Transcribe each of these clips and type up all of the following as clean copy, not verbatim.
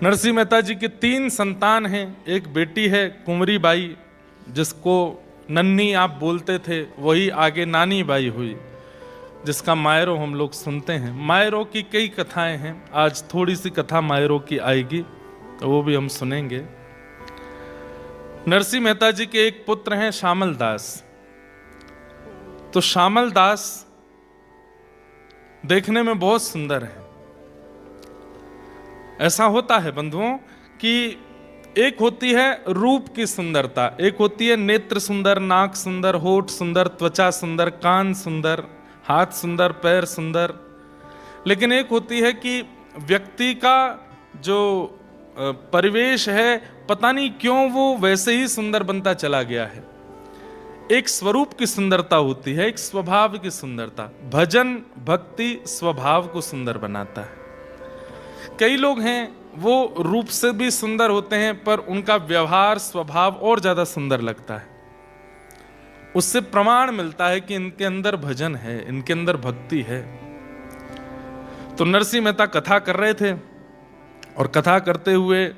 नरसिंह मेहता जी के 3 संतान हैं। एक बेटी है कुंवरी बाई, जिसको नन्ही आप बोलते थे, वही आगे नानी बाई हुई, जिसका मायरो हम लोग सुनते हैं। मायरो की कई कथाएं हैं, आज थोड़ी सी कथा मायरो की आएगी तो वो भी हम सुनेंगे। नरसिंह मेहता जी के एक पुत्र हैं श्यामल दास। तो श्यामल दास देखने में बहुत सुंदर है। ऐसा होता है बंधुओं कि एक होती है रूप की सुंदरता, एक होती है नेत्र सुंदर, नाक सुंदर, होठ सुंदर, त्वचा सुंदर, कान सुंदर, हाथ सुंदर, पैर सुंदर। लेकिन एक होती है कि व्यक्ति का जो परिवेश है, पता नहीं क्यों वो वैसे ही सुंदर बनता चला गया है। एक स्वरूप की सुंदरता होती है, एक स्वभाव की सुंदरता। भजन भक्ति स्वभाव को सुंदर बनाता है। कई लोग हैं वो रूप से भी सुंदर होते हैं, पर उनका व्यवहार स्वभाव और ज्यादा सुंदर लगता है। उससे प्रमाण मिलता है कि इनके अंदर भजन है, इनके अंदर भक्ति है। तो नरसिंह मेहता कथा कर रहे थे और कथा करते हुए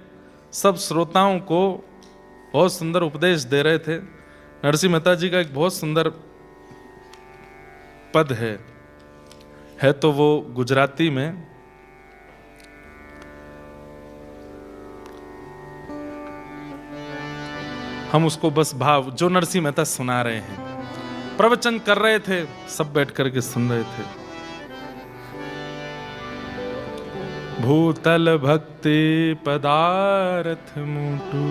सब श्रोताओं को बहुत सुंदर उपदेश दे रहे थे। नरसिंह मेहता जी का एक बहुत सुंदर पद है तो वो गुजराती में। हम उसको बस भाव जो नरसिंह मेहता सुना रहे हैं, प्रवचन कर रहे थे, सब बैठ करके सुन रहे थे। भूतल भक्ति पदार्थ मूटू,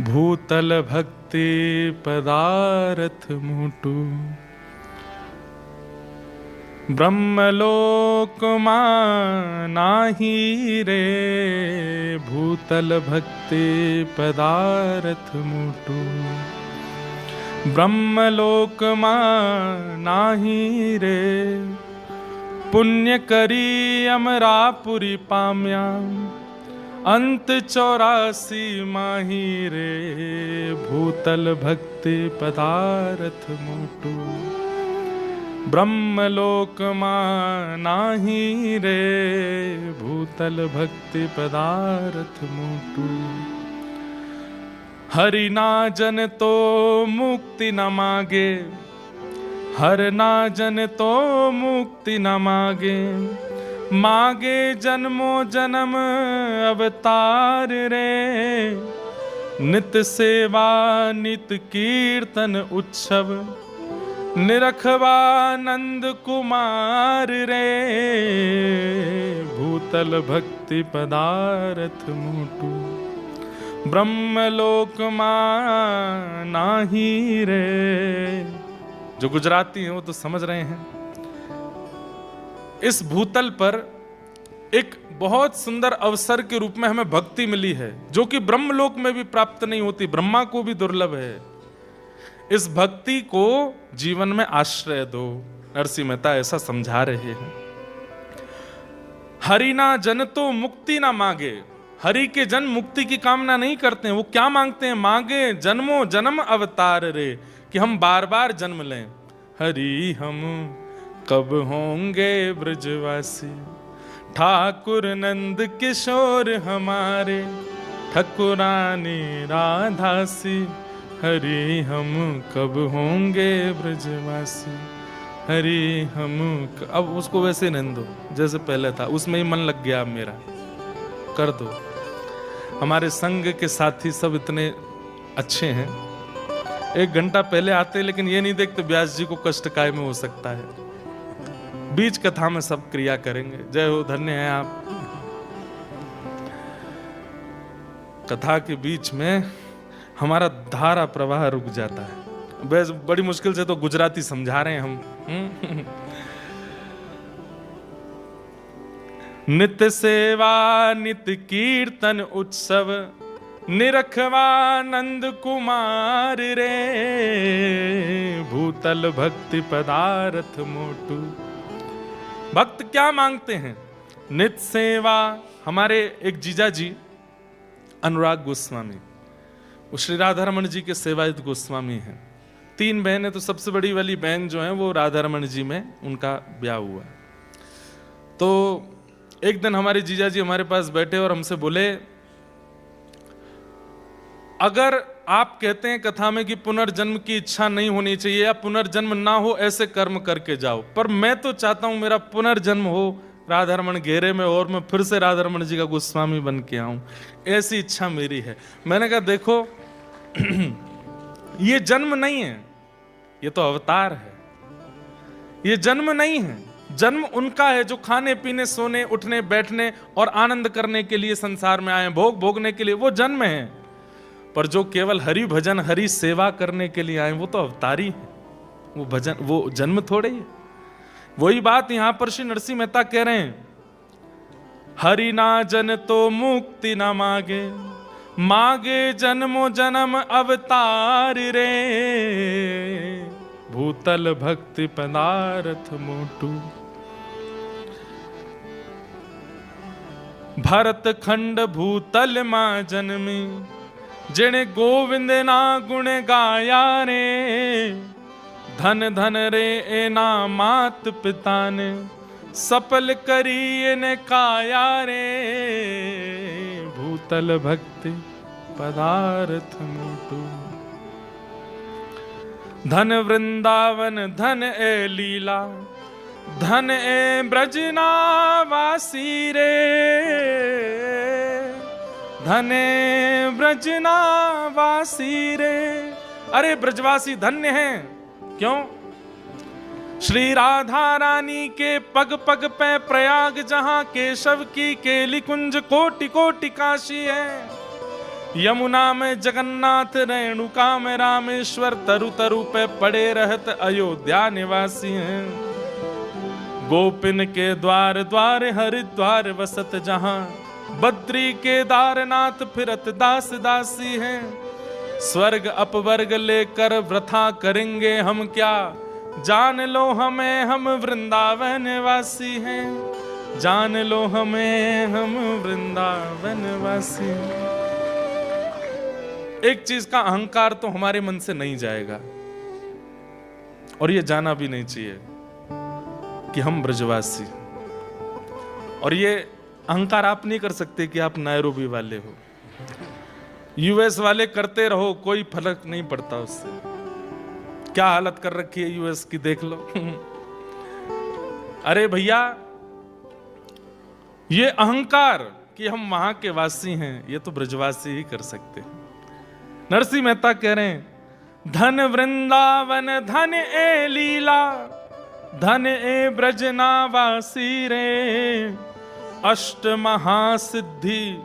भूतल भक्ति पदार्थ मूटू, ब्रह्मलोक नाही रे, भूतल भक्ति पदार्थ मूटू, ब्रह्मलोक नाही रे, पुण्य करी अमरापुरी पाम्या, अंत 84 माही रे, भूतल भक्ति पदार्थ मूटू, ब्रह्मलोक नाही रे, भूतल भक्ति पदार्थ मूटू। हरि ना जन तो मुक्ति न मागे, हर ना जन तो मुक्ति न मागे, मागे जन्मो जन्म अवतार रे, नित सेवा नित कीर्तन उत्सव, निरखवानंद कुमार रे, भूतल भक्ति पदार्थ मूटू, ब्रह्मलोक नाही रे। जो गुजराती हैं वो तो समझ रहे हैं। इस भूतल पर एक बहुत सुंदर अवसर के रूप में हमें भक्ति मिली है, जो कि ब्रह्मलोक में भी प्राप्त नहीं होती, ब्रह्मा को भी दुर्लभ है। इस भक्ति को जीवन में आश्रय दो, नरसिंह मेहता ऐसा समझा रहे हैं। हरि ना जन तो मुक्ति ना मांगे, हरि के जन मुक्ति की कामना नहीं करते हैं। वो क्या मांगते हैं? मांगे जन्मों जन्म अवतार रे, कि हम बार बार जन्म लें। हरि हम कब होंगे ब्रजवासी, ठाकुर नंद किशोर हमारे, ठकुरानी राधासी, हरि हम कब होंगे ब्रजवासी, हरि हम अब उसको वैसे नहीं दो जैसे पहले था, उसमें ही मन लग गया। अब मेरा कर दो। हमारे संघ के साथी सब इतने अच्छे हैं, 1 घंटा पहले आते, लेकिन ये नहीं देखते व्यास जी को कष्ट काय में हो सकता है। बीच कथा में सब क्रिया करेंगे। जय हो, धन्य है आप। कथा के बीच में हमारा धारा प्रवाह रुक जाता है। बड़ी मुश्किल से तो गुजराती समझा रहे हैं हम। नित्य सेवा नित्य कीर्तन उत्सव, निरखवानंद कुमार रे, भूतल भक्ति पदार्थ मोटू। भक्त क्या मांगते हैं? नित्य सेवा। हमारे एक जीजा जी अनुराग गोस्वामी, वो श्री राधारमण जी के सेवायत गोस्वामी हैं। 3 बहनें, तो सबसे बड़ी वाली बहन जो है वो राधारमण जी में उनका ब्याह हुआ। तो एक दिन हमारे जीजा जी हमारे पास बैठे और हमसे बोले, अगर आप कहते हैं कथा में कि पुनर्जन्म की इच्छा नहीं होनी चाहिए या पुनर्जन्म ना हो, ऐसे कर्म करके जाओ, पर मैं तो चाहता हूं मेरा पुनर्जन्म हो राधारमण घेरे में और मैं फिर से राधारमण जी का गोस्वामी बन के आऊं, ऐसी इच्छा मेरी है। मैंने कहा देखो ये जन्म नहीं है, ये तो अवतार है, ये जन्म नहीं है। जन्म उनका है जो खाने पीने सोने उठने बैठने और आनंद करने के लिए संसार में आए, भोग भोगने के लिए, वो जन्म है। पर जो केवल हरि भजन हरि सेवा करने के लिए आए वो तो अवतारी है, वो भजन वो जन्म थोड़े ही है। वही बात यहां पर श्री नरसिंह मेहता कह रहे हैं, हरि ना जन तो मुक्ति ना मागे, मागे जन्मो जन्म अवतार रे, भूतल भक्ति पदार्थ मोटू। भरत खंड भूतल मां जन्मी, जिने गोविंद ना गुण गाया रे, धन धन रे ए ना मात पिता ने, सफल करी ने काया रे, भूतल भक्ति पदार्थ मोटू। धन वृंदावन धन ए लीला, धन ए ब्रजनावासी रे, धने ब्रजनावासी रे। अरे ब्रजवासी धन्य हैं, क्यों? श्री राधा रानी के पग पग पे प्रयाग, जहां केशव की केली कुंज कोटि कोटि काशी है। यमुना में जगन्नाथ, रेणुका में रामेश्वर, तरु तरु पे पड़े रहत अयोध्या निवासी हैं। गोपिन के द्वार द्वार हरिद्वार वसत, जहां बद्री केदारनाथ फिरत दास दासी हैं। स्वर्ग अपवर्ग लेकर वृथा करेंगे हम क्या, जान लो हमें हम वृंदावन वासी हैं, जान लो हमें हम वृंदावन वासी हैं। एक चीज का अहंकार तो हमारे मन से नहीं जाएगा, और ये जाना भी नहीं चाहिए कि हम ब्रजवासी। और ये अहंकार आप नहीं कर सकते कि आप नैरोबी वाले हो, यूएस वाले करते रहो, कोई फर्क नहीं पड़ता उससे। क्या हालत कर रखी है यूएस की देख लो। अरे भैया, ये अहंकार कि हम वहां के वासी हैं, ये तो ब्रजवासी ही कर सकते हैं। नरसिंह मेहता कह रहे हैं, धन वृंदावन धन ए लीला, धन ए ब्रजनावासी रे, अष्ट महासिद्धि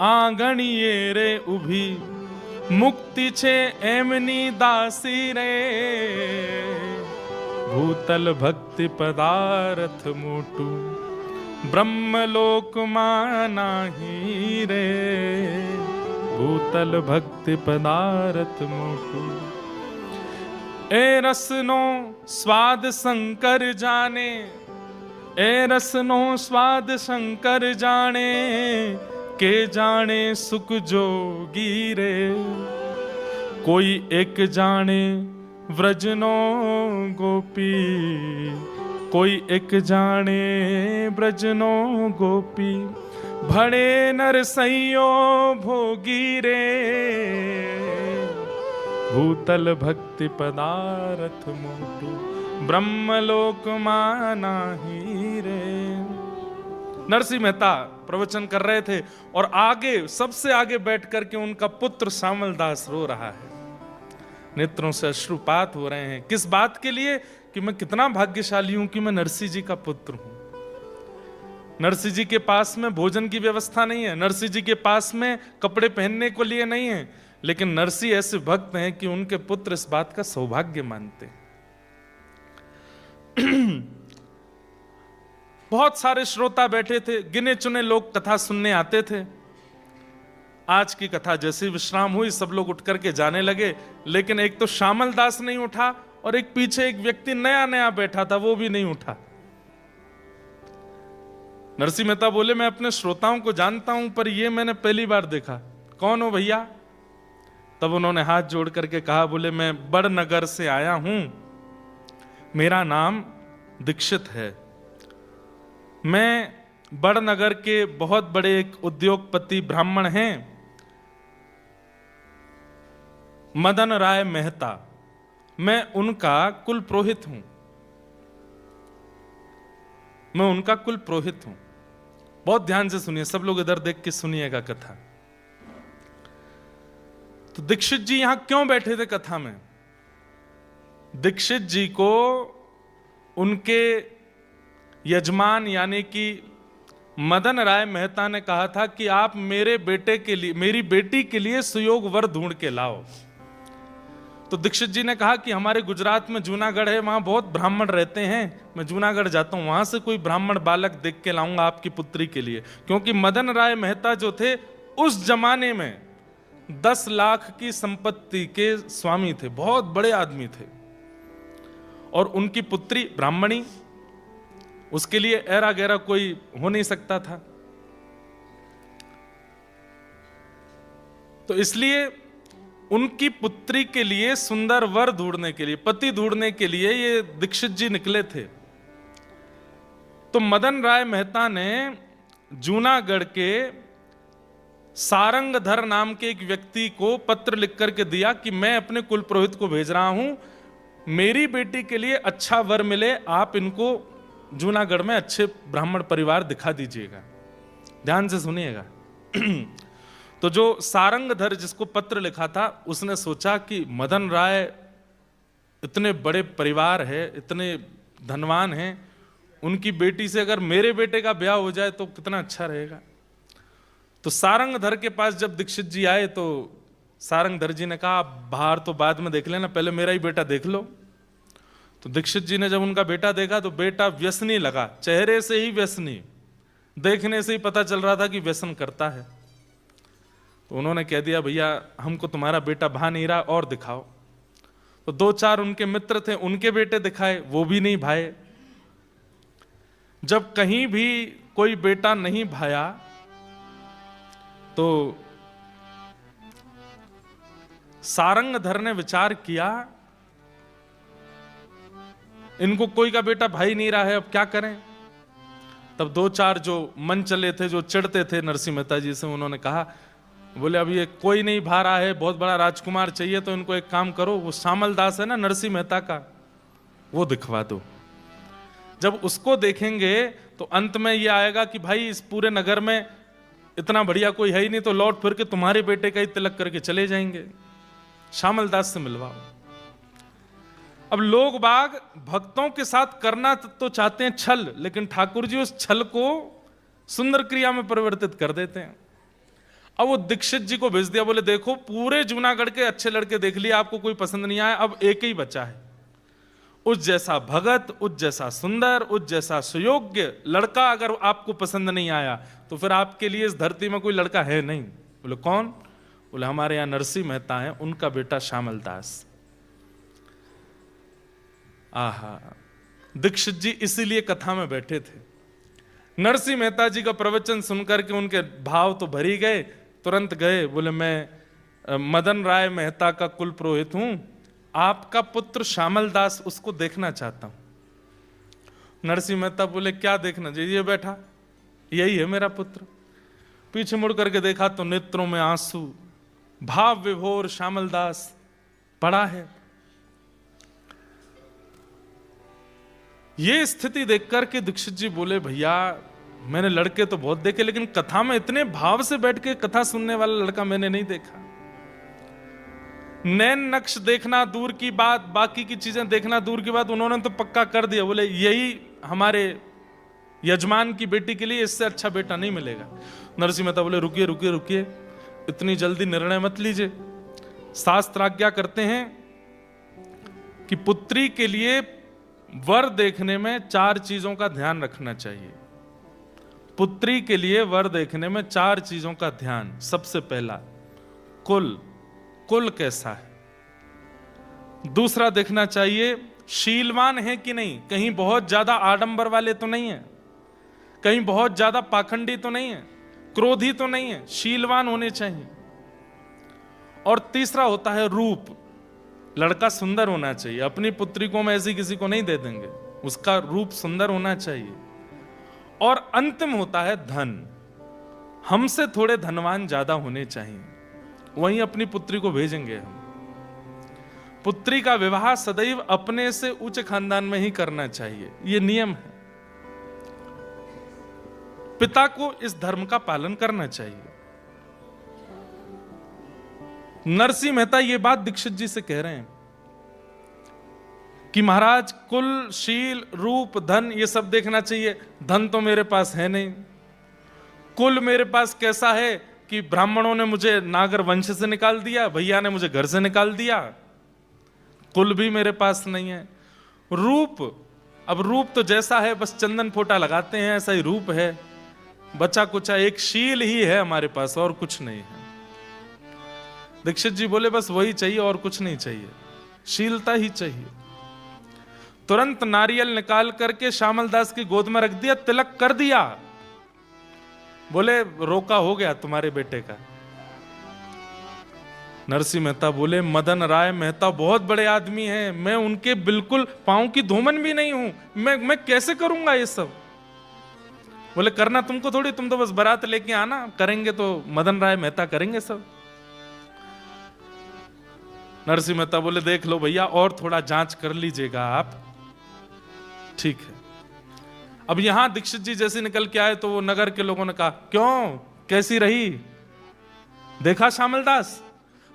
आंगणिये रे उभी, मुक्ति छे एमनी दासी रे, भूतल भक्ति पदार्थ मोटू, ब्रह्मलोक मानाही रे, भूतल भक्ति पदार्थ मोटू। ए रसनो स्वाद शंकर जाने, ए रसनो स्वाद शंकर जाने, के जाने सुख जोगी रे, कोई एक जाने व्रजनो गोपी, कोई एक जाने ब्रजनो गोपी, भड़े नरसैयो भोगी रे, भूतल भक्ति पदार्थ मोटू, ब्रह्मलोक मानाही रे। नरसिंह मेहता प्रवचन कर रहे थे और आगे सबसे आगे बैठ करके उनका पुत्र श्यामल दास रो रहा है, नेत्रों से अश्रुपात हो रहे हैं। किस बात के लिए? कि मैं कितना भाग्यशाली हूं कि मैं नरसिंह जी का पुत्र हूं। नरसिंह जी के पास में भोजन की व्यवस्था नहीं है, नरसिंह जी के पास में कपड़े पहनने को लिए नहीं है, लेकिन नरसिंह ऐसे भक्त हैं कि उनके पुत्र इस बात का सौभाग्य मानते हैं। बहुत सारे श्रोता बैठे थे, गिने चुने लोग कथा सुनने आते थे। आज की कथा जैसे विश्राम हुई सब लोग उठ करके जाने लगे, लेकिन एक तो श्यामल दास नहीं उठा और एक पीछे एक व्यक्ति नया नया बैठा था, वो भी नहीं उठा। नरसिंह मेहता बोले, मैं अपने श्रोताओं को जानता हूं पर ये मैंने पहली बार देखा, कौन हो भैया? तब उन्होंने हाथ जोड़ करके कहा, बोले मैं बड़नगर से आया हूं, मेरा नाम दीक्षित है, मैं बड़नगर के बहुत बड़े एक उद्योगपति ब्राह्मण हैं, मदन राय मेहता। मैं उनका कुल पुरोहित हूं, मैं उनका कुल पुरोहित हूं। बहुत ध्यान से सुनिए, सब लोग इधर देख के सुनिएगा कथा। तो दीक्षित जी यहां क्यों बैठे थे कथा में? दीक्षित जी को उनके यजमान यानी कि मदन राय मेहता ने कहा था कि आप मेरे बेटे के लिए, मेरी बेटी के लिए सुयोग वर ढूंढ के लाओ। तो दीक्षित जी ने कहा कि हमारे गुजरात में जूनागढ़ है, वहां बहुत ब्राह्मण रहते हैं, मैं जूनागढ़ जाता हूं, वहां से कोई ब्राह्मण बालक देख के लाऊंगा आपकी पुत्री के लिए। क्योंकि मदन राय मेहता जो थे उस जमाने में 10 लाख की संपत्ति के स्वामी थे, बहुत बड़े आदमी थे, और उनकी पुत्री ब्राह्मणी, उसके लिए ऐरा गैरा कोई हो नहीं सकता था। तो इसलिए उनकी पुत्री के लिए सुंदर वर ढूंढने के लिए, पति ढूंढने के लिए ये दीक्षित जी निकले थे। तो मदन राय मेहता ने जूनागढ़ के सारंगधर नाम के एक व्यक्ति को पत्र लिख करके दिया कि मैं अपने कुल पुरोहित को भेज रहा हूं, मेरी बेटी के लिए अच्छा वर मिले, आप इनको जूनागढ़ में अच्छे ब्राह्मण परिवार दिखा दीजिएगा। ध्यान से सुनिएगा। तो जो सारंगधर जिसको पत्र लिखा था, उसने सोचा कि मदन राय इतने बड़े परिवार है, इतने धनवान हैं, उनकी बेटी से अगर मेरे बेटे का ब्याह हो जाए तो कितना अच्छा रहेगा। तो सारंगधर के पास जब दीक्षित जी आए तो सारंगधर जी ने कहा, आप बाहर तो बाद में देख लेना, पहले मेरा ही बेटा देख लो। तो दीक्षित जी ने जब उनका बेटा देखा तो बेटा व्यसनी लगा, चेहरे से ही व्यसनी, देखने से ही पता चल रहा था कि व्यसन करता है। तो उन्होंने कह दिया, भैया हमको तुम्हारा बेटा भा नहीं रहा, और दिखाओ। तो 2-4 उनके मित्र थे, उनके बेटे दिखाए, वो भी नहीं भाए। जब कहीं भी कोई बेटा नहीं भाया तो सारंगधर ने विचार किया, इनको कोई का बेटा भाई नहीं रहा है, अब क्या करें। तब 2-4 जो मन चले थे, जो चिढ़ते थे नरसिंह मेहता जी से, उन्होंने कहा, बोले अब ये कोई नहीं भा रहा है, बहुत बड़ा राजकुमार चाहिए, तो इनको एक काम करो, वो श्यामल दास है ना नरसिंह मेहता का, वो दिखवा दो। जब उसको देखेंगे तो अंत में ये आएगा कि भाई इस पूरे नगर में इतना बढ़िया कोई है ही नहीं, तो लौट फिर के तुम्हारे बेटे का ही तिलक करके चले जाएंगे, श्यामल दास से मिलवाओ। अब लोग बाग भक्तों के साथ करना तो चाहते हैं छल, लेकिन ठाकुर जी उस छल को सुंदर क्रिया में परिवर्तित कर देते हैं। अब वो दीक्षित जी को भेज दिया, बोले देखो पूरे जूनागढ़ के अच्छे लड़के देख लिए, आपको कोई पसंद नहीं आया, अब एक ही बचा है, उस जैसा भगत, उस जैसा सुंदर, उस जैसा सुयोग्य लड़का अगर आपको पसंद नहीं आया तो फिर आपके लिए इस धरती में कोई लड़का है नहीं। बोले कौन? बोले हमारे यहां नरसिंह मेहता है, उनका बेटा श्यामल दास। आहा, दीक्षित जी इसीलिए कथा में बैठे थे। नरसिंह मेहता जी का प्रवचन सुनकर के उनके भाव तो भरी गए, तुरंत गए, बोले मैं मदन राय मेहता का कुल पुरोहित हूं, आपका पुत्र श्यामल दास, उसको देखना चाहता हूं। नरसिंह मेहता बोले क्या देखना चाहिए? ये बैठा, यही है मेरा पुत्र। पीछे मुड़ करके देखा तो नेत्रों में आंसू, भाव विभोर श्यामल दास पड़ा है। ये स्थिति देखकर के दीक्षित जी बोले, भैया मैंने लड़के तो बहुत देखे, लेकिन कथा में इतने भाव से बैठ के कथा सुनने वाला लड़का मैंने नहीं देखा। नैन नक्श देखना दूर की बात, बाकी की चीजें देखना दूर की बात, उन्होंने तो पक्का कर दिया, बोले यही हमारे यजमान की बेटी के लिए, इससे अच्छा बेटा नहीं मिलेगा। नरसिंह मेहता बोले रुकिए रुकिए रुकिए, इतनी जल्दी निर्णय मत लीजिए। शास्त्र आज्ञा करते हैं कि पुत्री के लिए वर देखने में 4 चीजों का ध्यान रखना चाहिए। पुत्री के लिए वर देखने में 4 चीजों का ध्यान। सबसे पहला कुल, कुल कैसा है। दूसरा देखना चाहिए शीलवान है कि नहीं, कहीं बहुत ज्यादा आडंबर वाले तो नहीं है, कहीं बहुत ज्यादा पाखंडी तो नहीं है, क्रोधी तो नहीं है, शीलवान होने चाहिए। और तीसरा होता है रूप, लड़का सुंदर होना चाहिए। अपनी पुत्री को हम ऐसी किसी को नहीं दे देंगे, उसका रूप सुंदर होना चाहिए। और अंतिम होता है धन। हमसे थोड़े धनवान ज्यादा होने चाहिए, वहीं अपनी पुत्री को भेजेंगे हम। पुत्री का विवाह सदैव अपने से उच्च खानदान में ही करना चाहिए, यह नियम है। पिता को इस धर्म का पालन करना चाहिए। नरसिंह मेहता ये बात दीक्षित जी से कह रहे हैं कि महाराज कुल, शील, रूप, धन ये सब देखना चाहिए। धन तो मेरे पास है नहीं। कुल मेरे पास कैसा है कि ब्राह्मणों ने मुझे नागर वंश से निकाल दिया, भैया ने मुझे घर से निकाल दिया, कुल भी मेरे पास नहीं है। रूप, अब रूप तो जैसा है बस चंदन फोटा लगाते हैं ऐसा ही रूप है, बचा कुचा एक शील ही है हमारे पास और कुछ नहीं है। दीक्षित जी बोले बस वही चाहिए और कुछ नहीं चाहिए, शीलता ही चाहिए। तुरंत नारियल निकाल करके श्यामल दास की गोद में रख दिया, तिलक कर दिया। बोले रोका हो गया तुम्हारे बेटे का। नरसिंह मेहता बोले मदन राय मेहता बहुत बड़े आदमी हैं, मैं उनके बिल्कुल पांव की धूमन भी नहीं हूं, मैं कैसे करूंगा ये सब। बोले करना तुमको थोड़ी, तुम तो बस बारात लेके आना, करेंगे तो मदन राय मेहता करेंगे सब। नरसिंह मेहता बोले देख लो भैया और थोड़ा जांच कर लीजिएगा आप, ठीक है। अब यहां दीक्षित जी जैसे निकल के आए तो वो नगर के लोगों ने कहा क्यों, कैसी रही, देखा श्यामल दास,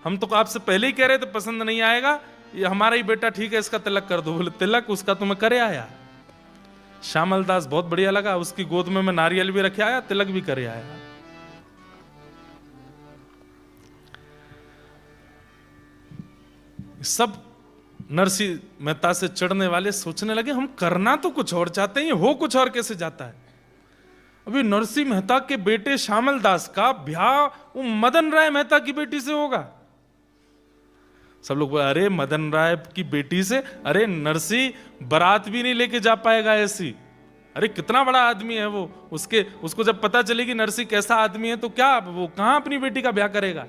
हम तो आपसे पहले ही कह रहे थे पसंद नहीं आएगा, ये हमारा ही बेटा ठीक है, इसका तिलक कर दो। बोले तिलक उसका तुम्हें करे आया। श्यामल दास बहुत बढ़िया लगा, उसकी गोद में मैं नारियल भी रखे आया, तिलक भी करे आया। सब नरसिंह मेहता से चढ़ने वाले सोचने लगे हम करना तो कुछ और चाहते हैं, हो कुछ और कैसे जाता है। अभी नरसिंह मेहता के बेटे श्यामल दास का ब्याह वो मदन राय मेहता की बेटी से होगा। सब लोग बोले अरे मदन राय की बेटी से, अरे नरसिंह बारात भी नहीं लेके जा पाएगा ऐसी, अरे कितना बड़ा आदमी है वो, उसको जब पता चलेगी नरसिंह कैसा आदमी है तो क्या वो कहां अपनी बेटी का ब्याह करेगा।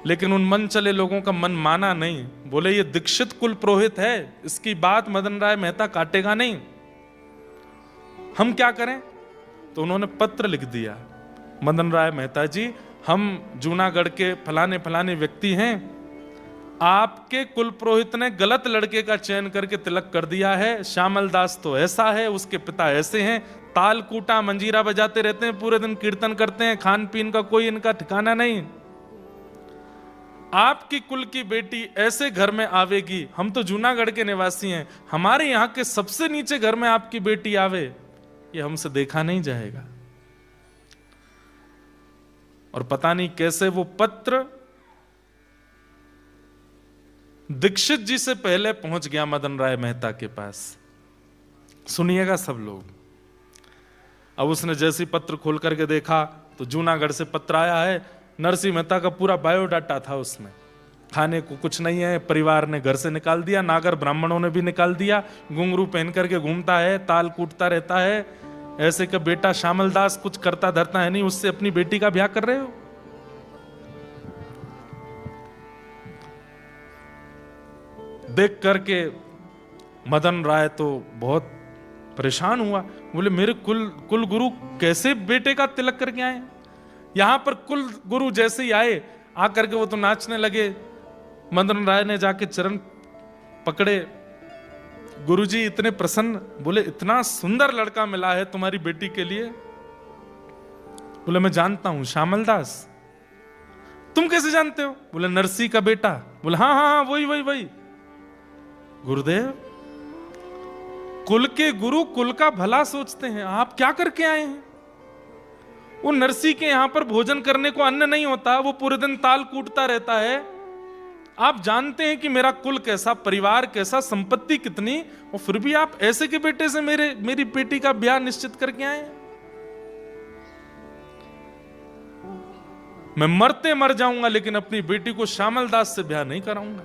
लेकिन उन मन चले लोगों का मन माना नहीं, बोले ये दीक्षित कुल पुरोहित है, इसकी बात मदन राय मेहता काटेगा नहीं, हम क्या करें। तो उन्होंने पत्र लिख दिया, मदन राय मेहता जी हम जूनागढ़ के फलाने फलाने व्यक्ति हैं, आपके कुल पुरोहित ने गलत लड़के का चयन करके तिलक कर दिया है, श्यामल दास तो ऐसा है, उसके पिता ऐसे हैं, ताल कूटा मंजीरा बजाते रहते हैं, पूरे दिन कीर्तन करते हैं, खान पीन का कोई इनका ठिकाना नहीं। आपकी कुल की बेटी ऐसे घर में आवेगी, हम तो जूनागढ़ के निवासी हैं, हमारे यहां के सबसे नीचे घर में आपकी बेटी आवे, ये हमसे देखा नहीं जाएगा। और पता नहीं कैसे वो पत्र दीक्षित जी से पहले पहुंच गया मदन राय मेहता के पास। सुनिएगा सब लोग। अब उसने जैसी पत्र खोल करके देखा तो जूनागढ़ से पत्र आया है, नरसिंह मेहता का पूरा बायोडाटा था उसमें, खाने को कुछ नहीं है, परिवार ने घर से निकाल दिया, नागर ब्राह्मणों ने भी निकाल दिया, घुंघरू पहन करके घूमता है, ताल कूटता रहता है, ऐसे का बेटा श्यामल दास कुछ करता धरता है नहीं, उससे अपनी बेटी का ब्याह कर रहे हो। देख करके मदन राय तो बहुत परेशान हुआ, बोले मेरे कुल गुरु कैसे बेटे का तिलक करके आए। यहां पर कुल गुरु जैसे ही आए, आकर के वो तो नाचने लगे। मदन राय ने जाके चरण पकड़े, गुरुजी इतने प्रसन्न, बोले इतना सुंदर लड़का मिला है तुम्हारी बेटी के लिए। बोले मैं जानता हूं श्यामल दास। तुम कैसे जानते हो। बोले नरसिंह का बेटा। बोले हाँ हाँ हाँ वही वही वही। गुरुदेव कुल के गुरु कुल का भला सोचते हैं, आप क्या करके आए हैं। वो नरसिंह के यहां पर भोजन करने को अन्न नहीं होता, वो पूरे दिन ताल कूटता रहता है। आप जानते हैं कि मेरा कुल कैसा, परिवार कैसा, संपत्ति कितनी, और फिर भी आप ऐसे के बेटे से मेरी बेटी का ब्याह निश्चित करके आए। मैं मरते मर जाऊंगा लेकिन अपनी बेटी को श्यामल दास से ब्याह नहीं कराऊंगा।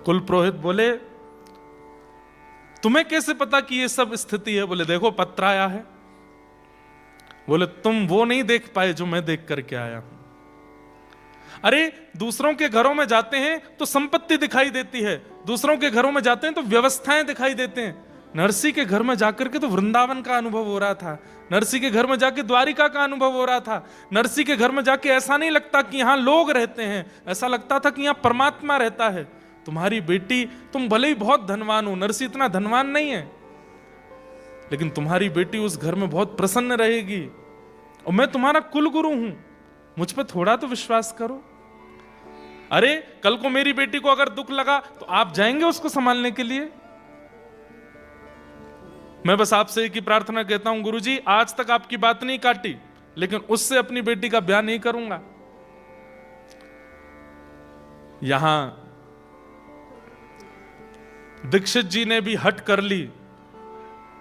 कुल पुरोहित बोले तुम्हें कैसे पता कि ये सब स्थिति है। बोले देखो पत्र आया है। बोले तुम वो नहीं देख पाए जो मैं देख करके आया हूं। अरे दूसरों के घरों में जाते हैं तो संपत्ति दिखाई देती है, दूसरों के घरों में जाते हैं तो व्यवस्थाएं दिखाई देते हैं, नरसी के घर में जाकर के तो वृंदावन का अनुभव हो रहा था, नरसी के घर में जाके द्वारिका का अनुभव हो रहा था। नरसी के घर में जाके ऐसा नहीं लगता कि यहाँ लोग रहते हैं, ऐसा लगता था कि यहाँ परमात्मा रहता है। तुम्हारी बेटी, तुम भले ही बहुत धनवान हो, नरसी इतना धनवान नहीं है, लेकिन तुम्हारी बेटी उस घर में बहुत प्रसन्न रहेगी, और मैं तुम्हारा कुल गुरु हूं, मुझ पर थोड़ा तो विश्वास करो। अरे कल को मेरी बेटी को अगर दुख लगा तो आप जाएंगे उसको संभालने के लिए? मैं बस आपसे एक ही प्रार्थना कहता हूं, गुरुजी आज तक आपकी बात नहीं काटी, लेकिन उससे अपनी बेटी का ब्याह नहीं करूंगा। यहां दीक्षित जी ने भी हट कर ली,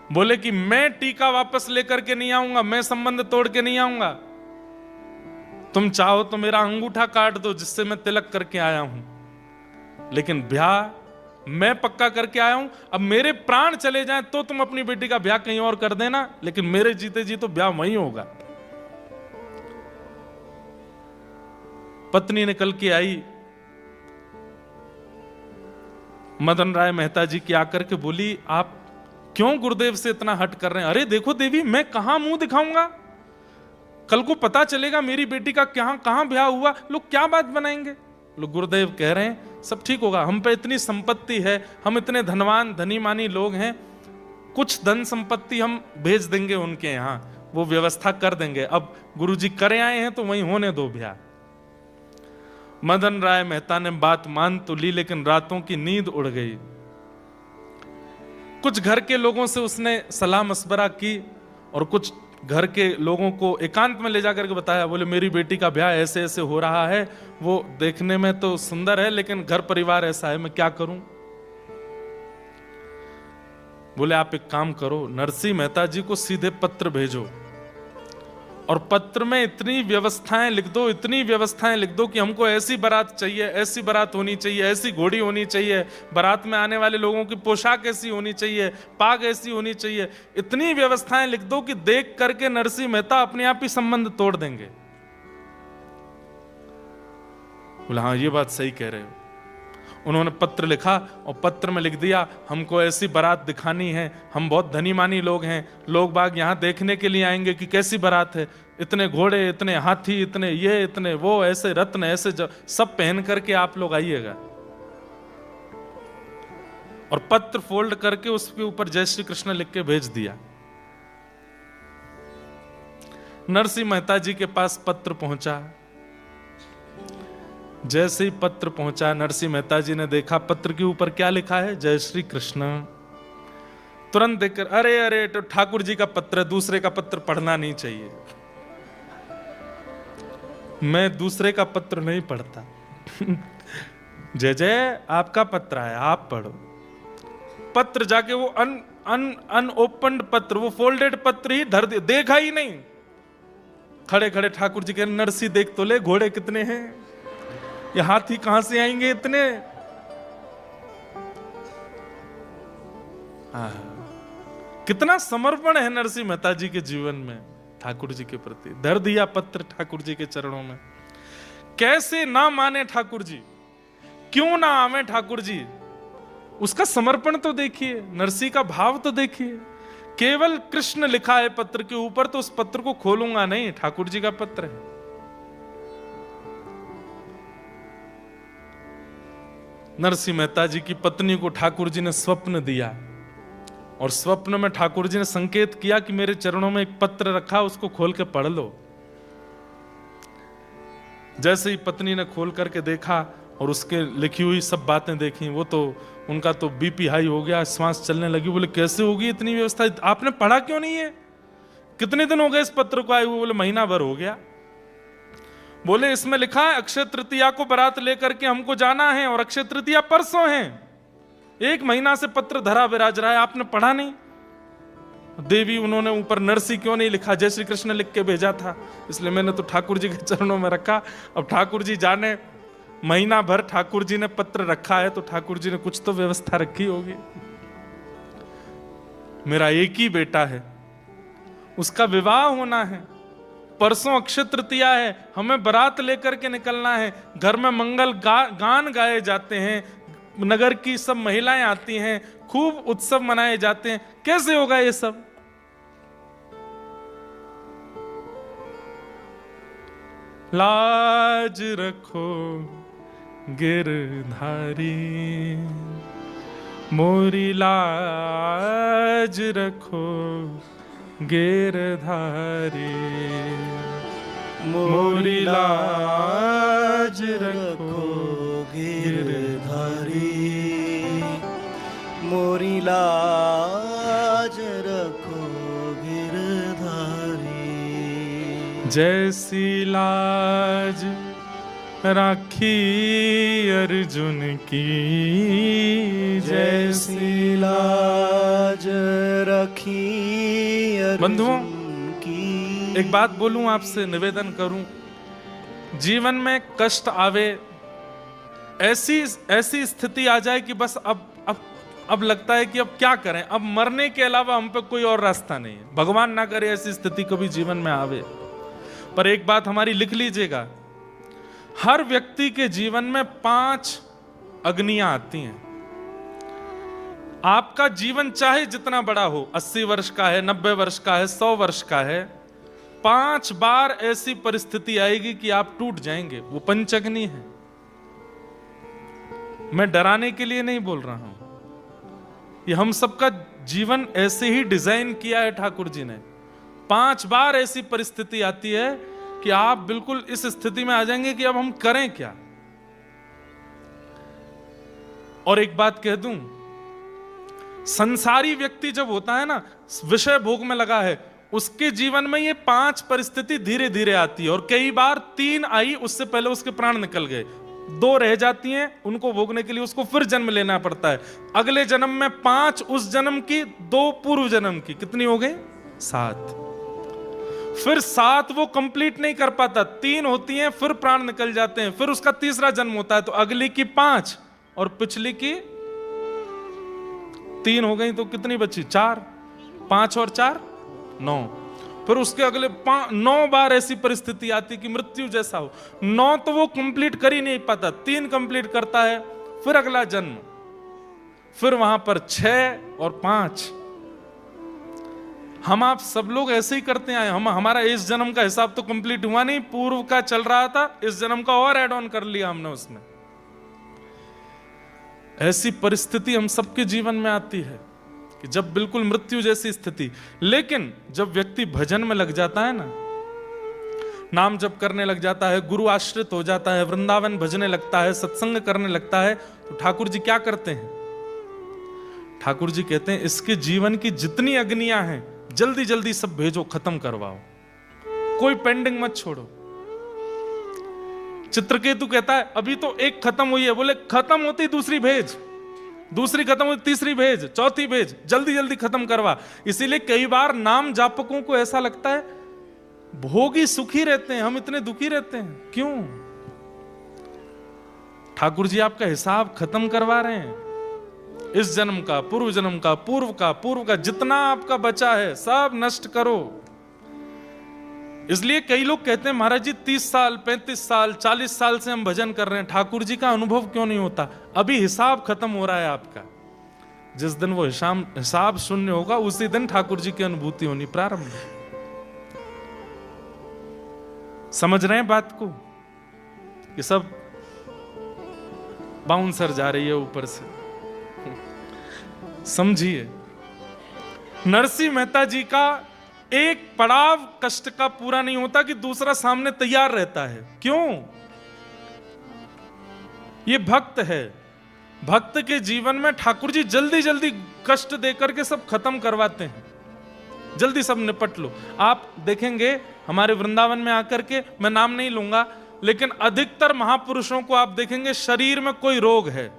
बोले कि मैं टीका वापस लेकर के नहीं आऊंगा, मैं संबंध तोड़ के नहीं आऊंगा। तुम चाहो तो मेरा अंगूठा काट दो जिससे मैं तिलक करके आया हूं, लेकिन ब्याह मैं पक्का करके आया हूं। अब मेरे प्राण चले जाएं तो तुम अपनी बेटी का ब्याह कहीं और कर देना, लेकिन मेरे जीते जी तो ब्याह वहीं होगा। पत्नी निकल के आई, मदन राय मेहता जी की आकर के बोली, आप क्यों गुरुदेव से इतना हट कर रहे हैं? अरे देखो देवी, मैं कहां मुंह दिखाऊंगा, कल को पता चलेगा मेरी बेटी का कहां ब्याह हुआ, लोग क्या बात बनाएंगे। लोग गुरुदेव कह रहे हैं सब ठीक होगा, हम पे इतनी संपत्ति है, हम इतने धनवान धनी मानी लोग हैं, कुछ धन संपत्ति हम भेज देंगे उनके यहां, वो व्यवस्था कर देंगे। अब गुरुजी करे आए हैं तो वहीं होने दो ब्याह। मदन राय मेहता ने बात मान तो ली, लेकिन रातों की नींद उड़ गई। कुछ घर के लोगों से उसने सलाह मशवरा की, और कुछ घर के लोगों को एकांत में ले जाकर के बताया, बोले मेरी बेटी का ब्याह ऐसे ऐसे हो रहा है, वो देखने में तो सुंदर है लेकिन घर परिवार ऐसा है, मैं क्या करूं। बोले आप एक काम करो, नरसी मेहता जी को सीधे पत्र भेजो, और पत्र में इतनी व्यवस्थाएं लिख दो, इतनी व्यवस्थाएं लिख दो कि हमको ऐसी बारात चाहिए, ऐसी बारात होनी चाहिए, ऐसी घोड़ी होनी चाहिए, बारात में आने वाले लोगों की पोशाक ऐसी होनी चाहिए, पाग ऐसी होनी चाहिए, इतनी व्यवस्थाएं लिख दो कि देख करके नरसी मेहता अपने आप ही संबंध तोड़ देंगे। बोला हाँ ये बात सही कह रहे हो। उन्होंने पत्र लिखा और पत्र में लिख दिया, हमको ऐसी बारात दिखानी है, हम बहुत धनी मानी लोग हैं, लोग बाग यहाँ देखने के लिए आएंगे कि कैसी बारात है, इतने घोड़े, इतने हाथी, इतने ये, इतने वो, ऐसे रत्न, ऐसे सब पहन करके आप लोग आइएगा। और पत्र फोल्ड करके उसके ऊपर जय श्री कृष्ण लिख के भेज दिया। नरसिंह मेहता जी के पास पत्र पहुंचा। जैसे ही पत्र पहुंचा, नरसिंह मेहता जी ने देखा पत्र के ऊपर क्या लिखा है, जय श्री कृष्ण। तुरंत देखकर अरे अरे, तो ठाकुर जी का पत्र, दूसरे का पत्र पढ़ना नहीं चाहिए। मैं दूसरे का पत्र नहीं पढ़ता। जय जय, आपका पत्र आया, आप पढ़ो। पत्र जाके वो अनओपन्ड पत्र, वो फोल्डेड पत्र ही धर दे, देखा ही नहीं। खड़े खड़े ठाकुर जी के, नरसी देख तो ले, घोड़े कितने हैं, ये हाथी कहां से आएंगे इतने। कितना समर्पण है नरसिंह मेहता जी के जीवन में ठाकुर जी के प्रति। धर दिया पत्र ठाकुर जी के चरणों में। कैसे ना माने ठाकुर जी, क्यों ना आवे ठाकुर जी, उसका समर्पण तो देखिए, नरसिंह का भाव तो देखिए। केवल कृष्ण लिखा है पत्र के ऊपर, तो उस पत्र को खोलूंगा नहीं, ठाकुर जी का पत्र है। नरसिंह मेहता जी की पत्नी को ठाकुर जी ने स्वप्न दिया, और स्वप्न में ठाकुर जी ने संकेत किया कि मेरे चरणों में एक पत्र रखा, उसको खोल के पढ़ लो। जैसे ही पत्नी ने खोल करके देखा और उसके लिखी हुई सब बातें देखी, वो तो उनका तो बीपी हाई हो गया, श्वास चलने लगी। बोले कैसे होगी इतनी व्यवस्था, आपने पढ़ा क्यों नहीं है, कितने दिन हो गए इस पत्र को आए हुए? बोले महीना भर हो गया। बोले इसमें लिखा है अक्षय तृतीया को बारात लेकर के हमको जाना है, और अक्षय तृतीया परसों है, 1 महीना से पत्र धरा विराज रहा है, आपने पढ़ा नहीं। देवी उन्होंने ऊपर नरसी क्यों नहीं लिखा, जय श्री कृष्ण लिख के भेजा था, इसलिए मैंने तो ठाकुर जी के चरणों में रखा। अब ठाकुर जी जाने, महीना भर ठाकुर जी ने पत्र रखा है, तो ठाकुर जी ने कुछ तो व्यवस्था रखी होगी। मेरा एक ही बेटा है, उसका विवाह होना है, परसों अक्षय तृतीया है, हमें बारात लेकर के निकलना है, घर में मंगल गान गाए जाते हैं, नगर की सब महिलाएं आती हैं, खूब उत्सव मनाए जाते हैं। कैसे होगा ये सब? लाज रखो गिरधारी, मोरी लाज रखो गिरधारी, मोरी लाज रखो गिरधारी, मोरी लाज रखो गिरधारी। जैसी लाज राखी अर्जुन की, जैसी लाज रखी बंधुओं, अर्जुन की। एक बात बोलूं आपसे, निवेदन करूं, जीवन में कष्ट आवे, ऐसी स्थिति आ जाए कि बस अब लगता है कि अब क्या करें, अब मरने के अलावा हम पे कोई और रास्ता नहीं है। भगवान ना करे ऐसी स्थिति कभी जीवन में आवे। पर एक बात हमारी लिख लीजिएगा, हर व्यक्ति के जीवन में 5 अग्नियां आती हैं। आपका जीवन चाहे जितना बड़ा हो, 80 वर्ष का है, 90 वर्ष का है, 100 वर्ष का है, 5 बार ऐसी परिस्थिति आएगी कि आप टूट जाएंगे। वो पंचअग्नि है। मैं डराने के लिए नहीं बोल रहा हूं, ये हम सबका जीवन ऐसे ही डिजाइन किया है ठाकुर जी ने। 5 बार ऐसी परिस्थिति आती है कि आप बिल्कुल इस स्थिति में आ जाएंगे कि अब हम करें क्या। और एक बात कह दूं, संसारी व्यक्ति जब होता है ना, विषय भोग में लगा है, उसके जीवन में ये 5 परिस्थिति धीरे धीरे आती है। और कई बार 3 आई, उससे पहले उसके प्राण निकल गए, 2 रह जाती हैं, उनको भोगने के लिए उसको फिर जन्म लेना पड़ता है। अगले जन्म में 5 उस जन्म की, 2 पूर्व जन्म की, कितनी हो गई? 7। फिर 7 वो कंप्लीट नहीं कर पाता, 3 होती हैं, फिर प्राण निकल जाते हैं, फिर उसका तीसरा जन्म होता है, तो अगली की 5 और पिछली की 3 हो गई, तो कितनी बची? 4। 5 और 4 9। फिर उसके अगले 9 बार ऐसी परिस्थिति आती कि मृत्यु जैसा हो। 9 तो वो कंप्लीट कर ही नहीं पाता, 3 कंप्लीट करता है, फिर अगला जन्म, फिर वहां पर 6 और 5। हम आप सब लोग ऐसे ही करते आए। हमारा इस जन्म का हिसाब तो कंप्लीट हुआ नहीं, पूर्व का चल रहा था, इस जन्म का और ऐड ऑन कर लिया हमने उसमें। ऐसी परिस्थिति हम सबके जीवन में आती है कि जब बिल्कुल मृत्यु जैसी स्थिति। लेकिन जब व्यक्ति भजन में लग जाता है ना, नाम जप करने लग जाता है, गुरु आश्रित हो जाता है, वृंदावन भजने लगता है, सत्संग करने लगता है, तो ठाकुर जी क्या करते हैं? ठाकुर जी कहते हैं, इसके जीवन की जितनी अग्नियां हैं जल्दी जल्दी सब भेजो, खत्म करवाओ, कोई पेंडिंग मत छोड़ो। चित्रकेतु कहता है अभी तो एक खत्म हुई है, बोले खत्म होती दूसरी भेज, दूसरी खत्म होती तीसरी भेज, चौथी भेज, जल्दी जल्दी खत्म करवा। इसीलिए कई बार नाम जापकों को ऐसा लगता है भोगी सुखी रहते हैं, हम इतने दुखी रहते हैं, क्यों? ठाकुर जी आपका हिसाब खत्म करवा रहे हैं। इस जन्म का, पूर्व जन्म का, पूर्व का जितना आपका बचा है सब नष्ट करो। इसलिए कई लोग कहते हैं महाराज जी 30 साल 35 साल 40 साल से हम भजन कर रहे हैं, ठाकुर जी का अनुभव क्यों नहीं होता? अभी हिसाब खत्म हो रहा है आपका। जिस दिन वो हिसाब शून्य होगा उसी दिन ठाकुर जी की अनुभूति होनी प्रारंभ। समझ रहे हैं बात को? ये सब बाउंसर जा रही है ऊपर से, समझिए। नरसिंह मेहता जी का एक पड़ाव कष्ट का पूरा नहीं होता कि दूसरा सामने तैयार रहता है। क्यों? ये भक्त है। भक्त के जीवन में ठाकुर जी जल्दी जल्दी कष्ट देकर के सब खत्म करवाते हैं, जल्दी सब निपट लो। आप देखेंगे हमारे वृंदावन में आकर के, मैं नाम नहीं लूंगा, लेकिन अधिकतर महापुरुषों को आप देखेंगे शरीर में कोई रोग है,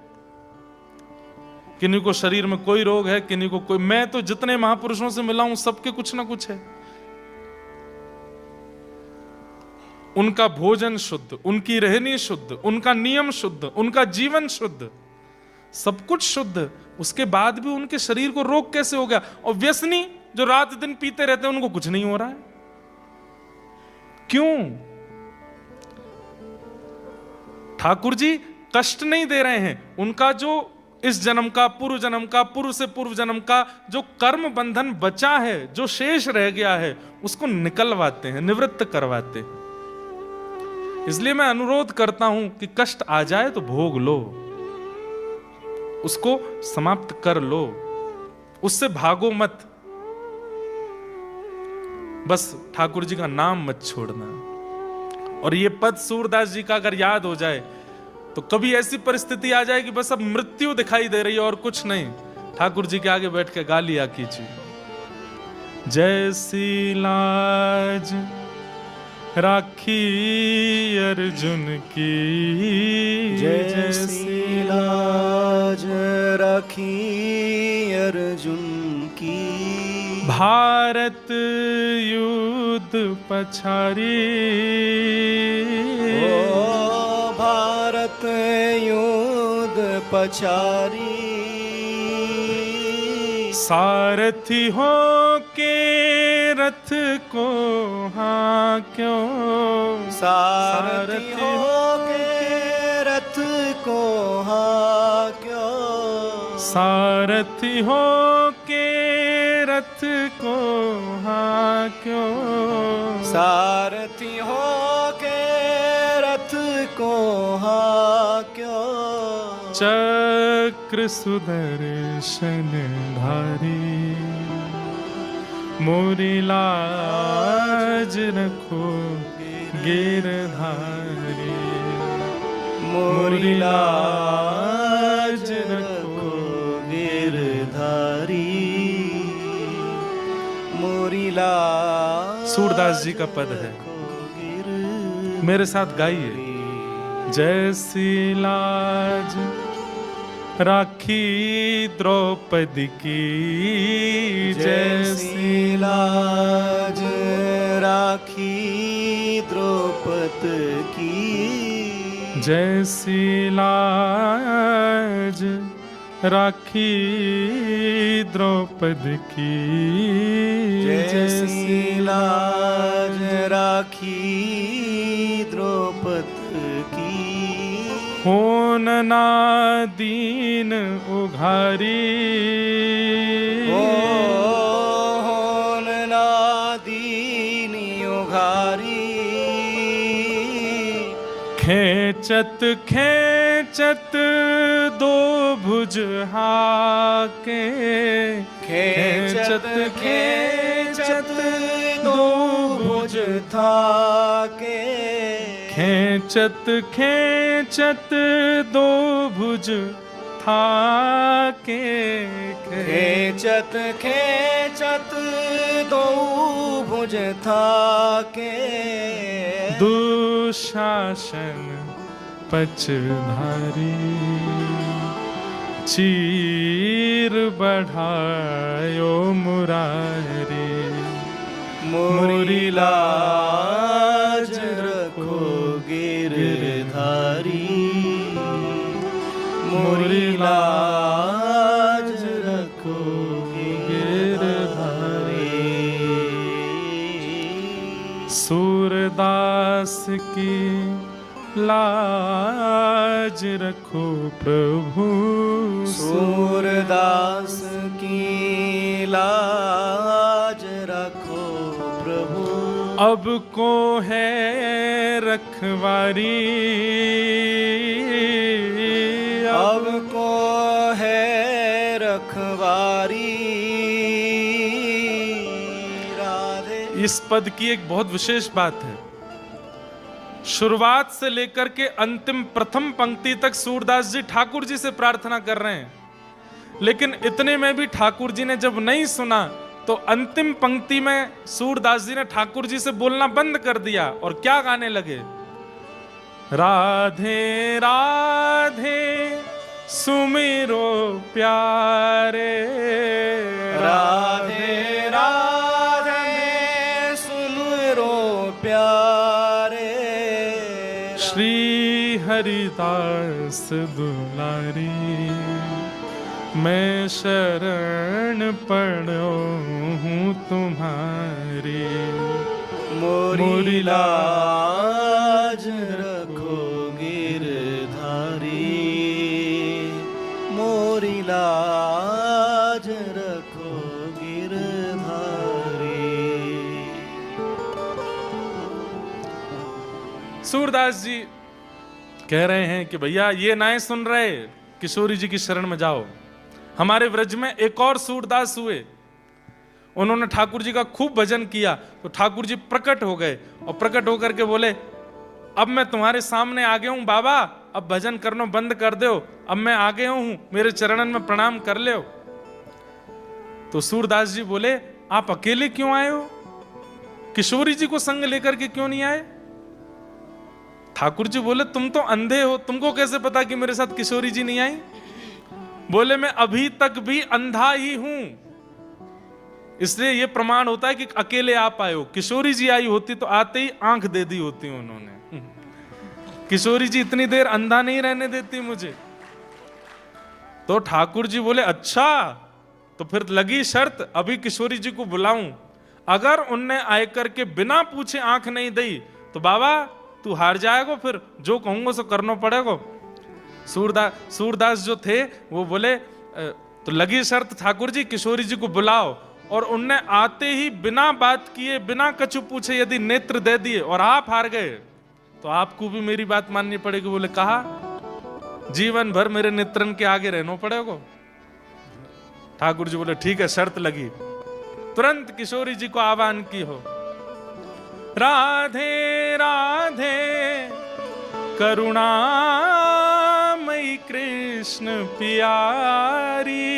किन्हीं को शरीर में कोई रोग है, किन्हीं को कोई। मैं तो जितने महापुरुषों से मिला हूं सबके कुछ ना कुछ है। उनका भोजन शुद्ध, उनकी रहनी शुद्ध, उनका नियम शुद्ध, उनका जीवन शुद्ध, सब कुछ शुद्ध, उसके बाद भी उनके शरीर को रोग कैसे हो गया? और व्यसनी जो रात दिन पीते रहते हैं उनको कुछ नहीं हो रहा है, क्यों? ठाकुर जी कष्ट नहीं दे रहे हैं, उनका जो इस जन्म का, पूर्व जन्म का, पूर्व से पूर्व जन्म का जो कर्म बंधन बचा है, जो शेष रह गया है, उसको निकलवाते हैं, निवृत्त करवाते हैं। इसलिए मैं अनुरोध करता हूं कि कष्ट आ जाए तो भोग लो, उसको समाप्त कर लो, उससे भागो मत। बस ठाकुर जी का नाम मत छोड़ना। और ये पद सूरदास जी का अगर याद हो जाए तो कभी ऐसी परिस्थिति आ जाए कि बस अब मृत्यु दिखाई दे रही है और कुछ नहीं, ठाकुर जी के आगे बैठ के गा लिया कीजिए, जैसी लाज राखी अर्जुन की, जैसी लाज राखी अर्जुन की, भारत युद्ध पछारी, ओ भारत युद्ध पछारी, सारथी हो के रथ को हाँ क्यों, सारथी हो के रथ को हाँ क्यों, सारथी हो के रथ को हाँ क्यों, सारथी हो के रथ को हाँ क्यों, चक्र सुदर्शन धारी, मोरी लाज रखो गिरधारी, मोरी लाज रखो गिरधारी, मोरी लाज। सूरदास जी का पद है, मेरे साथ गाइए, जैसी लाज राखी द्रौपदी की, जैसी लाज राखी द्रौपदी की, जैसी लाज राखी द्रौपदी की, जैसी लाज राखी द्रौपदी की, होन ना दीन उघारी, होन ना दीन उघारी, खेचत खेचत दो भुज हाके, खेचत खेचत दो भुज थाके, खेचत खेचत दो भुज थाके, खेचत खेचत दो भुज थाके, दुशासन पचधारी, चीर बढ़ायो मुरारी, मोरी लाज रखो गिरधारी, मोरी लाज रखो गिरधारी। सूरदास की लाज रखो प्रभु, सूरदास की लाज रखो प्रभु, अब को है रखवारी, अब को है रखवारी, राधे। इस पद की एक बहुत विशेष बात है, शुरुआत से लेकर के अंतिम प्रथम पंक्ति तक सूरदास जी ठाकुर जी से प्रार्थना कर रहे हैं, लेकिन इतने में भी ठाकुर जी ने जब नहीं सुना तो अंतिम पंक्ति में सूरदास जी ने ठाकुर जी से बोलना बंद कर दिया और क्या गाने लगे, राधे राधे सुमिरो प्यारे, राधे राधे सुमिरो प्यारे, श्री हरिदास दुलारी, मैं शरण पड़ो हूँ तुम्हारी, मोरी लाज रखो गिरधारी, सूरदास जी कह रहे हैं कि भैया ये नाए सुन रहे, किशोरी जी की शरण में जाओ। हमारे व्रज में एक और सूरदास हुए, उन्होंने ठाकुर जी का खूब भजन किया, तो ठाकुर जी प्रकट हो गए और प्रकट होकर के बोले, अब मैं तुम्हारे सामने आ गया हूं बाबा, अब भजन करना बंद कर दो, अब मैं आ गया हूं, मेरे चरणन में प्रणाम कर ले। तो सूरदास जी बोले, आप अकेले क्यों आए हो, किशोरी जी को संग लेकर के क्यों नहीं आए? ठाकुर जी बोले, तुम तो अंधे हो, तुमको कैसे पता कि मेरे साथ किशोरी जी नहीं आई? बोले, मैं अभी तक भी अंधा ही हूं, इसलिए यह प्रमाण होता है कि अकेले आप आए हो। किशोरी जी आई होती तो आते ही आंख दे दी होती उन्होंने। किशोरी जी इतनी देर अंधा नहीं रहने देती मुझे। तो ठाकुर जी बोले, अच्छा तो फिर लगी शर्त, अभी किशोरी जी को बुलाऊं, अगर उनने आकर के बिना पूछे आंख नहीं दी तो बाबा तू हार जाएगा, फिर जो कहूंगा सो करना पड़ेगा। सूरदास जो थे वो बोले, तो लगी शर्त ठाकुर जी, किशोरी जी को बुलाओ, और उनने आते ही बिना बात किए, बिना कछु पूछे यदि नेत्र दे दिए और आप हार गए तो आपको भी मेरी बात माननी पड़ेगी। बोले, कहा जीवन भर मेरे नेत्रन के आगे रहना पड़ेगा। ठाकुर जी बोले, ठीक है, शर्त लगी। तुरंत किशोरी जी को आह्वान की हो, राधे राधे करुणामयी कृष्ण प्यारी,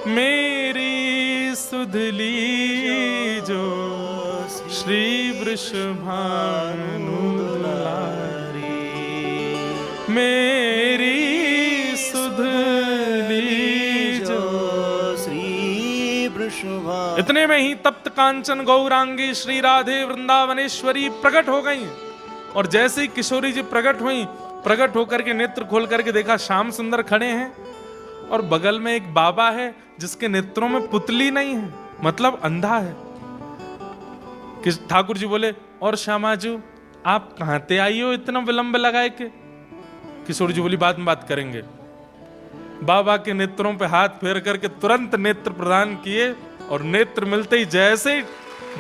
मेरी सुधली जो श्री वृषभानु दुलारी, मेरी सुधली जो श्री वृषभानु। इतने में ही तप्त कांचन गौरांगी श्री राधे वृंदावनेश्वरी प्रकट हो गई। और जैसे ही किशोरी जी प्रकट हुई, प्रकट होकर के नेत्र खोल करके देखा श्याम सुंदर खड़े हैं, और बगल में एक बाबा है जिसके नेत्रों में पुतली नहीं है, मतलब अंधा है। ठाकुर जी बोले, और श्यामाजू आप कहां ते आई हो इतना विलंब लगाए के? किशोरी जी बोली, बाद में बात करेंगे। बाबा के नेत्रों पे हाथ फेर करके तुरंत नेत्र प्रदान किए, और नेत्र मिलते ही जैसे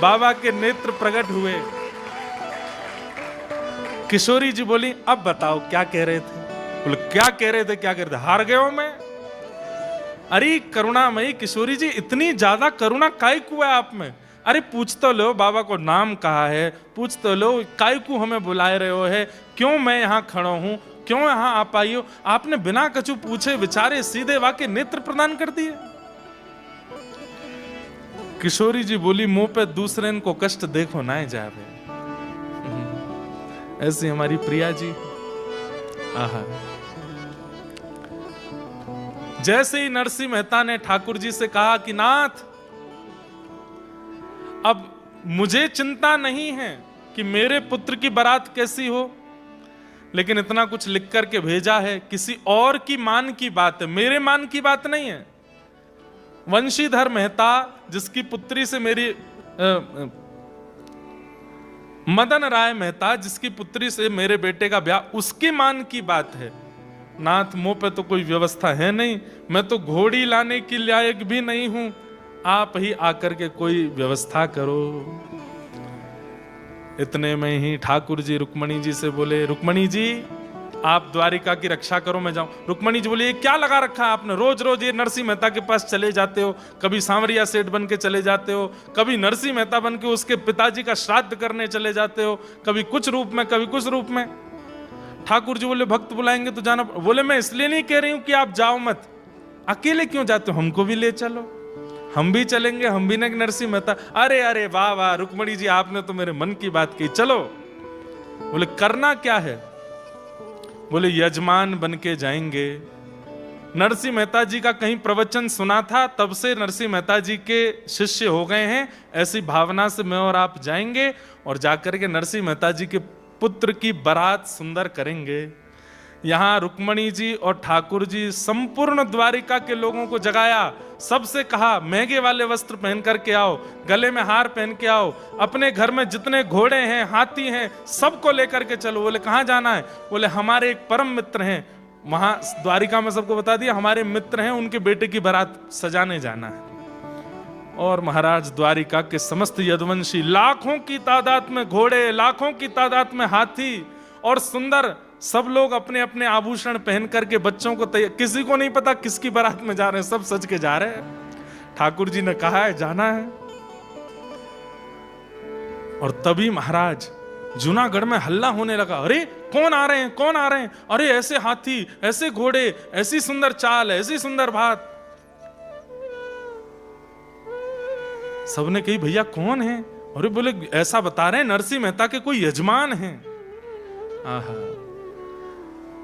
बाबा के नेत्र प्रकट हुए, किशोरी जी बोली, अब बताओ क्या कह रहे थे? बोले, क्या कह रहे थे, क्या कह रहे थे? हार गए हो मैं? अरे करुणामयी किशोरी जी, इतनी ज्यादा करुणा काय को है आप में? अरे पूछ तो लो, बाबा को नाम कहा है, पूछ तो लो, काय को हमें बुलाए रहे हो है, क्यों मैं यहाँ खड़ा हूं, क्यों यहाँ आप आई हो? आपने बिना कछु पूछे विचारे सीधे वाके नेत्र प्रदान कर दिए। किशोरी जी बोली, मुंह पे दूसरे को कष्ट देखो ना जावे। ऐसी हमारी प्रिया जी। आहा। जैसे ही नरसिंह मेहता ने ठाकुर जी से कहा कि नाथ, अब मुझे चिंता नहीं है कि मेरे पुत्र की बारात कैसी हो, लेकिन इतना कुछ लिख करके भेजा है, किसी और की मान की बात है, मेरे मान की बात नहीं है। वंशीधर मेहता जिसकी पुत्री से मेरी मदन राय मेहता जिसकी पुत्री से मेरे बेटे का ब्याह, उसके मान की बात है। नाथ, मुंह पे तो कोई व्यवस्था है नहीं, मैं तो घोड़ी लाने के लायक भी नहीं हूं, आप ही आकर के कोई व्यवस्था करो। इतने में ही ठाकुर जी रुक्मणी जी से बोले, रुक्मणी जी आप द्वारिका की रक्षा करो, मैं जाऊं। रुक्मणी जी बोले, ये क्या लगा रखा है आपने? रोज रोज ये नरसिंह मेहता के पास चले जाते हो, कभी सांवरिया सेठ बन के चले जाते हो, कभी नरसिंह मेहता बन के उसके पिताजी का श्राद्ध करने चले जाते हो, कभी कुछ रूप में कभी कुछ रूप में। ठाकुर जी बोले, भक्त बुलाएंगे तो जाना। बोले, मैं इसलिए नहीं कह रही हूं कि आप जाओ मत, अकेले क्यों जाते हो, हमको भी ले चलो, हम भी चलेंगे, हम भी नहीं नरसिंह मेहता। अरे अरे वाह वाह रुक्मणी जी, आपने तो मेरे मन की बात की, चलो। बोले, करना क्या है? बोले, यजमान बन के जाएंगे। नरसिंह मेहता जी का कहीं प्रवचन सुना था, तब से नरसिंह मेहता जी के शिष्य हो गए हैं, ऐसी भावना से मैं और आप जाएंगे और जाकर के नरसिंह मेहता जी के पुत्र की बारात सुंदर करेंगे। यहां रुक्मणी जी और ठाकुर जी संपूर्ण द्वारिका के लोगों को जगाया, सबसे कहा महंगे वाले वस्त्र पहन करके आओ, गले में हार पहन के आओ, अपने घर में जितने घोड़े हैं हाथी हैं सबको लेकर के चलो। बोले, कहां जाना है? बोले, हमारे एक परम मित्र हैं, वहां द्वारिका में सबको बता दिया, हमारे मित्र हैं, उनके बेटे की बारात सजाने जाना है। और महाराज द्वारिका के समस्त यदुवंशी, लाखों की तादाद में घोड़े, लाखों की तादाद में हाथी और सुंदर, सब लोग अपने अपने आभूषण पहन करके बच्चों को किसी को नहीं पता किसकी बारात में जा रहे हैं, सब सज के जा रहे हैं। ठाकुर जी ने कहा है जाना है। और तभी महाराज जूनागढ़ में हल्ला होने लगा, अरे कौन आ रहे हैं, कौन आ रहे हैं, अरे ऐसे हाथी, ऐसे घोड़े, ऐसी सुंदर चाल, ऐसी सुंदर बात। सबने कही भैया कौन है? अरे बोले ऐसा बता रहे हैं नरसिंह मेहता के कोई यजमान हैं। आहा,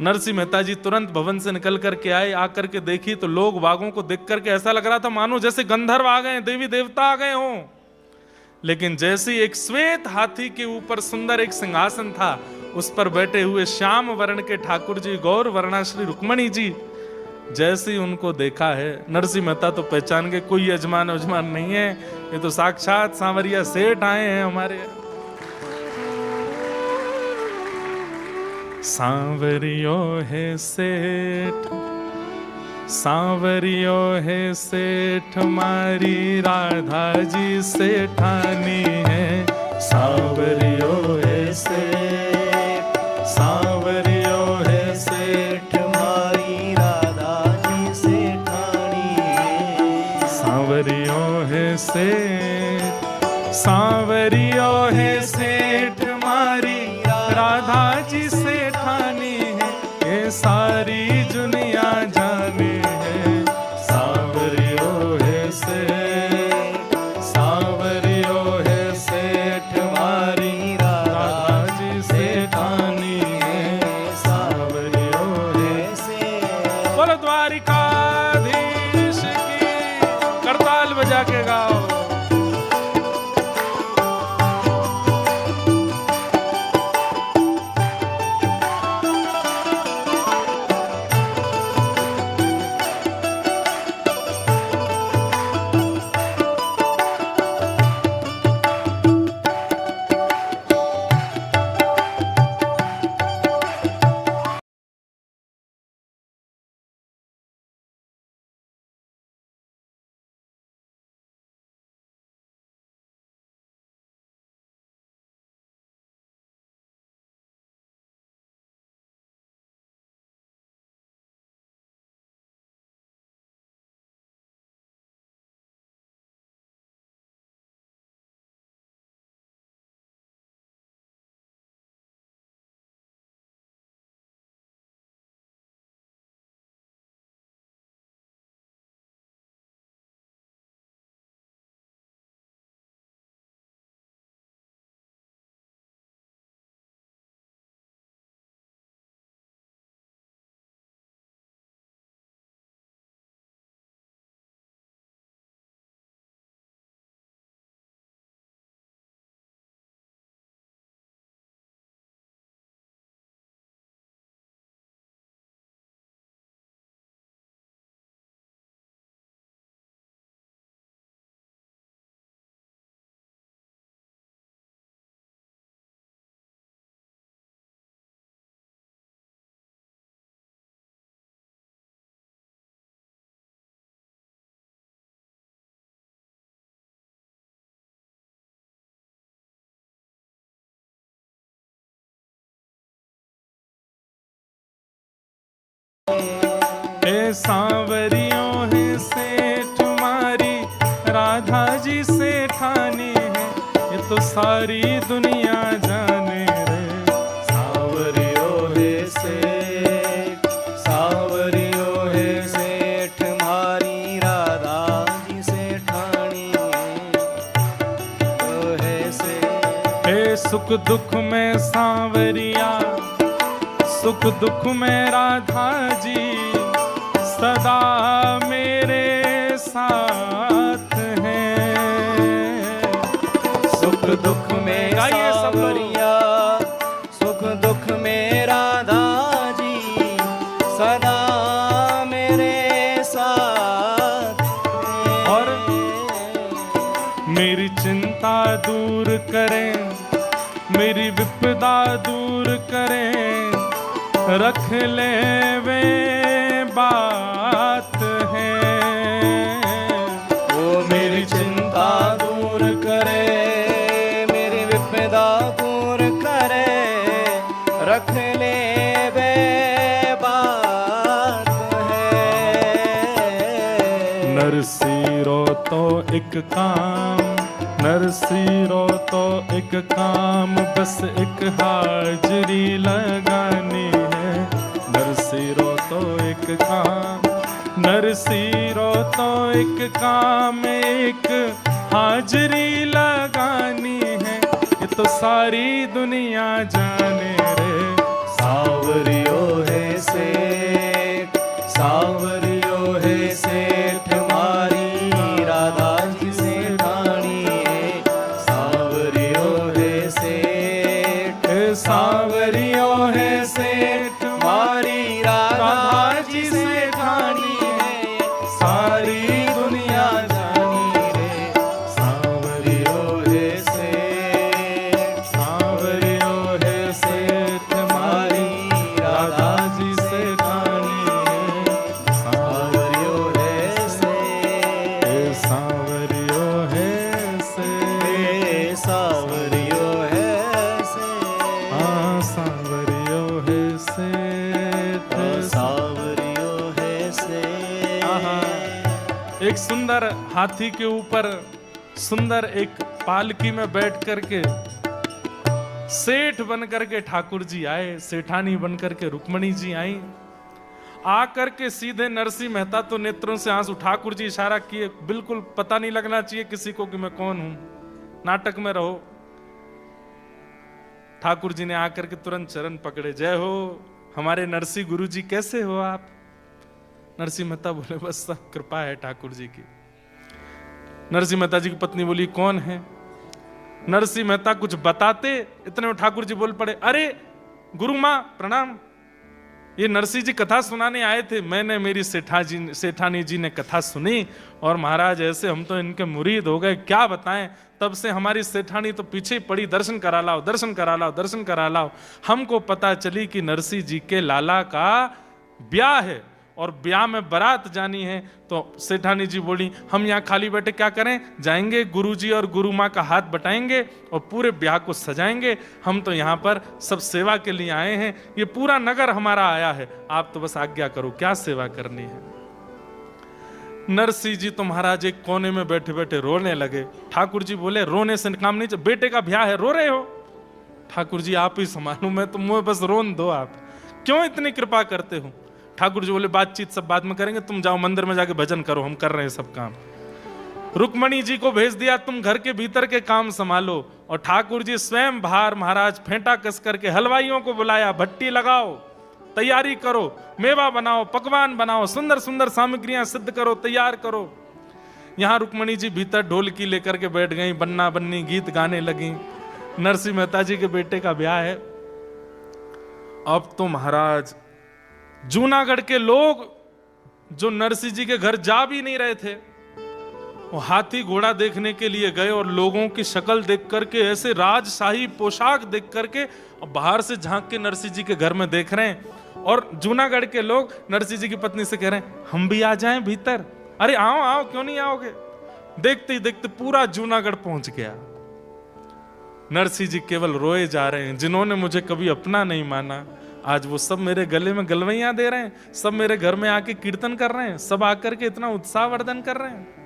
नरसिंह मेहता जी तुरंत भवन से निकल करके आए, आकर के देखी तो लोग बागों को देख करके ऐसा लग रहा था मानो जैसे गंधर्व आ गए, देवी देवता आ गए हों। लेकिन जैसे एक श्वेत हाथी के ऊपर सुंदर एक सिंहासन था, उस पर बैठे हुए श्याम वर्ण के ठाकुर जी, गौर वर्णा श्री रुक्मणी जी, जैसे ही उनको देखा है नरसिंह मेहता तो पहचान के कोई यजमान उजमान नहीं है, ये तो साक्षात सांवरिया सेठ आए हैं हमारे। सांवरियो है सेठ, सांवरियो है सेठ, मारी राधा जी सेठानी है। सांवरियो है सेठ, सांवरियो है सेठ, मारी राधा जी सेठानी है। सांवरियो है सेठ, सांवरियो है सेठ, मारी राधा जी सेठानी है, ये सारी दुनिया जाने है। सांवरियो है सेठ, सांवरियो है सेठ, मारी राधा जी सेठानी है। सांवरियो है सेठ। बोलो द्वारिकाधीश की, करताल बजा के गाओ। हे सांवरियों है सेठ, मारी राधा जी सेठानी है, ये तो सारी दुनिया जाने रे। सांवरियों है सेठ, सांवरियों है सेठ, मारी राधा जी सेठानी है सेठ। हे सुख दुख में सांवरिया, सुख दुख में राधा जी, सदा मेरे साथ हैं। सुख दुख में सांवरिया, सुख दुख में राधा जी, सदा मेरे साथ हैं। और मेरी चिंता दूर करें, मेरी विपदा दूर करें, रख ले वे बात है। वो मेरी चिंता दूर करे, मेरी विपदा दूर करे, रख ले वे बात है। नरसिंह तो एक काम, नरसिंह तो एक काम, बस एक हाजरी लगानी है। नरसिंह तो एक काम, नरसिंह तो एक काम, एक हाजरी लगानी है। ये तो सारी दुनिया जाने रे। सावरियो है सेठ, सावरियो है सेठ, मारी राधा जी सेठानी है। सावरियो है सेठ, सावरियो है सेठ, मारी राधा जी सेठानी है। सारी दुनिया जानी रे। सावरियो है सेठ, सावरियो है सेठ, मारी राधा जी से ठानी है। सावरियो है सेठ, सावरियो है से, सावरियो है सेठ, हाँ सावरियो है सेठ। सावरियो है सेठ। एक सुंदर हाथी के ऊपर सुंदर एक पालकी में बैठ करके सेठ बन करके ठाकुर जी आए, सेठानी बन करके रुक्मणी जी आई। आकर के सीधे नरसिंह मेहता तो नेत्रों से आंसू, ठाकुर जी इशारा किए, बिल्कुल पता नहीं लगना चाहिए किसी को कि मैं कौन हूं, नाटक में रहो। ठाकुर जी ने आकर के तुरंत चरण पकड़े, जय हो हमारे नरसिंह गुरु जी, कैसे हो आप? नरसिंह मेहता बोले बस सब कृपा है ठाकुर जी की। नरसिंह मेहता जी की पत्नी बोली कौन है? नरसिंह मेहता कुछ बताते, इतने में ठाकुर जी बोल पड़े, अरे गुरु मां प्रणाम, ये नरसिंह जी कथा सुनाने आए थे, मैंने मेरी सेठानी जी ने कथा सुनी और महाराज ऐसे हम तो इनके मुरीद हो गए, क्या बताएं। तब से हमारी सेठानी तो पीछे पड़ी, दर्शन करा लाओ, दर्शन करा लाओ, दर्शन करा लाओ। हमको पता चली कि नरसिंह जी के लाला का ब्याह है और ब्याह में बारात जानी है। तो सेठानी जी बोली हम यहाँ खाली बैठे क्या करें, जाएंगे गुरुजी और गुरु माँ का हाथ बटाएंगे और पूरे ब्याह को सजाएंगे। हम तो यहाँ पर सब सेवा के लिए आए हैं, ये पूरा नगर हमारा आया है, आप तो बस आज्ञा करो क्या सेवा करनी है। नरसिंह जी तो महाराज एक कोने में बैठे बैठे रोने लगे। ठाकुर जी बोले रोने से काम नहीं, बेटे का ब्याह है, रो रहे हो? ठाकुर जी आप ही संभालो, मैं तो मुझे बस रोन दो, आप क्यों इतनी कृपा करते हो? ठाकुर जी बोले बातचीत सब बाद में करेंगे, तुम जाओ मंदिर में जाके भजन करो, हम कर रहे हैं सब काम। रुक्मणी जी को भेज दिया, तुम घर के भीतर के काम संभालो। और ठाकुर जी स्वयं बाहर महाराज फेंटा कस करके हलवाइयों को बुलाया, भट्टी लगाओ, तैयारी करो, मेवा बनाओ, पकवान बनाओ, सुंदर सुंदर सामग्रियां सिद्ध करो, तैयार करो। यहां रुक्मणी जी भीतर ढोलकी लेकर के बैठ गई, बन्ना बन्नी गीत गाने लगी। नरसिंह मेहता जी के बेटे का ब्याह है। अब तो महाराज जूनागढ़ के लोग जो नरसिंह जी के घर जा भी नहीं रहे थे, वो हाथी घोड़ा देखने के लिए गए और लोगों की शक्ल देख करके, ऐसे राजशाही पोशाक देख करके बाहर से झांक के नरसिंह जी के घर में देख रहे हैं। और जूनागढ़ के लोग नरसिंह जी की पत्नी से कह रहे हैं हम भी आ जाएं भीतर। अरे आओ आओ, क्यों नहीं आओगे? देखते ही देखते पूरा जूनागढ़ पहुंच गया। नरसिंह जी केवल रोए जा रहे हैं, जिन्होंने मुझे कभी अपना नहीं माना, आज वो सब मेरे गले में गलवैयां दे रहे हैं, सब मेरे घर में आके कीर्तन कर रहे हैं, सब आकर के इतना उत्साह वर्धन कर रहे हैं।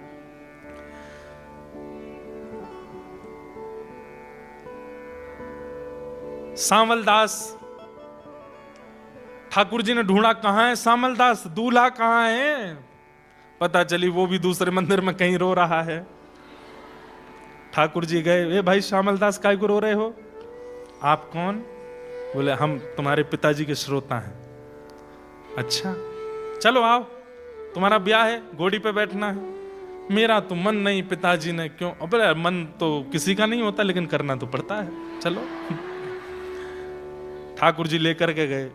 सामलदास, ठाकुर जी ने ढूंढा कहां है सामलदास, दूल्हा कहां है? पता चली वो भी दूसरे मंदिर में कहीं रो रहा है। ठाकुर जी गए, ए भाई श्यामलदास काय को रो रहे हो? आप कौन? बोले हम तुम्हारे पिताजी के श्रोता हैं। अच्छा चलो आओ, तुम्हारा ब्याह है, घोड़ी पे बैठना है। मेरा तो मन नहीं, पिताजी ने क्यों? अबे मन तो किसी का नहीं होता, लेकिन करना तो पड़ता है, चलो। ठाकुर जी लेकर के गए।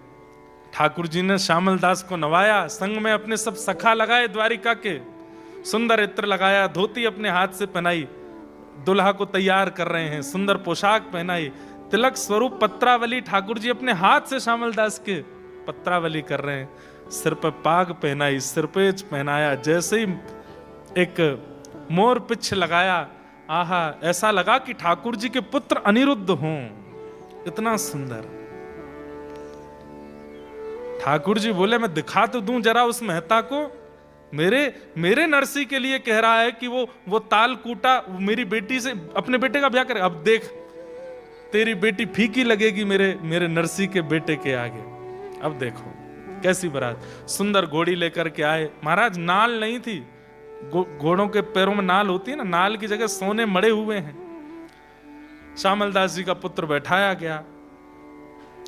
ठाकुर जी ने श्यामलदास को नवाया, संग में अपने सब सखा लगाए द्वारिका के, सुंदर इत्र लगाया, धोती अपने हाथ से पहनाई, दुल्हा को तैयार कर रहे हैं, सुंदर पोशाक पहनाई, तिलक स्वरूप पत्रावली ठाकुर जी अपने हाथ से श्यामलदास के पत्रावली कर रहे हैं, सिर पर पाग पहनाई, सिरपेच पहनाया, जैसे ही एक मोर पिछ लगाया, आहा, ऐसा लगा कि ठाकुर जी के पुत्र अनिरुद्ध हों, इतना सुंदर। ठाकुर जी बोले मैं दिखा तो दूं जरा उस मेहता को, मेरे नरसी के लिए कह रहा है कि वो ताल कूटा मेरी बेटी से, अपने बेटे का ब्याह करे। अब देख तेरी बेटी फीकी लगेगी मेरे नरसी के बेटे के आगे। अब देखो कैसी बारात, सुंदर घोड़ी लेकर के आए। महाराज नाल नहीं थी, घोड़ों के पैरों में नाल होती है ना, नाल की जगह सोने मड़े हुए हैं। श्यामल दास जी का पुत्र बैठाया गया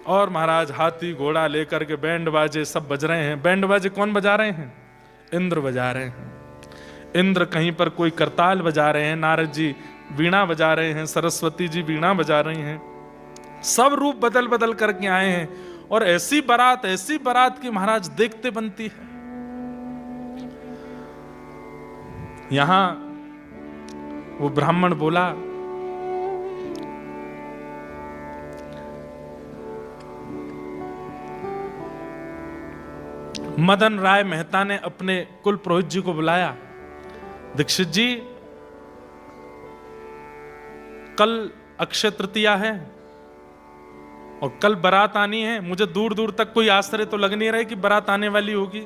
और महाराज हाथी घोड़ा लेकर के बैंड बाजे सब बज रहे हैं। बैंड बाजे कौन बजा रहे हैं? इंद्र बजा रहे हैं। इंद्र कहीं पर कोई करताल बजा रहे हैं, नारद जी वीणा बजा रहे हैं, सरस्वती जी वीणा बजा रही हैं। सब रूप बदल बदल करके आए हैं और ऐसी बारात की महाराज देखते बनती है। यहां वो ब्राह्मण बोला, मदन राय मेहता ने अपने कुल पुरोहित जी को बुलाया। दीक्षित जी, कल अक्षय तृतीया है और कल बारात आनी है। मुझे दूर दूर तक कोई आश्चर्य तो लग नहीं रहा है कि बारात आने वाली होगी।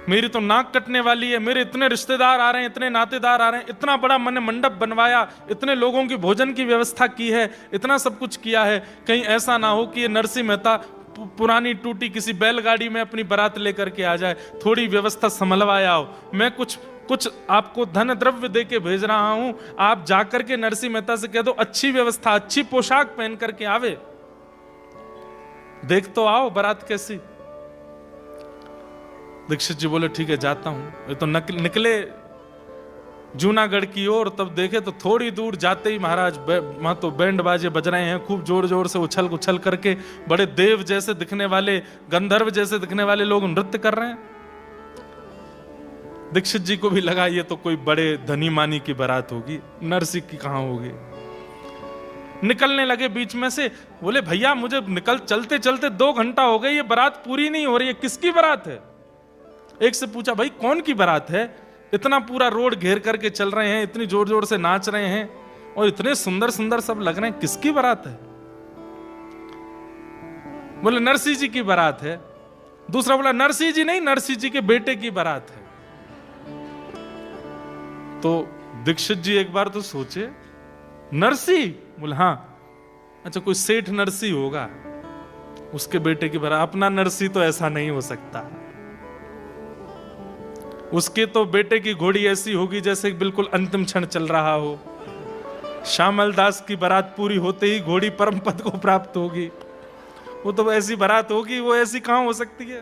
मेरी तो नाक कटने वाली है, मेरे इतने रिश्तेदार आ रहे हैं, इतने नातेदार आ रहे हैं, इतना बड़ा मैंने मंडप बनवाया, इतने लोगों की भोजन की व्यवस्था की है, इतना सब कुछ किया है। कहीं ऐसा ना हो कि ये नरसिंह मेहता पुरानी टूटी किसी बैलगाड़ी में अपनी बारात लेकर के आ जाए। थोड़ी व्यवस्था संभलवाया हो। मैं कुछ आपको धन द्रव्य दे के भेज रहा हूं, आप जाकर के नरसिंह मेहता से कह दो अच्छी व्यवस्था, अच्छी पोशाक पहन करके आवे, देख तो आओ बारात कैसी। दीक्षित जी बोले ठीक है जाता हूं। ये तो निकले जूनागढ़ की ओर, तब देखे तो थोड़ी दूर जाते ही महाराज वहां तो बैंड बाजे बज रहे हैं, खूब जोर जोर से उछल उछल करके। बड़े देव जैसे दिखने वाले, गंधर्व जैसे दिखने वाले लोग नृत्य कर रहे हैं। दीक्षित जी को भी लगा ये तो कोई बड़े धनी मानी की बारात होगी, नरसी की कहां होगी। निकलने लगे बीच में से, बोले भैया मुझे चलते चलते 2 घंटा हो गए, ये बारात पूरी नहीं हो रही है, किसकी बारात है? एक से पूछा भाई कौन की बारात है? इतना पूरा रोड घेर करके चल रहे हैं, इतनी जोर जोर से नाच रहे हैं और इतने सुंदर सुंदर सब लग रहे हैं, किसकी बारात है? बोले नरसिंह जी की बारात है। दूसरा बोला नरसिंह जी नहीं, नरसिंह जी के बेटे की बारात है। तो दीक्षित जी एक बार तो सोचे, नरसिंह? बोले हाँ। अच्छा कोई सेठ नरसिंह होगा, उसके बेटे की बारात। अपना नरसिंह तो ऐसा नहीं हो सकता, उसके तो बेटे की घोड़ी ऐसी होगी जैसे बिल्कुल अंतिम क्षण चल रहा हो। श्यामल दास की बारात पूरी होते ही घोड़ी परम पद को प्राप्त होगी। वो तो ऐसी बारात होगी, वो ऐसी कहां हो सकती है?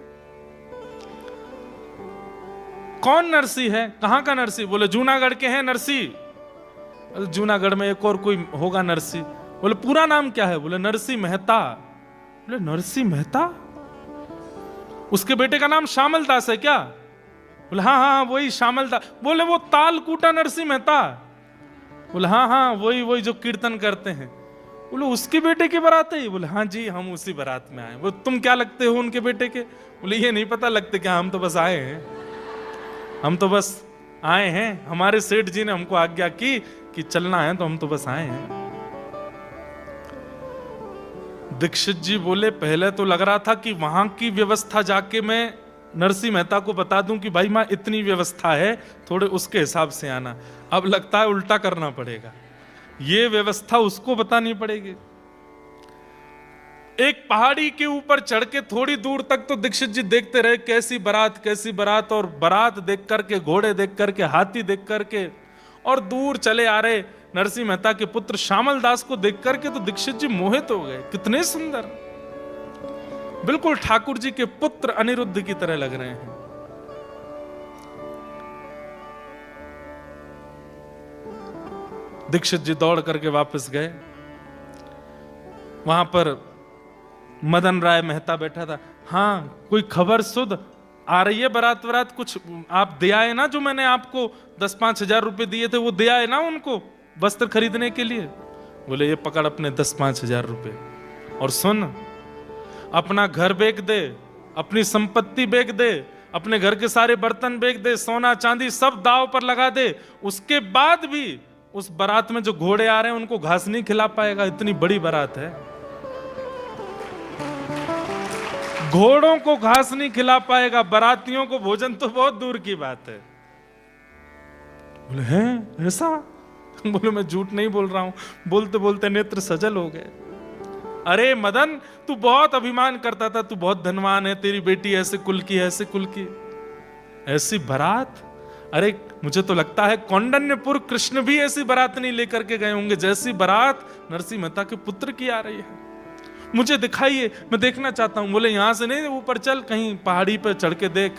कौन नरसिंह है? कहां का नरसिंह? बोले जूनागढ़ के हैं नरसिंह। जूनागढ़ में एक और कोई होगा नरसिंह। बोले पूरा नाम क्या है? बोले नरसिंह मेहता। बोले नरसिंह मेहता? उसके बेटे का नाम श्यामल दास है क्या? बोले हाँ हाँ वही श्यामल दास। बोले वो ताल कूटा नरसिंह मेहता? बोले हाँ हाँ वही जो कीर्तन करते हैं। बोले उसके बेटे की बारात है? बोले हाँ जी हम उसी बारात में आए। बोले तुम क्या लगते हो उनके बेटे के? बोले ये नहीं पता लगते क्या, हम तो बस आए हैं, हम तो बस आए हैं, हमारे सेठ जी ने हमको आज्ञा की कि चलना है तो हम तो बस आए हैं। दीक्षित जी बोले पहले तो लग रहा था कि वहां की व्यवस्था जाके मैं नरसिंह मेहता को बता दूं कि भाई मां इतनी व्यवस्था है, थोड़े उसके हिसाब से आना। अब लगता है उल्टा करना पड़ेगा, ये व्यवस्था उसको बतानी पड़ेगी। एक पहाड़ी के ऊपर चढ़ के थोड़ी दूर तक तो दीक्षित जी देखते रहे कैसी बारात, और बारात देख करके, घोड़े देख करके, हाथी देख करके, और दूर चले आ रहे नरसिंह मेहता के पुत्र श्यामल दास को देख करके तो दीक्षित जी मोहित हो गए। कितने सुंदर, बिल्कुल ठाकुर जी के पुत्र अनिरुद्ध की तरह लग रहे हैं। दीक्षित जी दौड़ करके वापस गए। वहां पर मदन राय मेहता बैठा था। हाँ कोई खबर सुध आ रही है? बारात कुछ आप दे आए ना, जो मैंने आपको 10-5 हजार रुपए दिए थे वो दे आए ना उनको वस्त्र खरीदने के लिए? बोले ये पकड़ अपने 10-5 हजार रुपए, और सुन अपना घर बेच दे, अपनी संपत्ति बेच दे, अपने घर के सारे बर्तन बेच दे, सोना चांदी सब दाव पर लगा दे। उसके बाद भी उस बारात में जो घोड़े आ रहे हैं उनको घास नहीं खिला पाएगा, इतनी बड़ी बारात है। घोड़ों को घास नहीं खिला पाएगा, बारातियों को भोजन तो बहुत दूर की बात है। बोले हैं ऐसा? बोले मैं झूठ नहीं बोल रहा हूं। बोलते बोलते नेत्र सजल हो गए। अरे मदन, तू बहुत अभिमान करता था, तू बहुत धनवान है, तेरी बेटी ऐसे कुल की है, ऐसे कुल की, ऐसी बारात। अरे मुझे तो लगता है कौंडन्यपुर कृष्ण भी ऐसी बारात नहीं लेकर के गए होंगे जैसी बारात नरसिंह मेहता के पुत्र की आ रही है। मुझे दिखाइए, मैं देखना चाहता हूं। बोले यहां से नहीं, ऊपर चल, कहीं पहाड़ी पर चढ़ के देख।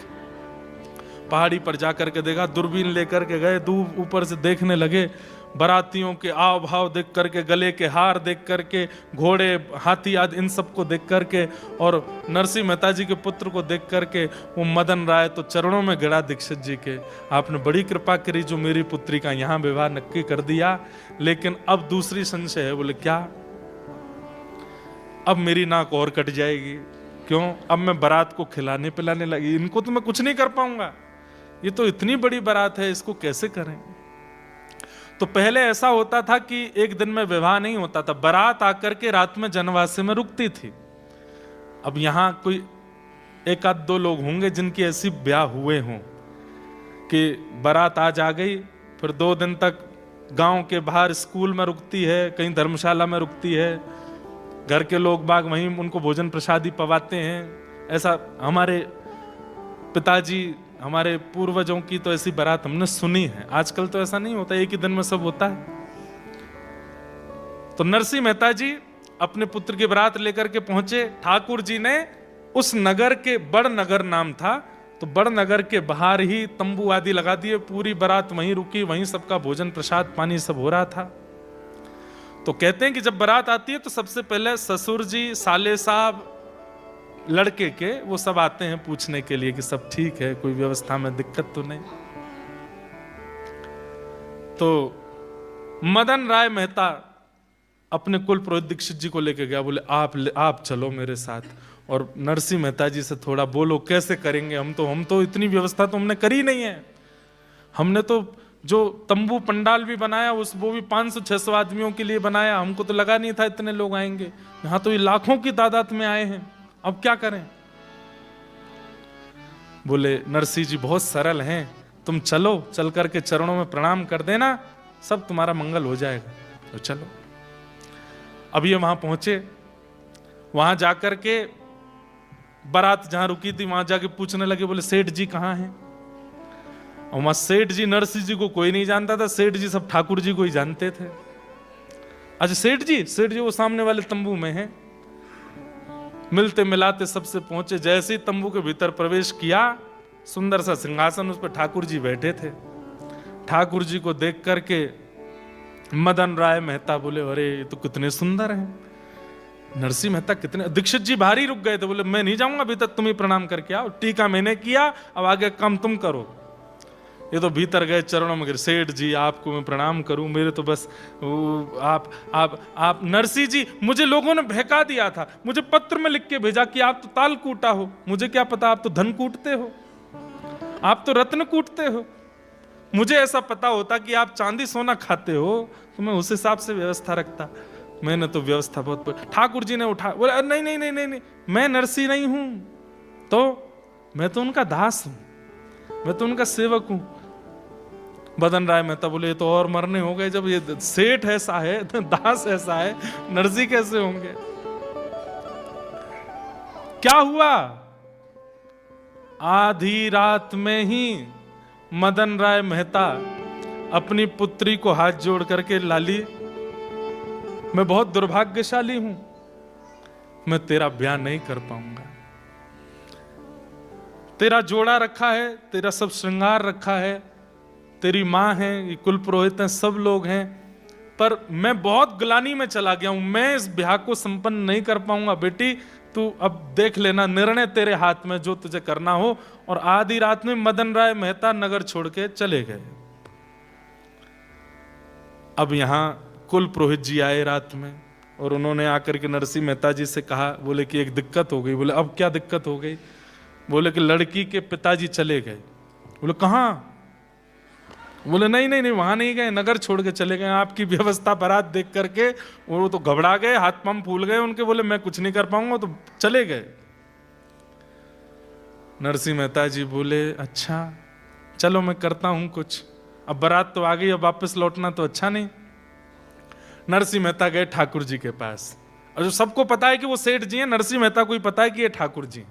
पहाड़ी पर जाकर के देखा, दूरबीन लेकर के गए, दूर ऊपर से देखने लगे। बारातियों के आव भाव देख करके, गले के हार देख करके, घोड़े हाथी आदि इन सबको देख करके, और नरसिंह मेहता जी के पुत्र को देख करके वो मदन राय तो चरणों में गिरा दीक्षित जी के। आपने बड़ी कृपा करी जो मेरी पुत्री का यहाँ विवाह नक्की कर दिया, लेकिन अब दूसरी संशय है। बोले क्या? अब मेरी नाक और कट जाएगी। क्यों? अब मैं बारात को खिलाने पिलाने लगी, इनको तो मैं कुछ नहीं कर पाऊंगा। ये तो इतनी बड़ी बारात है, इसको कैसे करें? तो पहले ऐसा होता था कि एक दिन में विवाह नहीं होता था, बारात आकर के रात में जनवासे में रुकती थी। अब यहां कोई एक आध दो लोग होंगे जिनकी ऐसी ब्याह हुए हों कि बारात आज आ गई, फिर 2 दिन तक गांव के बाहर स्कूल में रुकती है, कहीं धर्मशाला में रुकती है, घर के लोग बाग वहीं उनको भोजन प्रसादी पवाते हैं। ऐसा हमारे पिताजी, हमारे पूर्वजों की तो ऐसी बारात हमने सुनी है। आजकल तो ऐसा नहीं होता, एक ही दिन में सब होता है। तो नरसिंह मेहता जी अपने पुत्र की बारात लेकर के पहुंचे। ठाकुर जी ने उस नगर के, बड़ नगर नाम था, तो बड़ नगर के बाहर ही तंबू आदि लगा दिए। पूरी बारात वहीं रुकी, वहीं सबका भोजन प्रसाद पानी सब हो रहा था। तो कहते हैं कि जब बारात आती है तो सबसे पहले ससुर जी, साले साहब, लड़के के, वो सब आते हैं पूछने के लिए कि सब ठीक है, कोई व्यवस्था में दिक्कत तो नहीं। तो मदन राय मेहता अपने कुल पुरोहित दीक्षित जी को लेके गया। बोले आप चलो मेरे साथ, और नरसिंह मेहता जी से थोड़ा बोलो कैसे करेंगे। हम तो इतनी व्यवस्था तो हमने करी नहीं है। हमने तो जो तंबू पंडाल भी बनाया वो भी 500-600 आदमियों के लिए बनाया। हमको तो लगा नहीं था इतने लोग आएंगे। यहां तो ये लाखों की तादाद में आए हैं, अब क्या करें? बोले नरसिंह जी बहुत सरल हैं, तुम चलो, चल करके चरणों में प्रणाम कर देना, सब तुम्हारा मंगल हो जाएगा। तो चलो। अब ये वहां पहुंचे, वहां जाकर के बारात जहां रुकी थी वहां जाके पूछने लगे। बोले सेठ जी कहाँ हैं? और वहां सेठ जी, नरसिंह जी को कोई नहीं जानता था, सेठ जी सब ठाकुर जी को ही जानते थे। अच्छा सेठ जी वो सामने वाले तंबू में हैं। मिलते मिलाते सबसे पहुंचे। जैसे ही तंबू के भीतर प्रवेश किया, सुंदर सा सिंहासन, उस पर ठाकुर जी बैठे थे। ठाकुर जी को देख करके मदन राय मेहता बोले अरे ये तो कितने सुंदर हैं। नरसिंह मेहता कितने, दीक्षित जी बाहर ही रुक गए थे। बोले मैं नहीं जाऊंगा, अभी तक तुम ही प्रणाम करके आओ, टीका मैंने किया, अब आगे काम तुम करो। ये तो भीतर गए, चरणों में गिर, सेठ जी आपको मैं प्रणाम करूं, मेरे तो बस आप नरसिंह जी, मुझे लोगों ने बहका दिया था, मुझे पत्र में लिख के भेजा कि आप तो ताल कूटा हो, मुझे क्या पता आप तो धन कूटते हो, आप तो रत्न कूटते हो। मुझे ऐसा पता होता कि आप चांदी सोना खाते हो तो मैं उस हिसाब से व्यवस्था रखता। मैंने तो व्यवस्था बहुत। ठाकुर जी ने उठा, बोला नहीं, मैं नरसिंह नहीं हूं, तो मैं तो उनका दास हूं, मैं तो उनका सेवक हूं। मदन राय मेहता बोले ये तो और मरने हो गए, जब ये सेठ ऐसा है, दास ऐसा है, नरसिंह कैसे होंगे? क्या हुआ? आधी रात में ही मदन राय मेहता अपनी पुत्री को हाथ जोड़ करके, लाली मैं बहुत दुर्भाग्यशाली हूं, मैं तेरा ब्याह नहीं कर पाऊंगा। तेरा जोड़ा रखा है, तेरा सब श्रृंगार रखा है, तेरी माँ है, ये कुल पुरोहित हैं, सब लोग हैं, पर मैं बहुत ग्लानि में चला गया हूं, मैं इस ब्याह को संपन्न नहीं कर पाऊंगा। बेटी तू अब देख लेना, निर्णय तेरे हाथ में, जो तुझे करना हो। और आधी रात में मदन राय मेहता नगर छोड़ के चले गए। अब यहां कुल पुरोहित जी आए रात में, और उन्होंने आकर के नरसिंह मेहता जी से कहा, बोले कि एक दिक्कत हो गई। बोले अब क्या दिक्कत हो गई? बोले कि लड़की के पिताजी चले गए। बोले कहां? बोले नहीं नहीं नहीं, वहां नहीं गए, नगर छोड़ के चले गए। आपकी व्यवस्था बारात देख करके वो तो घबरा गए, हाथ पांव फूल गए उनके, बोले मैं कुछ नहीं कर पाऊंगा, तो चले गए। नरसिंह मेहता जी बोले अच्छा चलो मैं करता हूं कुछ, अब बारात तो आ गई, अब वापस लौटना तो अच्छा नहीं। नरसिंह मेहता गए ठाकुर जी के पास, और जो सबको पता है कि वो सेठ जी हैं, नरसिंह मेहता को ही पता है कि ये ठाकुर जी।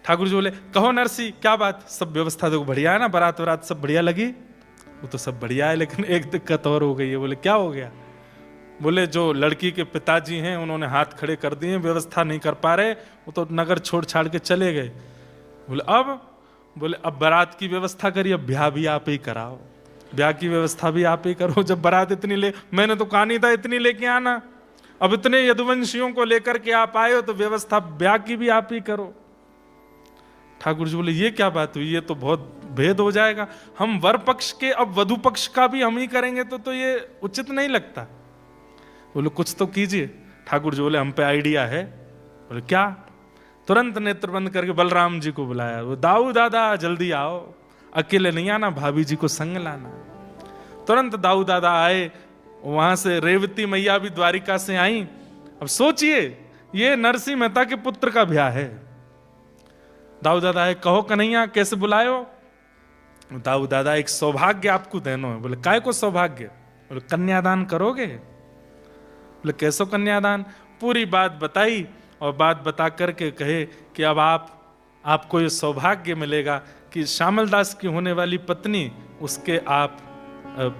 ठाकुर जी बोले कहो नरसिंह क्या बात, सब व्यवस्था तो बढ़िया है ना, बारात वरात सब बढ़िया लगी? वो तो सब बढ़िया है, लेकिन एक दिक्कत और हो गई है। बोले क्या हो गया? बोले जो लड़की के पिताजी हैं उन्होंने हाथ खड़े कर दिए, व्यवस्था नहीं कर पा रहे, वो तो नगर छोड़ छाड़ के चले गए। बोले अब? बोले अब बारात की व्यवस्था करिए, अब ब्याह भी आप ही कराओ, ब्याह की व्यवस्था भी आप ही करो। जब बारात इतनी ले, मैंने तो कहा नहीं था इतनी लेके आना, अब इतने यदुवंशियों को लेकर के आप आए हो तो व्यवस्था ब्याह की भी आप ही करो। ठाकुर जी बोले ये क्या बात हुई, ये तो बहुत भेद हो जाएगा, हम वर पक्ष के अब वधु पक्ष का भी हम ही करेंगे तो ये उचित नहीं लगता। बोले कुछ तो कीजिए। ठाकुर जी बोले हम पे आइडिया है। बोले क्या? तुरंत नेत्र बंद करके बलराम जी को बुलाया, वो दाऊ दादा जल्दी आओ, अकेले नहीं आना, भाभी जी को संग लाना। तुरंत दाऊ दादा आए, वहां से रेवती मैया भी द्वारिका से आई। अब सोचिए ये नरसिंह मेहता के पुत्र का ब्याह है। दाऊ दादा आए, कहो कन्हैया कैसे बुलाए हो? दाऊ दादा एक सौभाग्य आपको देना है। बोले काय को सौभाग्य? बोले कन्यादान करोगे? बोले कैसो कन्यादान? पूरी बात बताई, और बात बता करके कहे कि अब आपको ये सौभाग्य मिलेगा कि श्यामल दास की होने वाली पत्नी, उसके आप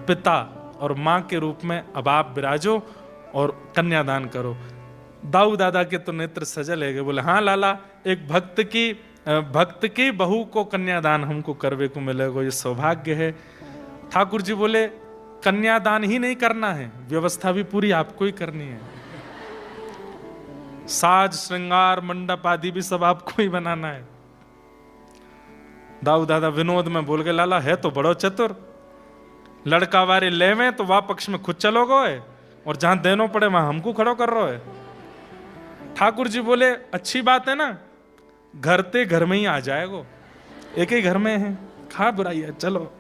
पिता और मां के रूप में अब आप विराजो और कन्यादान करो। दाऊ दादा के तो नेत्र सजल है। बोले हाँ लाला, एक भक्त की बहू को कन्यादान हमको करवे को मिलेगा, ये सौभाग्य है। ठाकुर जी बोले कन्यादान ही नहीं करना है, व्यवस्था भी पूरी आपको ही करनी है, साज श्रृंगार मंडप आदि भी सब आपको ही बनाना है। दाऊ दादा विनोद में बोल गए लाला है तो बड़ो चतुर, लड़का वारे लेवे तो वह पक्ष में खुद चलो गए, और जहां देनो पड़े वहां हमको खड़ो कर रहे है। ठाकुर जी बोले अच्छी बात है ना, घर ते घर में ही आ जाएगो, एक ही घर में है, खा बुराई है, चलो।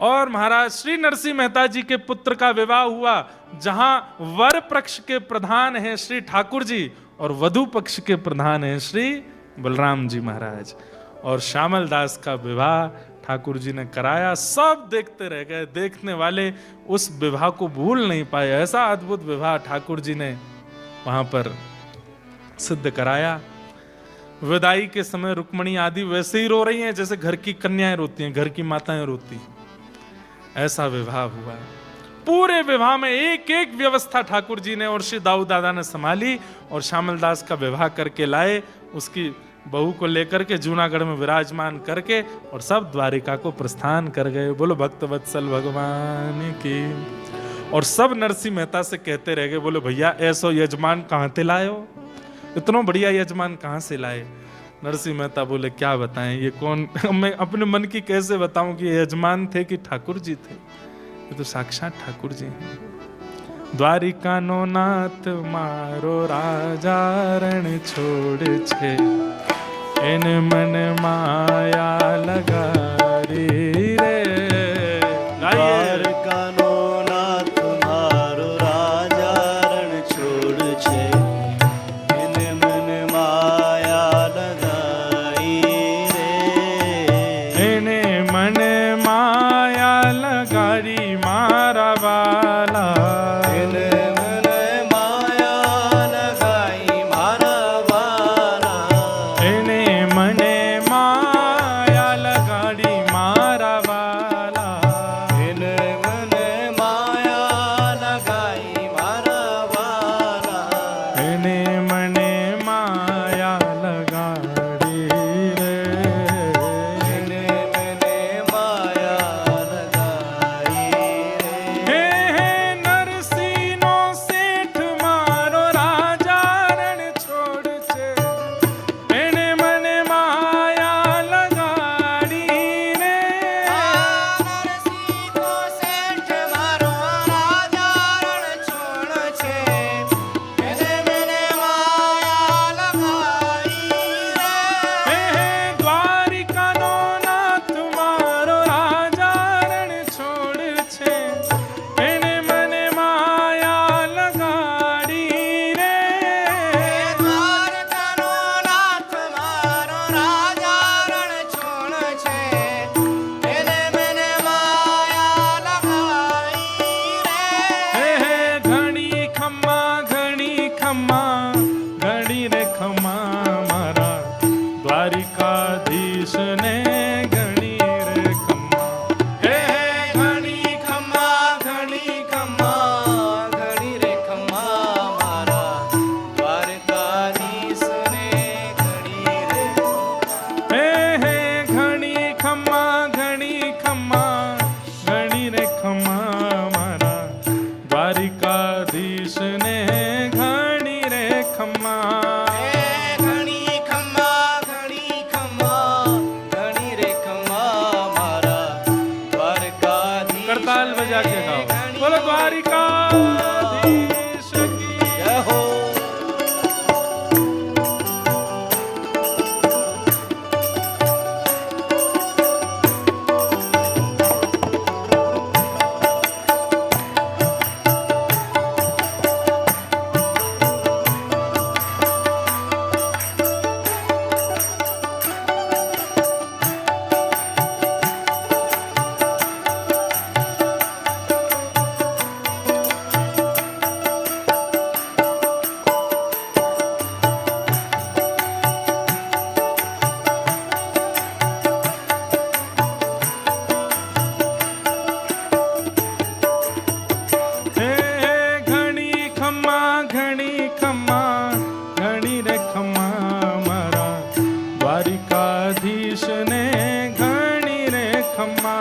और महाराज श्री नरसिंह मेहता जी के पुत्र का विवाह हुआ, जहां वर पक्ष के प्रधान हैं श्री ठाकुर जी और वधु पक्ष के प्रधान हैं श्री बलराम जी महाराज। और श्यामल दास का विवाह ठाकुर जी ने कराया, सब देखते रह गए, देखने वाले उस विवाह को भूल नहीं पाए। ऐसा अद्भुत विवाह ठाकुर जी ने वहां पर सिद्ध कराया। विदाई के समय रुक्मणी आदि वैसे ही रो रही हैं जैसे घर की कन्याएं रोती हैं, घर की माताएं रोती हैं, ऐसा विवाह हुआ। पूरे विवाह में एक एक व्यवस्था ठाकुर जी ने और श्री दाऊ दादा ने संभाली, और श्यामल दास का विवाह करके लाए, उसकी बहू को लेकर के जूनागढ़ में विराजमान करके, और सब द्वारिका को प्रस्थान कर गए। बोलो भक्त वत्सल भगवान की। और सब नरसिंह मेहता से कहते रह गए, बोलो भैया ऐसो यजमान कहाँ से लाए हो, इतना बढ़िया यजमान कहाँ से लाए? नरसिंह मेहता बोले क्या बताएं, ये कौन, मैं अपने मन की कैसे बताऊं कि ये यजमान थे कि ठाकुर जी थे? ये तो साक्षात ठाकुर जी हैं। द्वारिका नो नाथ मारो राजा रण छोड़ छे, इन मन माया लगा रे। द्वारका नो नाथ मारो राजा रण छोड़ छे, इन मन माया लगाई रे। इने मन माया लगारी मारा वाला, इन मन माया लगाई मारा वाला, इने मन माया लगारी मारा वाला, इन मन माया लगाई मारा वाला, इने मन माया लगारी रे। इन मन माया लगाई रे। हे बोलो द्वारिकाधीश की जय हो। द्वारिकाधीश ने घणी रे खम्मा।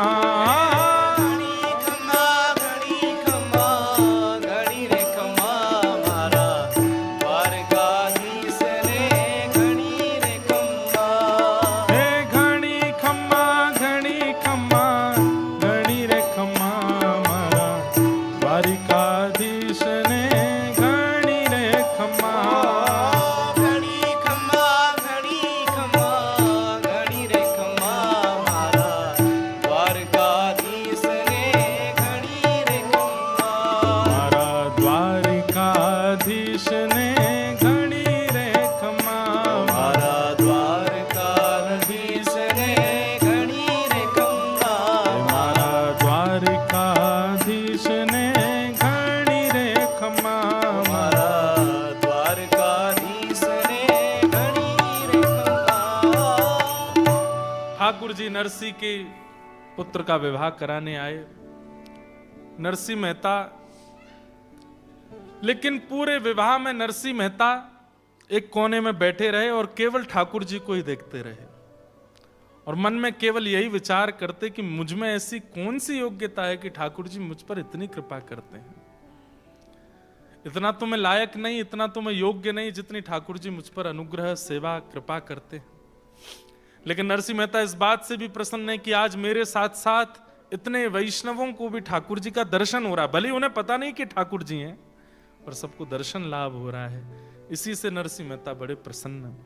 घणी खम्मा, घणी खम्मा, घणी रे खम्मा मारा द्वारकाधीश ने घणी रे खम्मा। हे घणी खम्मा, घणी खम्मा, घणी रे खम्मा मारा द्वारिकाधीश ने घणी रे खम्मा। घणी खम्मा, घणी खम्मा, घणी रे खम्मा मारा द्वारकाधीश ने घणी रे खम्मा। मारा द्वारिकाधीश ने घणी रे खम्मा। मारा द्वारकाधीश ने घणी रे खम्मा। मारा द्वारिकाधीश ने घणी रे खम्मा। मारा द्वारकाधीश ने घणी रे खम्मा। ठाकुर जी नरसी के पुत्र का विवाह कराने आए। नरसी मेहता, लेकिन पूरे विवाह में नरसी मेहता एक कोने में बैठे रहे और केवल ठाकुर जी को ही देखते रहे और मन में केवल यही विचार करते कि मुझ में ऐसी कौन सी योग्यता है कि ठाकुर जी मुझ पर इतनी कृपा करते हैं। इतना तो मैं लायक नहीं, इतना तो मैं योग्य नहीं जितनी ठाकुर जी मुझ पर अनुग्रह, सेवा, कृपा करते हैं। लेकिन नरसिंह मेहता इस बात से भी प्रसन्न है कि आज मेरे साथ साथ इतने वैष्णवों को भी ठाकुर जी का दर्शन हो रहा है। भले उन्हें पता नहीं कि ठाकुर जी हैं, पर सबको दर्शन लाभ हो रहा है। इसी से नरसिंह मेहता बड़े प्रसन्न हैं।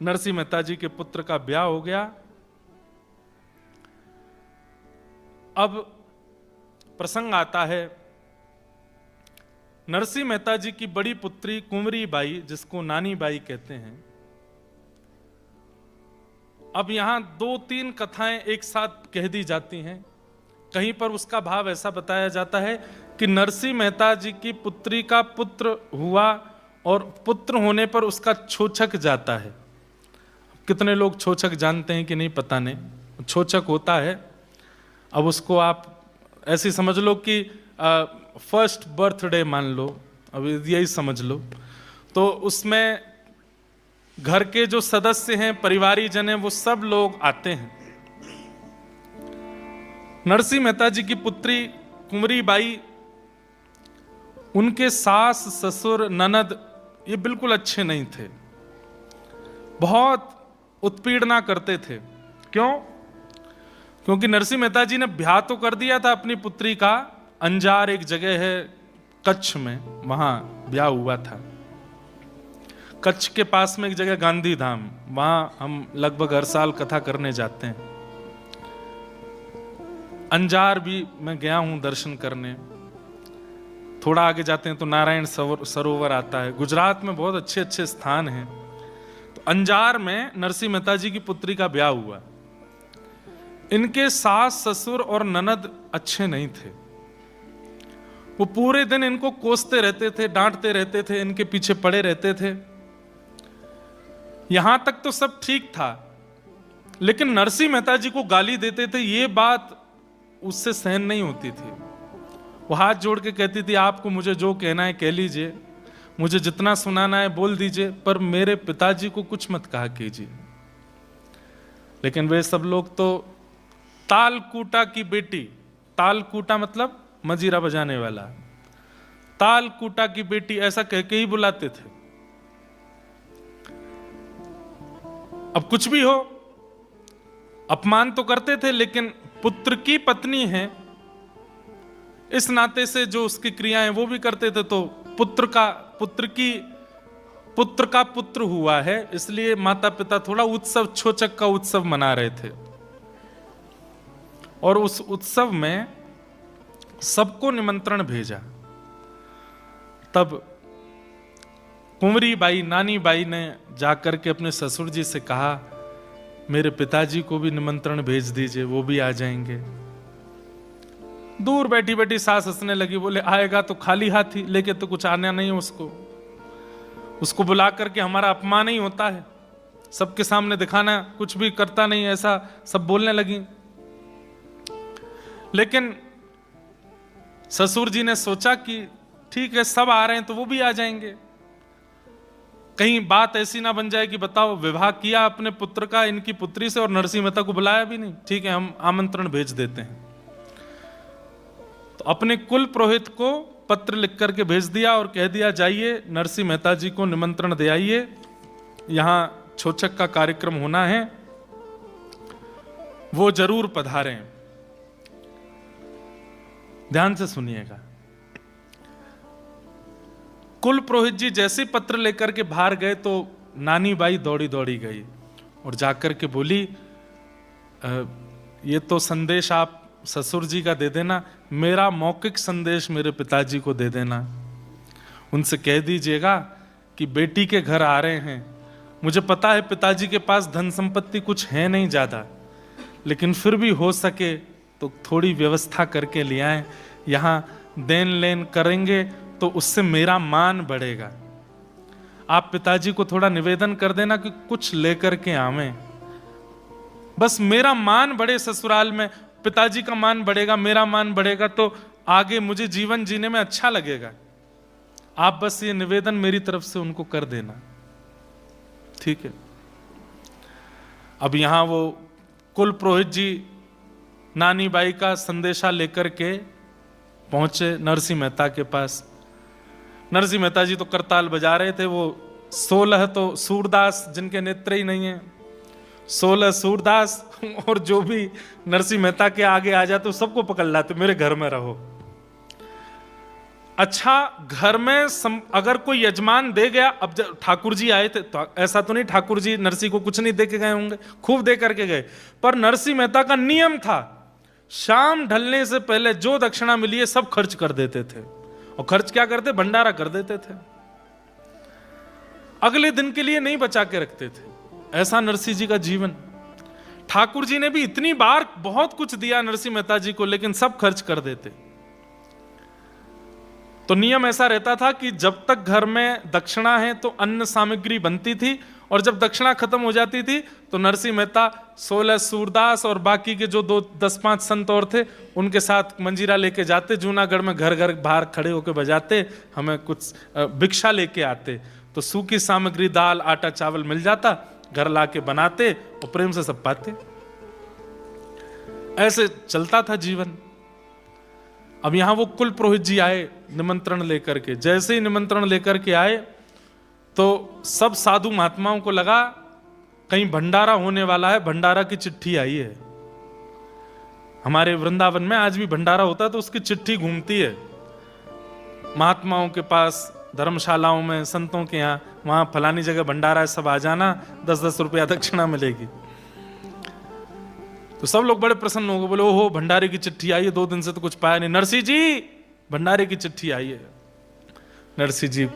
नरसिंह मेहता जी के पुत्र का ब्याह हो गया। अब प्रसंग आता है नरसिंह मेहता जी की बड़ी पुत्री कुंवरी बाई, जिसको नानी बाई कहते हैं। अब यहां 2-3 कथाएं एक साथ कह दी जाती हैं। कहीं पर उसका भाव ऐसा बताया जाता है कि नरसिंह मेहता जी की पुत्री का पुत्र हुआ और पुत्र होने पर उसका छोचक जाता है। कितने लोग छोचक जानते हैं कि नहीं पता नहीं, छोचक होता है। अब उसको आप ऐसी समझ लो कि फर्स्ट बर्थडे मान लो, अब यही समझ लो। तो उसमें घर के जो सदस्य हैं, परिवारी जन हैं, वो सब लोग आते हैं। नरसिंह मेहता जी की पुत्री कुंवरी बाई, उनके सास ससुर ननद ये बिल्कुल अच्छे नहीं थे, बहुत उत्पीड़ना करते थे। क्यों? क्योंकि नरसिंह मेहता जी ने ब्याह तो कर दिया था अपनी पुत्री का। अंजार एक जगह है कच्छ में, वहां ब्याह हुआ था। कच्छ के पास में एक जगह गांधी धाम, वहां हम लगभग हर साल कथा करने जाते हैं। अंजार भी मैं गया हूं दर्शन करने। थोड़ा आगे जाते हैं तो नारायण सरोवर आता है। गुजरात में बहुत अच्छे अच्छे स्थान हैं। तो अंजार में नरसिंह मेहता जी की पुत्री का ब्याह हुआ। इनके सास ससुर और ननद अच्छे नहीं थे। वो पूरे दिन इनको कोसते रहते थे, डांटते रहते थे, इनके पीछे पड़े रहते थे। यहां तक तो सब ठीक था, लेकिन नरसिंह मेहता जी को गाली देते थे, ये बात उससे सहन नहीं होती थी। वो हाथ जोड़ के कहती थी, आपको मुझे जो कहना है कह लीजिए, मुझे जितना सुनाना है बोल दीजिए, पर मेरे पिताजी को कुछ मत कहा कीजिए। लेकिन वे सब लोग तो तालकूटा की बेटी, तालकूटा मतलब मजीरा बजाने वाला, तालकूटा की बेटी ऐसा कह के ही बुलाते थे। अब कुछ भी हो, अपमान तो करते थे, लेकिन पुत्र की पत्नी है, इस नाते से जो उसकी क्रियाएं वो भी करते थे, तो पुत्र का पुत्र हुआ है, इसलिए माता पिता थोड़ा उत्सव, छोचक का उत्सव मना रहे थे। और उस उत्सव में सबको निमंत्रण भेजा। तब कुंवरी बाई, नानी बाई ने जाकर के अपने ससुर जी से कहा, मेरे पिताजी को भी निमंत्रण भेज दीजिए, वो भी आ जाएंगे। दूर बैठी बैठी सास हंसने लगी, बोले आएगा तो खाली हाथ ही, लेके तो कुछ आना नहीं उसको बुला करके हमारा अपमान ही होता है, सबके सामने दिखाना, कुछ भी करता नहीं, ऐसा सब बोलने लगी। लेकिन ससुर जी ने सोचा कि ठीक है, सब आ रहे हैं तो वो भी आ जाएंगे, कहीं बात ऐसी ना बन जाए कि बताओ विवाह किया अपने पुत्र का इनकी पुत्री से और नरसिंह मेहता को बुलाया भी नहीं, ठीक है हम आमंत्रण भेज देते हैं। तो अपने कुल पुरोहित को पत्र लिख करके भेज दिया और कह दिया, जाइए नरसिंह मेहता जी को निमंत्रण दे आइए, यहां छोचक का कार्यक्रम होना है, वो जरूर पधारें। ध्यान से सुनिएगा। कुल पुरोहित जी जैसे पत्र लेकर के बाहर गए तो नानी बाई दौड़ी दौड़ी गई और जाकर के बोली, ये तो संदेश आप ससुर जी का दे देना, मेरा मौखिक संदेश मेरे पिताजी को दे देना, उनसे कह दीजिएगा कि बेटी के घर आ रहे हैं। मुझे पता है पिताजी के पास धन संपत्ति कुछ है नहीं ज्यादा, लेकिन फिर भी हो सके तो थोड़ी व्यवस्था करके ले आए, यहां देन लेन करेंगे तो उससे मेरा मान बढ़ेगा। आप पिताजी को थोड़ा निवेदन कर देना कि कुछ लेकर के आवें, बस मेरा मान बढ़े ससुराल में, पिताजी का मान बढ़ेगा, मेरा मान बढ़ेगा, तो आगे मुझे जीवन जीने में अच्छा लगेगा। आप बस ये निवेदन मेरी तरफ से उनको कर देना, ठीक है। अब यहां वो कुल पुरोहित जी नानी बाई का संदेशा लेकर के पहुंचे नरसिंह मेहता के पास। नरसिंह मेहता जी तो करताल बजा रहे थे, वो 16 तो सूरदास जिनके नेत्र ही नहीं है, 16 सूरदास, और जो भी नरसिंह मेहता के आगे आ जाते सबको पकड़ लाते, मेरे घर में रहो। अच्छा, घर में अगर कोई यजमान दे गया, अब जब ठाकुर जी आए थे तो ऐसा तो नहीं ठाकुर जी नरसिंह को कुछ नहीं दे के गए होंगे, खूब दे करके गए, पर नरसिंह मेहता का नियम था शाम ढलने से पहले जो दक्षिणा मिली है सब खर्च कर देते थे। और खर्च क्या करते, भंडारा कर देते थे, अगले दिन के लिए नहीं बचा के रखते थे। ऐसा नरसिंह जी का जीवन। ठाकुर जी ने भी इतनी बार बहुत कुछ दिया नरसिंह मेहता जी को, लेकिन सब खर्च कर देते। तो नियम ऐसा रहता था कि जब तक घर में दक्षिणा है तो अन्न सामग्री बनती थी, और जब दक्षिणा खत्म हो जाती थी तो नरसिंह मेहता 16 सूरदास और बाकी के जो 10-5 संत और थे उनके साथ मंजीरा लेके जाते, जूनागढ़ में घर घर बाहर खड़े होकर बजाते, हमें कुछ भिक्षा लेके आते, तो सूखी सामग्री दाल आटा चावल मिल जाता, घर लाके बनाते और प्रेम से सब पाते। ऐसे चलता था जीवन। अब यहां वो कुल पुरोहित जी आए निमंत्रण लेकर के, जैसे ही निमंत्रण लेकर के आए तो सब साधु महात्माओं को लगा कहीं भंडारा होने वाला है, भंडारा की चिट्ठी आई है। हमारे वृंदावन में आज भी भंडारा होता है तो उसकी चिट्ठी घूमती है महात्माओं के पास, धर्मशालाओं में, संतों के यहाँ, वहां फलानी जगह भंडारा है, सब आ जाना, 10-10 रुपया दक्षिणा मिलेगी। तो सब लोग बड़े प्रसन्न हो गए, बोले ओहो भंडारे की चिट्ठी आई है, 2 दिन से तो कुछ पाया नहीं। नरसिंह जी भंडारे की चिट्ठी आई है। नरसिंह जी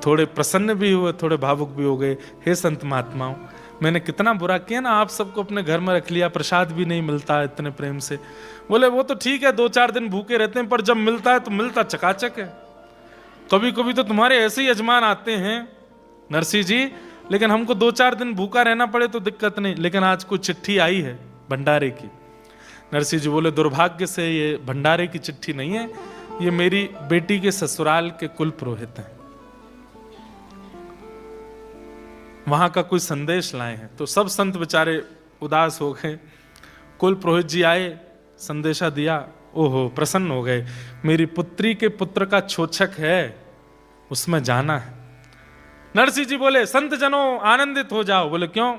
थोड़े प्रसन्न भी हुए, थोड़े भावुक भी हो गए। हे संत महात्माओं, मैंने कितना बुरा किया ना, आप सबको अपने घर में रख लिया, प्रसाद भी नहीं मिलता इतने प्रेम से। बोले वो तो ठीक है, 2-4 दिन भूखे रहते हैं, पर जब मिलता है तो मिलता चकाचक है। कभी कभी तो तुम्हारे ऐसे ही यजमान आते हैं नरसिंह जी, लेकिन हमको 2-4 दिन भूखा रहना पड़े तो दिक्कत नहीं, लेकिन आज कोई चिट्ठी आई है भंडारे की। नरसिंह जी बोले दुर्भाग्य से ये भंडारे की चिट्ठी नहीं है, ये मेरी बेटी के ससुराल के कुल पुरोहित हैं, वहां का कोई संदेश लाए हैं। तो सब संत बेचारे उदास हो गए। कुल पुरोहित जी आए, संदेशा दिया, ओहो प्रसन्न हो गए, मेरी पुत्री के पुत्र का छोचक है, उसमें जाना है। नरसिंह जी बोले संत जनों आनंदित हो जाओ। बोले क्यों?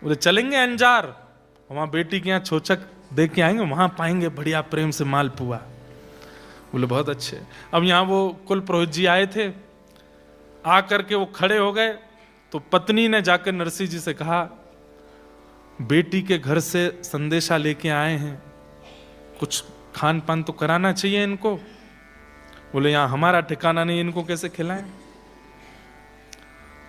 बोले चलेंगे अंजार, वहां बेटी के यहाँ छोचक देख के आएंगे, वहां पाएंगे बढ़िया प्रेम से मालपुआ। बोले बहुत अच्छे। अब यहाँ वो कुल पुरोहित जी आए थे, आकर के वो खड़े हो गए, तो पत्नी ने जाकर नरसिंह जी से कहा, बेटी के घर से संदेशा लेके आए हैं, कुछ खान पान तो कराना चाहिए इनको। बोले यहाँ हमारा ठिकाना नहीं, इनको कैसे खिलाएं।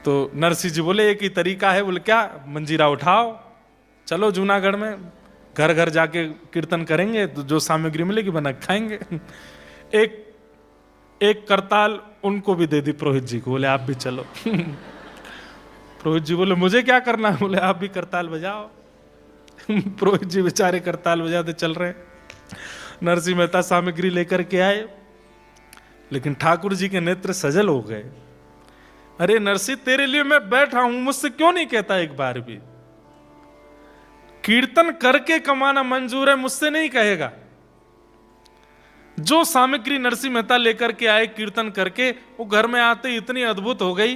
तो नरसिंह जी बोले एक ही तरीका है। बोले क्या? मंजीरा उठाओ, चलो जूनागढ़ में घर घर जाके कीर्तन करेंगे, तो जो सामग्री मिलेगी बना के खाएंगे। एक करताल उनको भी दे दी पुरोहित जी को। बोले आप भी चलो। पुरोहित जी बोले मुझे क्या करना है? बोले आप भी करताल बजाओ। पुरोहित जी बेचारे करताल बजाते चल रहे। नरसिंह मेहता सामग्री लेकर के आए, लेकिन ठाकुर जी के नेत्र सजल हो गए। अरे नरसिंह, तेरे लिए मैं बैठा हूं, मुझसे क्यों नहीं कहता एक बार भी? कीर्तन करके कमाना मंजूर है, मुझसे नहीं कहेगा। जो सामग्री नरसिंह मेहता लेकर के आए कीर्तन करके, वो घर में आते इतनी अद्भुत हो गई।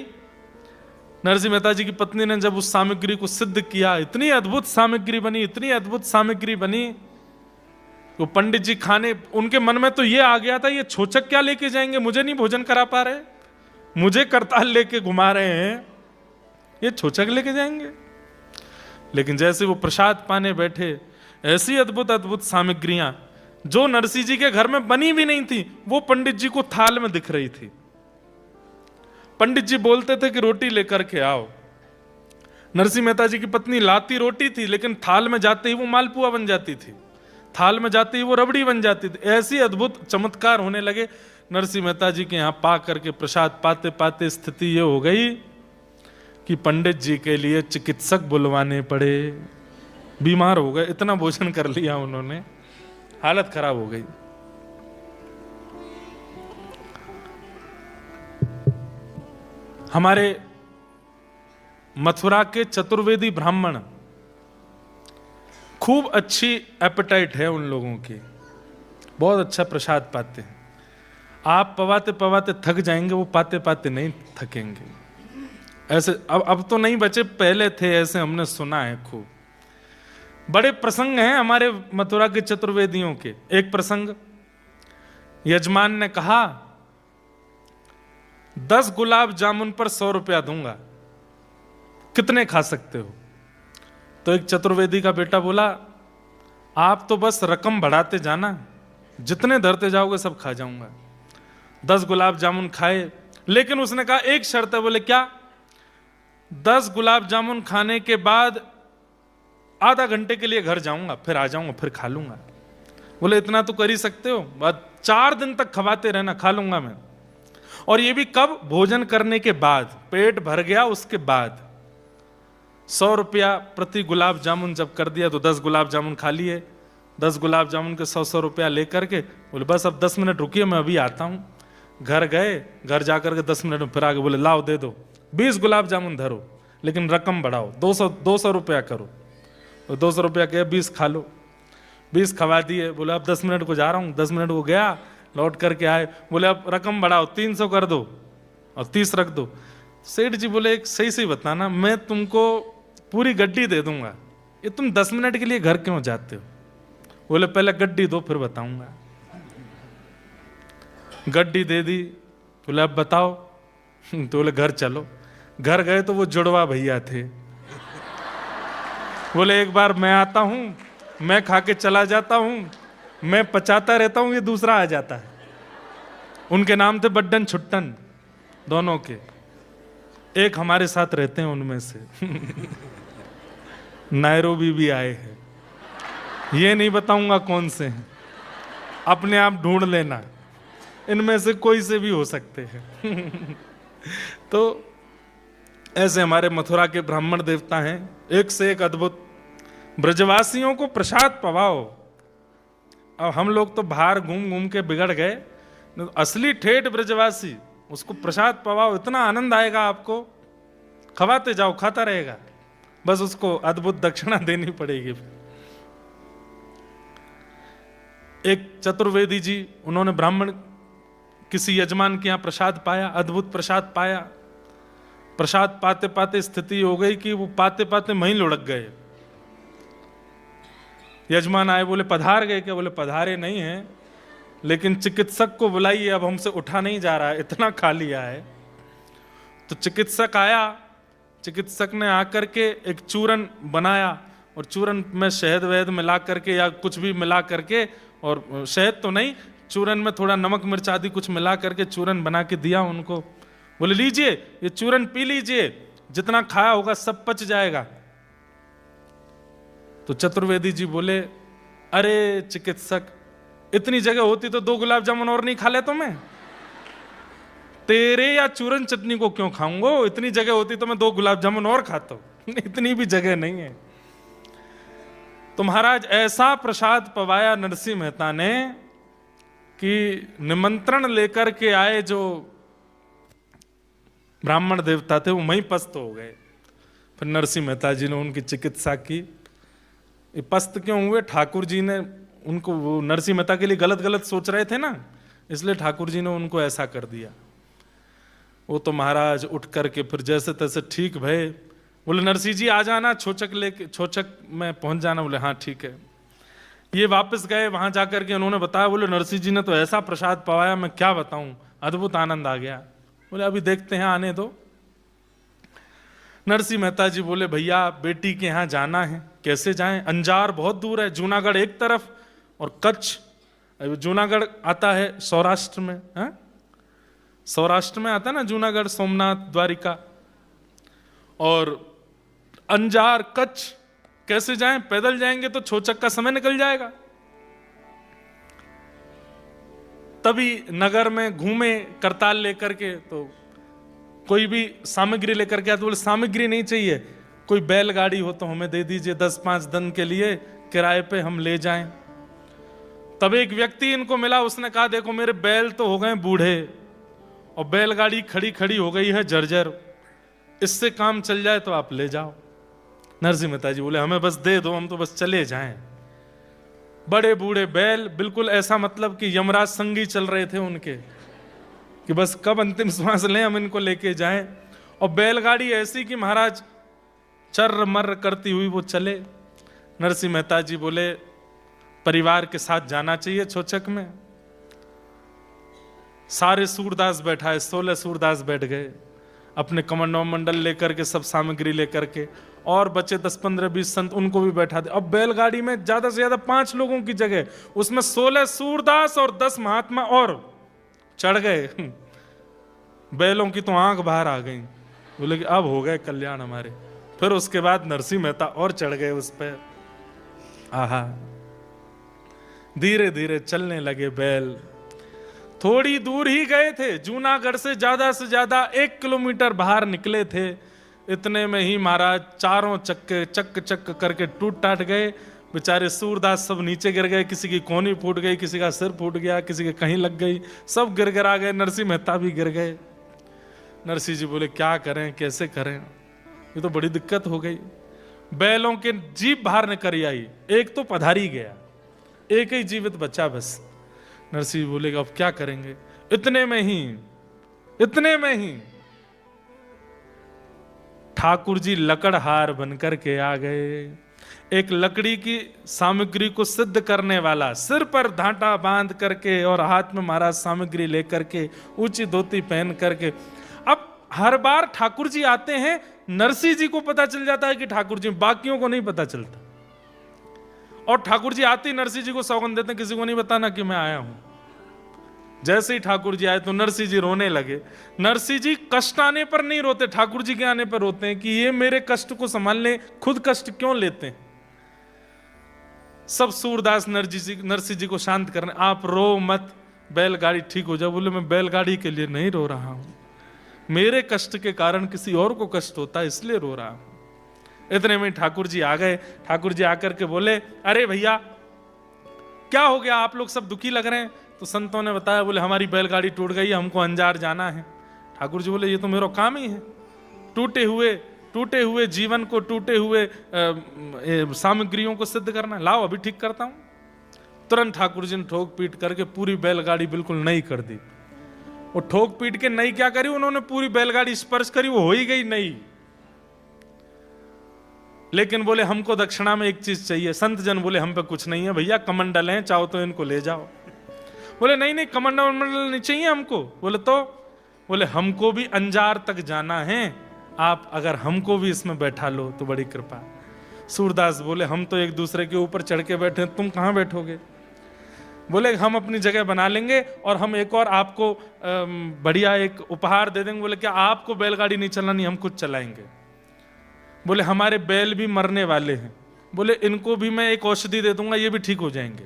नरसिंह मेहता जी की पत्नी ने जब उस सामग्री को सिद्ध किया, इतनी अद्भुत सामग्री बनी, इतनी अद्भुत सामग्री बनी। वो पंडित जी खाने, उनके मन में तो ये आ गया था, ये छोचक क्या लेके जाएंगे, मुझे नहीं भोजन करा पा रहे, मुझे करताल लेके घुमा रहे हैं, ये छोचक लेके जाएंगे। लेकिन जैसे वो प्रसाद पाने बैठे, ऐसी अद्भुत अद्भुत सामग्रियां जो नरसिंह जी के घर में बनी भी नहीं थी, वो पंडित जी को थाल में दिख रही थी। पंडित जी बोलते थे कि रोटी लेकर के आओ। नरसिंह मेहता जी की पत्नी लाती रोटी थी, लेकिन थाल में जाते ही वो मालपुआ बन जाती थी, थाल में जाते ही वो रबड़ी बन जाती थी। ऐसी अद्भुत चमत्कार होने लगे। नरसिंह मेहता जी के यहाँ पा करके प्रसाद पाते पाते स्थिति ये हो गई कि पंडित जी के लिए चिकित्सक बुलवाने पड़े, बीमार हो गए, इतना भोजन कर लिया उन्होंने, हालत खराब हो गई। हमारे मथुरा के चतुर्वेदी ब्राह्मण, खूब अच्छी एपेटाइट है उन लोगों की, बहुत अच्छा प्रसाद पाते हैं। आप पवाते पवाते थक जाएंगे, वो पाते पाते नहीं थकेंगे। ऐसे अब तो नहीं बचे, पहले थे ऐसे, हमने सुना है खूब। बड़े प्रसंग हैं हमारे मथुरा के चतुर्वेदियों के। एक प्रसंग, यजमान ने कहा 10 गुलाब जामुन पर 100 रुपया दूंगा, कितने खा सकते हो? तो एक चतुर्वेदी का बेटा बोला, आप तो बस रकम बढ़ाते जाना, जितने धरते जाओगे सब खा जाऊंगा। 10 गुलाब जामुन खाए, लेकिन उसने कहा एक शर्त है। बोले क्या? 10 गुलाब जामुन खाने के बाद आधा घंटे के लिए घर जाऊंगा, फिर आ जाऊंगा, फिर खा लूंगा। बोले इतना तो कर ही सकते हो, बाद 4 दिन तक खवाते रहना, खा लूंगा मैं। और ये भी कब? भोजन करने के बाद, पेट भर गया उसके बाद। 100 रुपया प्रति गुलाब जामुन जब कर दिया, तो 10 गुलाब जामुन खा लिए। 10 गुलाब जामुन के 100 रुपया लेकर के बोले बस अब 10 मिनट रुकिए, मैं अभी आता हूं। घर गए, घर जाकर के 10 मिनट में फिर आगे बोले लाओ दे दो, 20 गुलाब जामुन धरो, लेकिन रकम बढ़ाओ, 200 रुपया करो। तो 200 रुपया के 20 खा लो, 20 खवा दिए। बोले अब 10 मिनट को जा रहा हूँ। 10 मिनट को गया, लौट करके आए, बोले अब रकम बढ़ाओ, 300 कर दो और 30 रख दो। सेठ जी बोले एक सही सही बताना, मैं तुमको पूरी गड्डी दे दूंगा, ये तुम 10 मिनट के लिए घर क्यों जाते हो? बोले पहले गड्डी दो फिर बताऊंगा। गड्डी दे दी। बोले अब बताओ। तो बोले घर चलो। घर गए तो वो जुड़वा भैया थे। बोले एक बार मैं आता हूं, मैं खा के चला जाता हूं, मैं पचाता रहता हूं, ये दूसरा आ जाता है। उनके नाम थे बड्डन छुट्टन, दोनों के। एक हमारे साथ रहते हैं उनमें से। नैरोबी भी आए हैं, ये नहीं बताऊंगा कौन से हैं, अपने आप ढूंढ लेना, इनमें से कोई से भी हो सकते हैं। तो ऐसे हमारे मथुरा के ब्राह्मण देवता हैं, एक से एक अद्भुत। ब्रजवासियों को प्रसाद पवाओ। अब हम लोग तो बाहर घूम घूम के बिगड़ गए, असली ठेठ ब्रजवासी, उसको प्रसाद पवाओ, इतना आनंद आएगा आपको, खवाते जाओ, खाता रहेगा, बस उसको अद्भुत दक्षिणा देनी पड़ेगी। एक चतुर्वेदी जी, उन्होंने ब्राह्मण किसी यजमान के यहां प्रसाद पाया, अद्भुत प्रसाद पाया। प्रसाद पाते पाते स्थिति हो गई कि वो पाते पाते वहीं लुढ़क गए। यजमान आए, बोले पधार गए क्या? बोले पधारे नहीं हैं, लेकिन चिकित्सक को बुलाइए, अब हमसे उठा नहीं जा रहा है, इतना खा लिया है। तो चिकित्सक आया, चिकित्सक ने आकर के एक चूरन बनाया और चूरन में शहद वहद मिला करके या कुछ भी मिला करके, और शहद तो नहीं, चूरन में थोड़ा नमक मिर्च आदि कुछ मिला करके चूरन बना के दिया उनको। बोले लीजिए ये चूरन पी लीजिए, जितना खाया होगा सब पच जाएगा। तो चतुर्वेदी जी बोले अरे चिकित्सक, इतनी जगह होती तो 2 गुलाब जामुन और नहीं खा लेता मैं? तेरे या चूरन चटनी को क्यों खाऊंगा? इतनी जगह होती तो मैं 2 गुलाब जामुन और खाता हूं, इतनी भी जगह नहीं है। तो महाराज ऐसा प्रसाद पवाया नरसिंह मेहता ने कि निमंत्रण लेकर के आए जो ब्राह्मण देवता थे वो वहीं पस्त हो गए। फिर नरसिंह मेहता जी ने उनकी चिकित्सा की। ये पस्त क्यों हुए? ठाकुर जी ने उनको, वो नरसिंह मेहता के लिए गलत गलत सोच रहे थे ना, इसलिए ठाकुर जी ने उनको ऐसा कर दिया। वो तो महाराज उठ करके फिर जैसे तैसे ठीक भय। बोले नरसिंह जी आ जाना, छोचक लेके, छोचक में पहुंच जाना। बोले हाँ ठीक है। ये वापस गए, वहां जाकर के उन्होंने बताया, बोले नरसिंह जी ने तो ऐसा प्रसाद पवाया, मैं क्या बताऊं, अद्भुत आनंद आ गया। बोले अभी देखते हैं, आने दो। नरसिंह मेहता जी बोले भैया बेटी के यहाँ जाना है, कैसे जाएं? अंजार बहुत दूर है, जूनागढ़ एक तरफ और कच्छ, जूनागढ़ आता है सौराष्ट्र में, है? सौराष्ट्र में आता है ना जूनागढ़, सोमनाथ, द्वारिका, और अंजार कच्छ कैसे जाएं? पैदल जाएंगे तो छोचक का समय निकल जाएगा। तभी नगर में घूमे करताल लेकर के, तो कोई भी सामग्री लेकर के आते। बोले सामग्री नहीं चाहिए, कोई बैलगाड़ी हो तो हमें दे दीजिए, 10-5 दिन के लिए किराए पे हम ले जाएं। तब एक व्यक्ति इनको मिला, उसने कहा देखो मेरे बैल तो हो गए बूढ़े और बैलगाड़ी खड़ी खड़ी हो गई है जर्जर, इससे काम चल जाए तो आप ले जाओ। नरसिंह मेहता जी बोले हमें बस दे दो, हम तो बस चले जाएं। बड़े बूढ़े बैल, बिल्कुल ऐसा मतलब कि यमराज संगी चल रहे थे उनके, कि बस कब अंतिम श्वास लें हम इनको लेके जाएं। और बैलगाड़ी ऐसी कि महाराज चर्र मर्र करती हुई वो चले। नरसिंह मेहता जी बोले परिवार के साथ जाना चाहिए छोचक में। सारे सूरदास बैठा है, 16 सूरदास बैठ गए अपने कमंडो मंडल लेकर के, सब सामग्री लेकर के, और बचे 10, 15, 20 संत, उनको भी बैठा दे। अब बैलगाड़ी में ज्यादा से ज्यादा 5 लोगों की जगह, उसमें 16 सूरदास और 10 महात्मा और चढ़ गए। बैलों की तो आंख बाहर आ गई। बोले कि अब हो गए कल्याण हमारे। फिर उसके बाद नरसिंह मेहता और चढ़ गए उस पर। आहा, धीरे धीरे चलने लगे बैल। थोड़ी दूर ही गए थे, जूनागढ़ से ज्यादा 1 किलोमीटर बाहर निकले थे। इतने में ही महाराज चारों चक्के चक चक करके टूट टाट गए। बेचारे सूरदास सब नीचे गिर गए, किसी की कोहनी फूट गई, किसी का सिर फूट गया, किसी के कहीं लग गई, सब गिर गिरा गए। नरसिंह मेहता भी गिर गए। नरसिंह जी बोले क्या करें, कैसे करें, ये तो बड़ी दिक्कत हो गई। बैलों के जीभ बाहर निकल आई, एक तो पधारी गया, एक ही जीवित बचा बस। नरसिंह बोले अब क्या करेंगे। इतने में ही ठाकुर जी लकड़हार बनकर के आ गए। एक लकड़ी की सामग्री को सिद्ध करने वाला, सिर पर धांटा बांध करके और हाथ में महाराज सामग्री लेकर के, ऊंची धोती पहन करके। अब हर बार ठाकुर जी आते हैं, नरसिंह जी को पता चल जाता है कि ठाकुर जी, बाकियों को नहीं पता चलता। और ठाकुर जी आते ही नरसिंह जी को सौगंध देते हैं, किसी को नहीं बताना कि मैं आया हूं। जैसे ही ठाकुर जी आए तो नरसिंह जी रोने लगे। नरसिंह जी कष्ट आने पर नहीं रोते, ठाकुर जी के आने पर रोते हैं कि ये मेरे कष्ट को संभालने खुद कष्ट क्यों लेते हैं। सब सूरदास नरसिंह जी को शांत करने, आप रो मत, बैलगाड़ी ठीक हो जाए। बोले मैं बैलगाड़ी के लिए नहीं रो रहा हूं, मेरे कष्ट के कारण किसी और को कष्ट होता है इसलिए रो रहा हूं। इतने में ठाकुर जी आ गए। ठाकुर जी आकर के बोले अरे भैया क्या हो गया, आप लोग सब दुखी लग रहे हैं। तो संतों ने बताया, बोले हमारी बैलगाड़ी टूट गई, हमको अंजार जाना है। ठाकुर जी बोले ये तो मेरा काम ही है, टूटे हुए जीवन को, टूटे हुए सामग्रियों को सिद्ध करना। लाओ अभी ठीक करता हूं। तुरंत ठाकुर जी ने ठोक पीट करके पूरी बैलगाड़ी बिल्कुल नई कर दी। वो ठोक पीट के नई क्या करी, उन्होंने पूरी बैलगाड़ी स्पर्श करी, वो हो ही गई नई। लेकिन बोले हमको दक्षिणा में एक चीज चाहिए। संत जन बोले हम पे कुछ नहीं है भैया, कमंडल हैं, चाहो तो इनको ले जाओ। बोले नहीं नहीं कमंडल वमंडल नहीं चाहिए हमको। बोले तो? बोले हमको भी अंजार तक जाना है, आप अगर हमको भी इसमें बैठा लो तो बड़ी कृपा। सूरदास बोले हम तो एक दूसरे के ऊपर चढ़ के बैठे, तुम कहां बैठोगे? बोले हम अपनी जगह बना लेंगे और हम एक और आपको बढ़िया एक उपहार दे देंगे। बोले क्या आपको बैलगाड़ी नहीं चलानी, हम खुद चलाएंगे। बोले हमारे बैल भी मरने वाले हैं, बोले इनको भी मैं एक औषधि दे दूंगा, ये भी ठीक हो जाएंगे।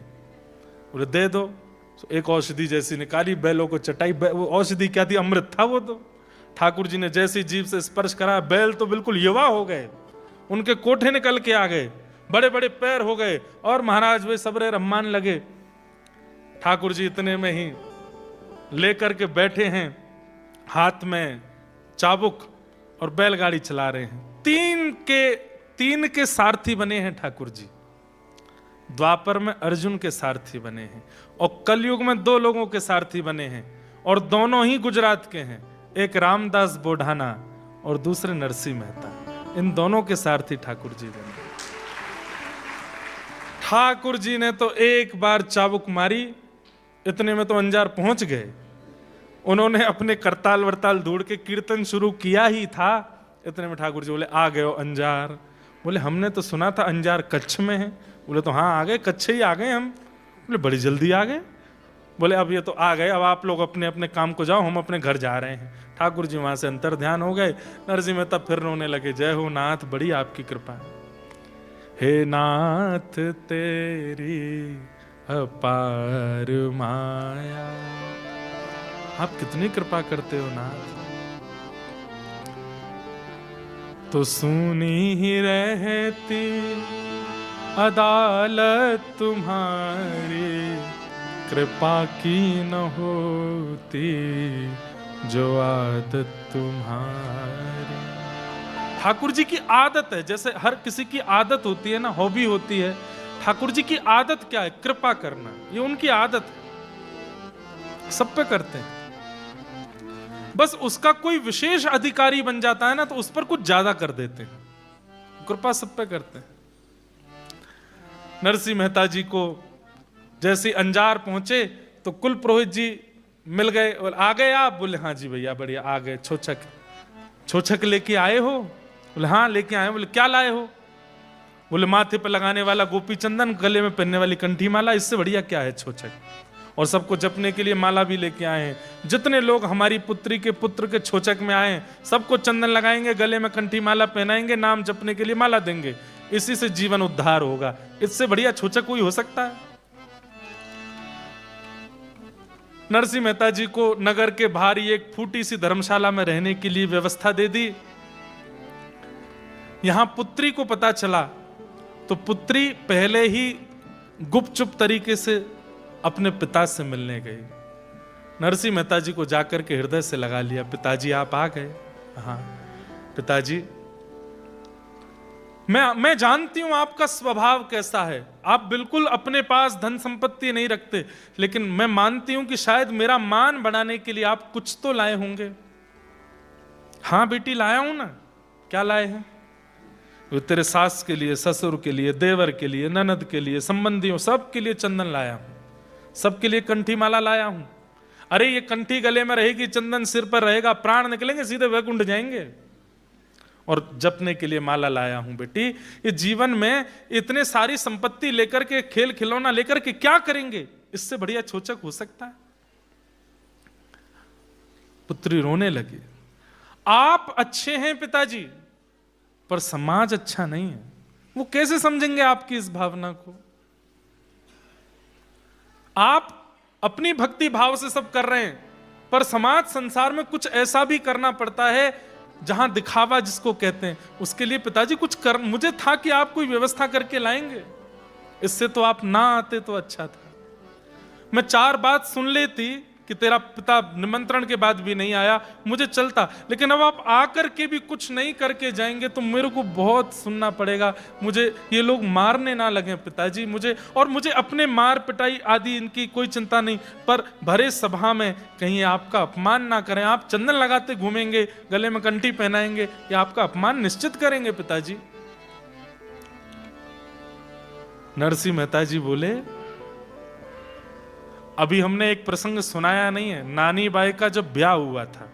बोले दे दो। तो एक औषधि जैसी निकाली, बैलों को चटाई। वो औषधि क्या थी? अमृत था वो तो। ठाकुर जी ने जैसी जीभ से स्पर्श करा, बैल तो बिल्कुल युवा हो गए, उनके कोठे निकल के आ गए, बड़े बड़े पैर हो गए, और महाराज वे सबरे रम्मान लगे। ठाकुर जी इतने में ही लेकर के बैठे हैं, हाथ में चाबुक और बैलगाड़ी चला रहे हैं। तीन के सारथी बने हैं ठाकुर जी। द्वापर में अर्जुन के सारथी बने हैं और कलयुग में 2 लोगों के सारथी बने हैं, और दोनों ही गुजरात के हैं। एक रामदास बोढ़ाना और दूसरे नरसिंह मेहता। इन दोनों के सारथी ठाकुर जी बने। ठाकुर जी ने तो एक बार चाबुक मारी, इतने में तो अंजार पहुंच गए। उन्होंने अपने करताल वरताल ढूंढ के कीर्तन शुरू किया ही था, इतने में ठाकुर जी बोले आ गए हो अंजार। बोले हमने तो सुना था अंजार कच्छ में है। बोले तो हाँ आ गए, कच्छ ही आ गए हम। बोले बड़ी जल्दी आ गए। बोले अब ये तो आ गए, अब आप लोग अपने अपने काम को जाओ, हम अपने घर जा रहे हैं। ठाकुर जी वहां से अंतर ध्यान हो गए। नरसिंह मेहता फिर रोने लगे, जय हो नाथ, बड़ी आपकी कृपा है। हे नाथ तेरी अपार माया, आप कितनी कृपा करते हो नाथ। तो सुनी ही रहती अदालत तुम्हारी, कृपा की न होती जो आदत तुम्हारी। ठाकुर जी की आदत है, जैसे हर किसी की आदत होती है ना, हॉबी होती है। ठाकुर जी की आदत क्या है? कृपा करना। ये उनकी आदत है, सब पे करते हैं। बस उसका कोई विशेष अधिकारी बन जाता है ना, तो उस पर कुछ ज्यादा कर देते हैं। कृपा सब पे करते हैं। नरसिंह मेहता जी को जैसे अंजार पहुंचे तो कुल पुरोहित जी मिल गए। और आ गए आप? बोले हाँ जी भैया बढ़िया आ गए। छोछक लेके आए हो? बोले हाँ लेके आए। बोले क्या लाए हो? बोले माथे पे लगाने वाला गोपी चंदन, गले में पहनने वाली कंठी माला, इससे बढ़िया क्या है छोछक। और सबको जपने के लिए माला भी लेके आए हैं। जितने लोग हमारी पुत्री के पुत्र के छोचक में आए, सबको चंदन लगाएंगे, गले में कंठी माला पहनाएंगे, नाम जपने के लिए माला देंगे। इसी से जीवन उद्धार होगा। इससे बढ़िया छोचक कोई हो सकता है? नरसिंह मेहता जी को नगर के बाहर एक फूटी सी धर्मशाला में रहने के लिए व्यवस्था दे दी। यहां पुत्री को पता चला तो पुत्री पहले ही गुपचुप तरीके से अपने पिता से मिलने गई। नरसिंह मेहता जी को जाकर के हृदय से लगा लिया, पिताजी आप आ गए? हाँ पिताजी, मैं जानती हूं आपका स्वभाव कैसा है। आप बिल्कुल अपने पास धन संपत्ति नहीं रखते, लेकिन मैं मानती हूं कि शायद मेरा मान बढ़ाने के लिए आप कुछ तो लाए होंगे। हाँ बेटी लाया हूं ना। क्या लाए हैं? वो तेरे सास के लिए, ससुर के लिए, देवर के लिए, ननद के लिए, संबंधियों सबके लिए चंदन लाया हूं, सबके लिए कंठी माला लाया हूं। अरे ये कंठी गले में रहेगी, चंदन सिर पर रहेगा, प्राण निकलेंगे, सीधे वैकुंठ जाएंगे। और जपने के लिए माला लाया हूं बेटी। ये जीवन में इतने सारी संपत्ति लेकर के, खेल खिलौना लेकर के क्या करेंगे? इससे बढ़िया छोचक हो सकता है? पुत्री रोने लगी। आप अच्छे हैं पिताजी, पर समाज अच्छा नहीं है। वो कैसे समझेंगे आपकी इस भावना को? आप अपनी भक्ति भाव से सब कर रहे हैं, पर समाज संसार में कुछ ऐसा भी करना पड़ता है जहां दिखावा जिसको कहते हैं। उसके लिए पिताजी कुछ कर, मुझे था कि आप कोई व्यवस्था करके लाएंगे, इससे तो आप ना आते तो अच्छा था। मैं 4 बात सुन लेती कि तेरा पिता निमंत्रण के बाद भी नहीं आया, मुझे चलता, लेकिन अब आप आकर के भी कुछ नहीं करके जाएंगे तो मेरे को बहुत सुनना पड़ेगा। मुझे ये लोग मारने ना लगे पिताजी, मुझे अपने मार पिटाई आदि इनकी कोई चिंता नहीं, पर भरे सभा में कहीं आपका अपमान ना करें। आप चंदन लगाते घूमेंगे, गले में कंठी पहनाएंगे, ये आपका अपमान निश्चित करेंगे पिताजी। नरसिंह मेहता जी बोले, अभी हमने एक प्रसंग सुनाया नहीं है, नानी बाई का जब ब्याह हुआ था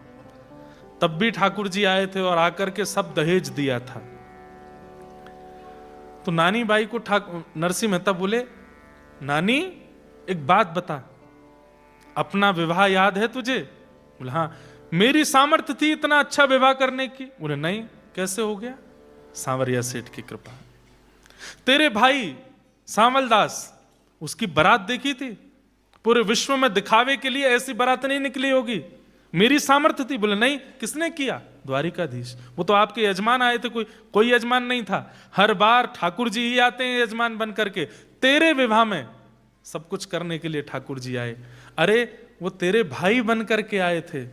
तब भी ठाकुर जी आए थे और आकर के सब दहेज दिया था। तो नानी बाई को नरसिंह मेहता बोले, नानी एक बात बता, अपना विवाह याद है तुझे? बोले हाँ। मेरी सामर्थ्य थी इतना अच्छा विवाह करने की? बोले नहीं। कैसे हो गया? सांवरिया सेठ की कृपा। तेरे भाई सांवल दास, उसकी बारात देखी थी? पूरे विश्व में दिखावे के लिए ऐसी बारात नहीं निकली होगी, मेरी सामर्थ्य थी। बोले नहीं। किसने किया? द्वारिकाधीश। वो तो आपके यजमान आए थे, कोई यजमान नहीं था। हर बार ठाकुर जी ही आते हैं यजमान बन करके। तेरे विवाह में सब कुछ करने के लिए ठाकुर जी आए। अरे वो तेरे भाई बन करके आए थे,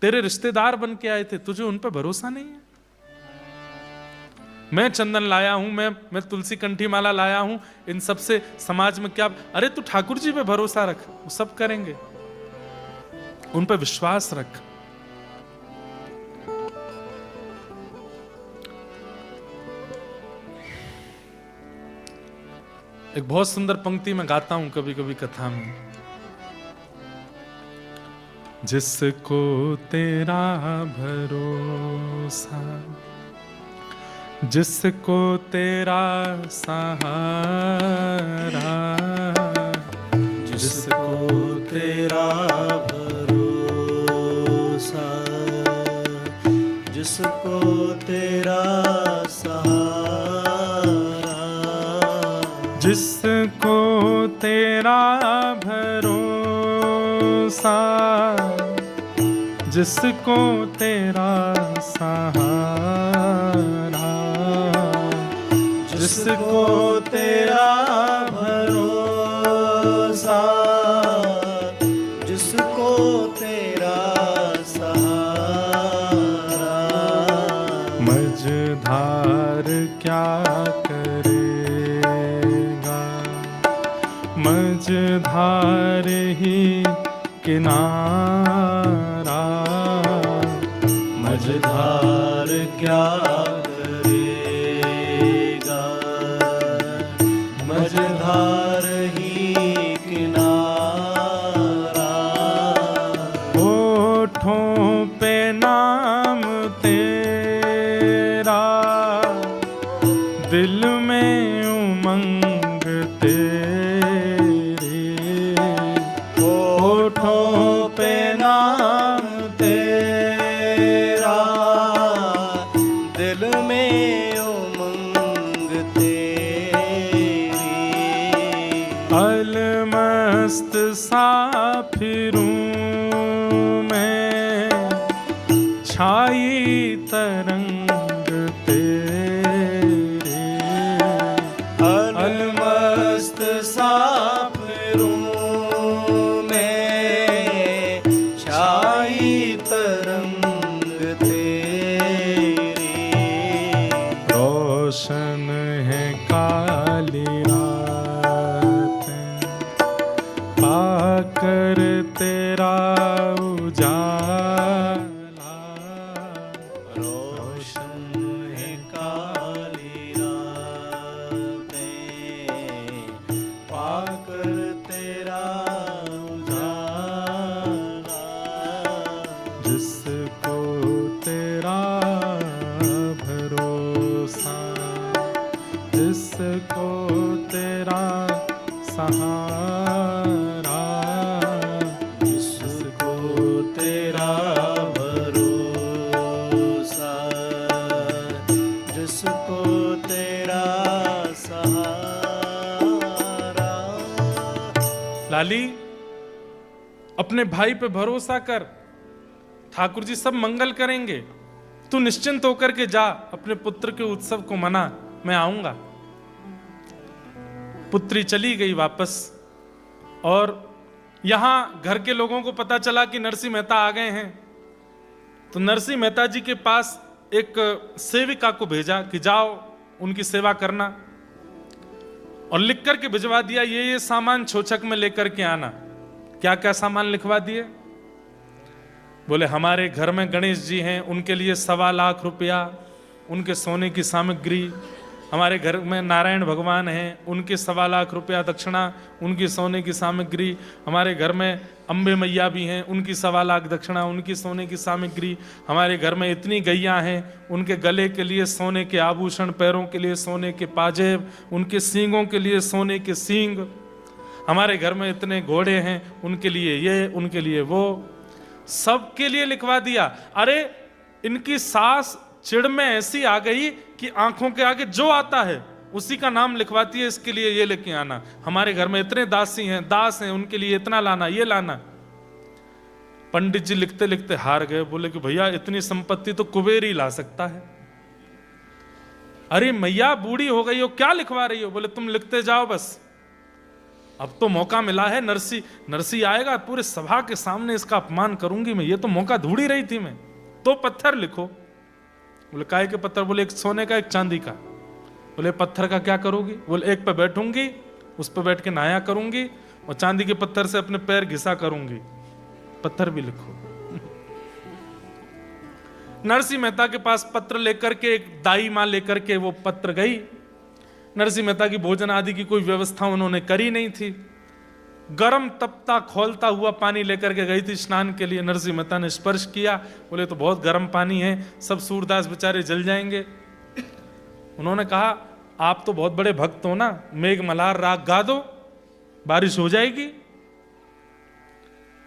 तेरे रिश्तेदार बन के आए थे, तुझे उन पर भरोसा नहीं है? मैं चंदन लाया हूं, मैं तुलसी कंठी माला लाया हूं, इन सब से समाज में क्या? अरे तू ठाकुर जी पे भरोसा रख, वो सब करेंगे, उन पर विश्वास रख। एक बहुत सुंदर पंक्ति में गाता हूं कभी कभी कथा में, जिसको तेरा भरोसा, जिसको तेरा सहारा, जिसको तेरा भरोसा, जिसको तेरा सहारा, जिसको तेरा भरोसा, जिसको तेरा सहारा, जिसको तेरा भरोसा, जिसको तेरा सहारा, मझधार क्या करेगा, मझधार ही किनारा, मझधार क्या करेगा, मझधार ही किनारा, होठों पे नाम तेरा, दिल में उमंग तेरी, होठों पे नाम तेरा, दिल में उमंग तेरी, अलमस्त सा फिरूं मैं, छाई तरंग तेरी, अलमस्त सा फिरूं मैं, छाई तरंग तेरी, रोशन है काली रातें, पाकर तेरा उजाला, रोशन है काली रातें, पाकर तेरा उजाला, जिसको तेरा भरोसा, जिसको तेरा सहारा, जिसको तेरा भरोसा, जिसको तेरा सहारा। लाली अपने भाई पे भरोसा कर, ठाकुर जी सब मंगल करेंगे। तू निश्चिंत होकर के जा, अपने पुत्र के उत्सव को मना, मैं आऊंगा। पुत्री चली गई वापस, और यहां घर के लोगों को पता चला कि नरसिंह मेहता आ गए हैं। तो नरसिंह मेहता जी के पास एक सेविका को भेजा कि जाओ उनकी सेवा करना, और लिख करके भिजवा दिया, ये सामान छोचक में लेकर के आना। क्या क्या सामान लिखवा दिए? बोले हमारे घर में गणेश जी हैं, उनके लिए 1.25 लाख रुपया, उनके सोने की सामग्री, हमारे घर में नारायण भगवान हैं, उनके 1.25 लाख रुपया दक्षिणा, उनकी सोने की सामग्री। हमारे घर में अम्बे मैया भी हैं, उनकी 1.25 लाख दक्षिणा, उनकी सोने की सामग्री। हमारे घर में इतनी गैया हैं, उनके गले के लिए सोने के आभूषण, पैरों के लिए सोने के पाजेब, उनके सींगों के लिए सोने के सींग। हमारे घर में इतने घोड़े हैं, उनके लिए ये, उनके लिए वो, सबके लिए लिखवा दिया। अरे इनकी सास चिड़ में ऐसी आ गई कि आंखों के आगे जो आता है उसी का नाम लिखवाती है, इसके लिए ये लेके आना। हमारे घर में इतने दासी हैं, दास हैं, उनके लिए इतना लाना, ये लाना। पंडित जी लिखते लिखते हार गए, बोले कि भैया इतनी संपत्ति तो कुबेर ही ला सकता है। अरे मैया बूढ़ी हो गई हो, क्या लिखवा रही हो? बोले तुम लिखते जाओ बस, अब तो मौका मिला है, नरसी आएगा, पूरे सभा के सामने इसका अपमान करूंगी मैं, ये तो मौका ढूंढ ही रही थी मैं, तो पत्थर लिखो। बोले काय के पत्थर? बोले एक सोने का, एक चांदी का। बोले पत्थर का क्या करोगी? बोले एक पे बैठूंगी, उस पे बैठ के नहाया करूंगी, और चांदी के पत्थर से अपने पैर घिसा करूंगी। पत्थर भी लिखो। नरसिंह मेहता के पास पत्र लेकर के एक दाई मां लेकर के वो पत्र गई। नरसिंह मेहता की भोजन आदि की कोई व्यवस्था उन्होंने करी नहीं थी। गरम तपता खोलता हुआ पानी लेकर के गई थी स्नान के लिए। नरसिंह मेहता ने स्पर्श किया, बोले तो बहुत गर्म पानी है, सब सूरदास बेचारे जल जाएंगे। उन्होंने कहा आप तो बहुत बड़े भक्त हो ना, मेघ मल्हार राग गा दो, बारिश हो जाएगी।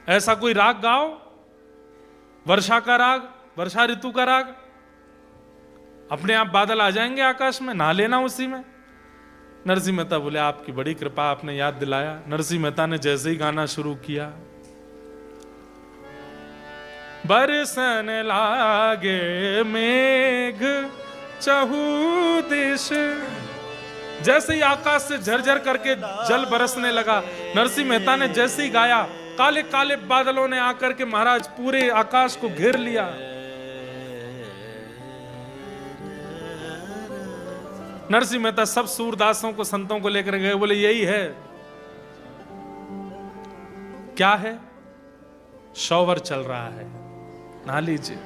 ऐसा कोई राग गाओ, वर्षा का राग, वर्षा ऋतु का राग, अपने आप बादल आ जाएंगे आकाश में, नहा लेना उसी में। नरसिंह मेहता बोले आपकी बड़ी कृपा, आपने याद दिलाया। नरसिंह मेहता ने जैसे ही गाना शुरू किया, बरसन लागे मेघ चहु दिश, जैसे ही आकाश से झरझर करके जल बरसने लगा। नरसिंह मेहता ने जैसे ही गाया, काले काले बादलों ने आकर के महाराज पूरे आकाश को घेर लिया। नरसिंह मेहता सब सूरदासों को, संतों को लेकर गए, बोले यही है। क्या है? शॉवर चल रहा है, नहा लीजिए।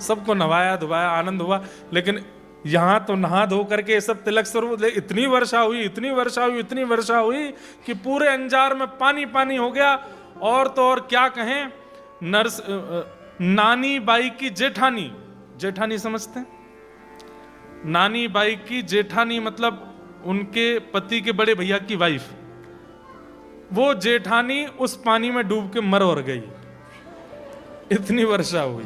सबको नवाया धुवाया, आनंद हुआ। लेकिन यहां तो नहा धो करके सब तिलक स्वरूप, इतनी वर्षा हुई, इतनी वर्षा हुई, इतनी वर्षा हुई कि पूरे अंजार में पानी पानी हो गया। और तो और क्या कहें, नानी बाई की जेठानी, जेठानी समझते हैं? नानी बाई की जेठानी मतलब उनके पति के बड़े भैया की वाइफ, वो जेठानी उस पानी में डूब के मर और गई, इतनी वर्षा हुई।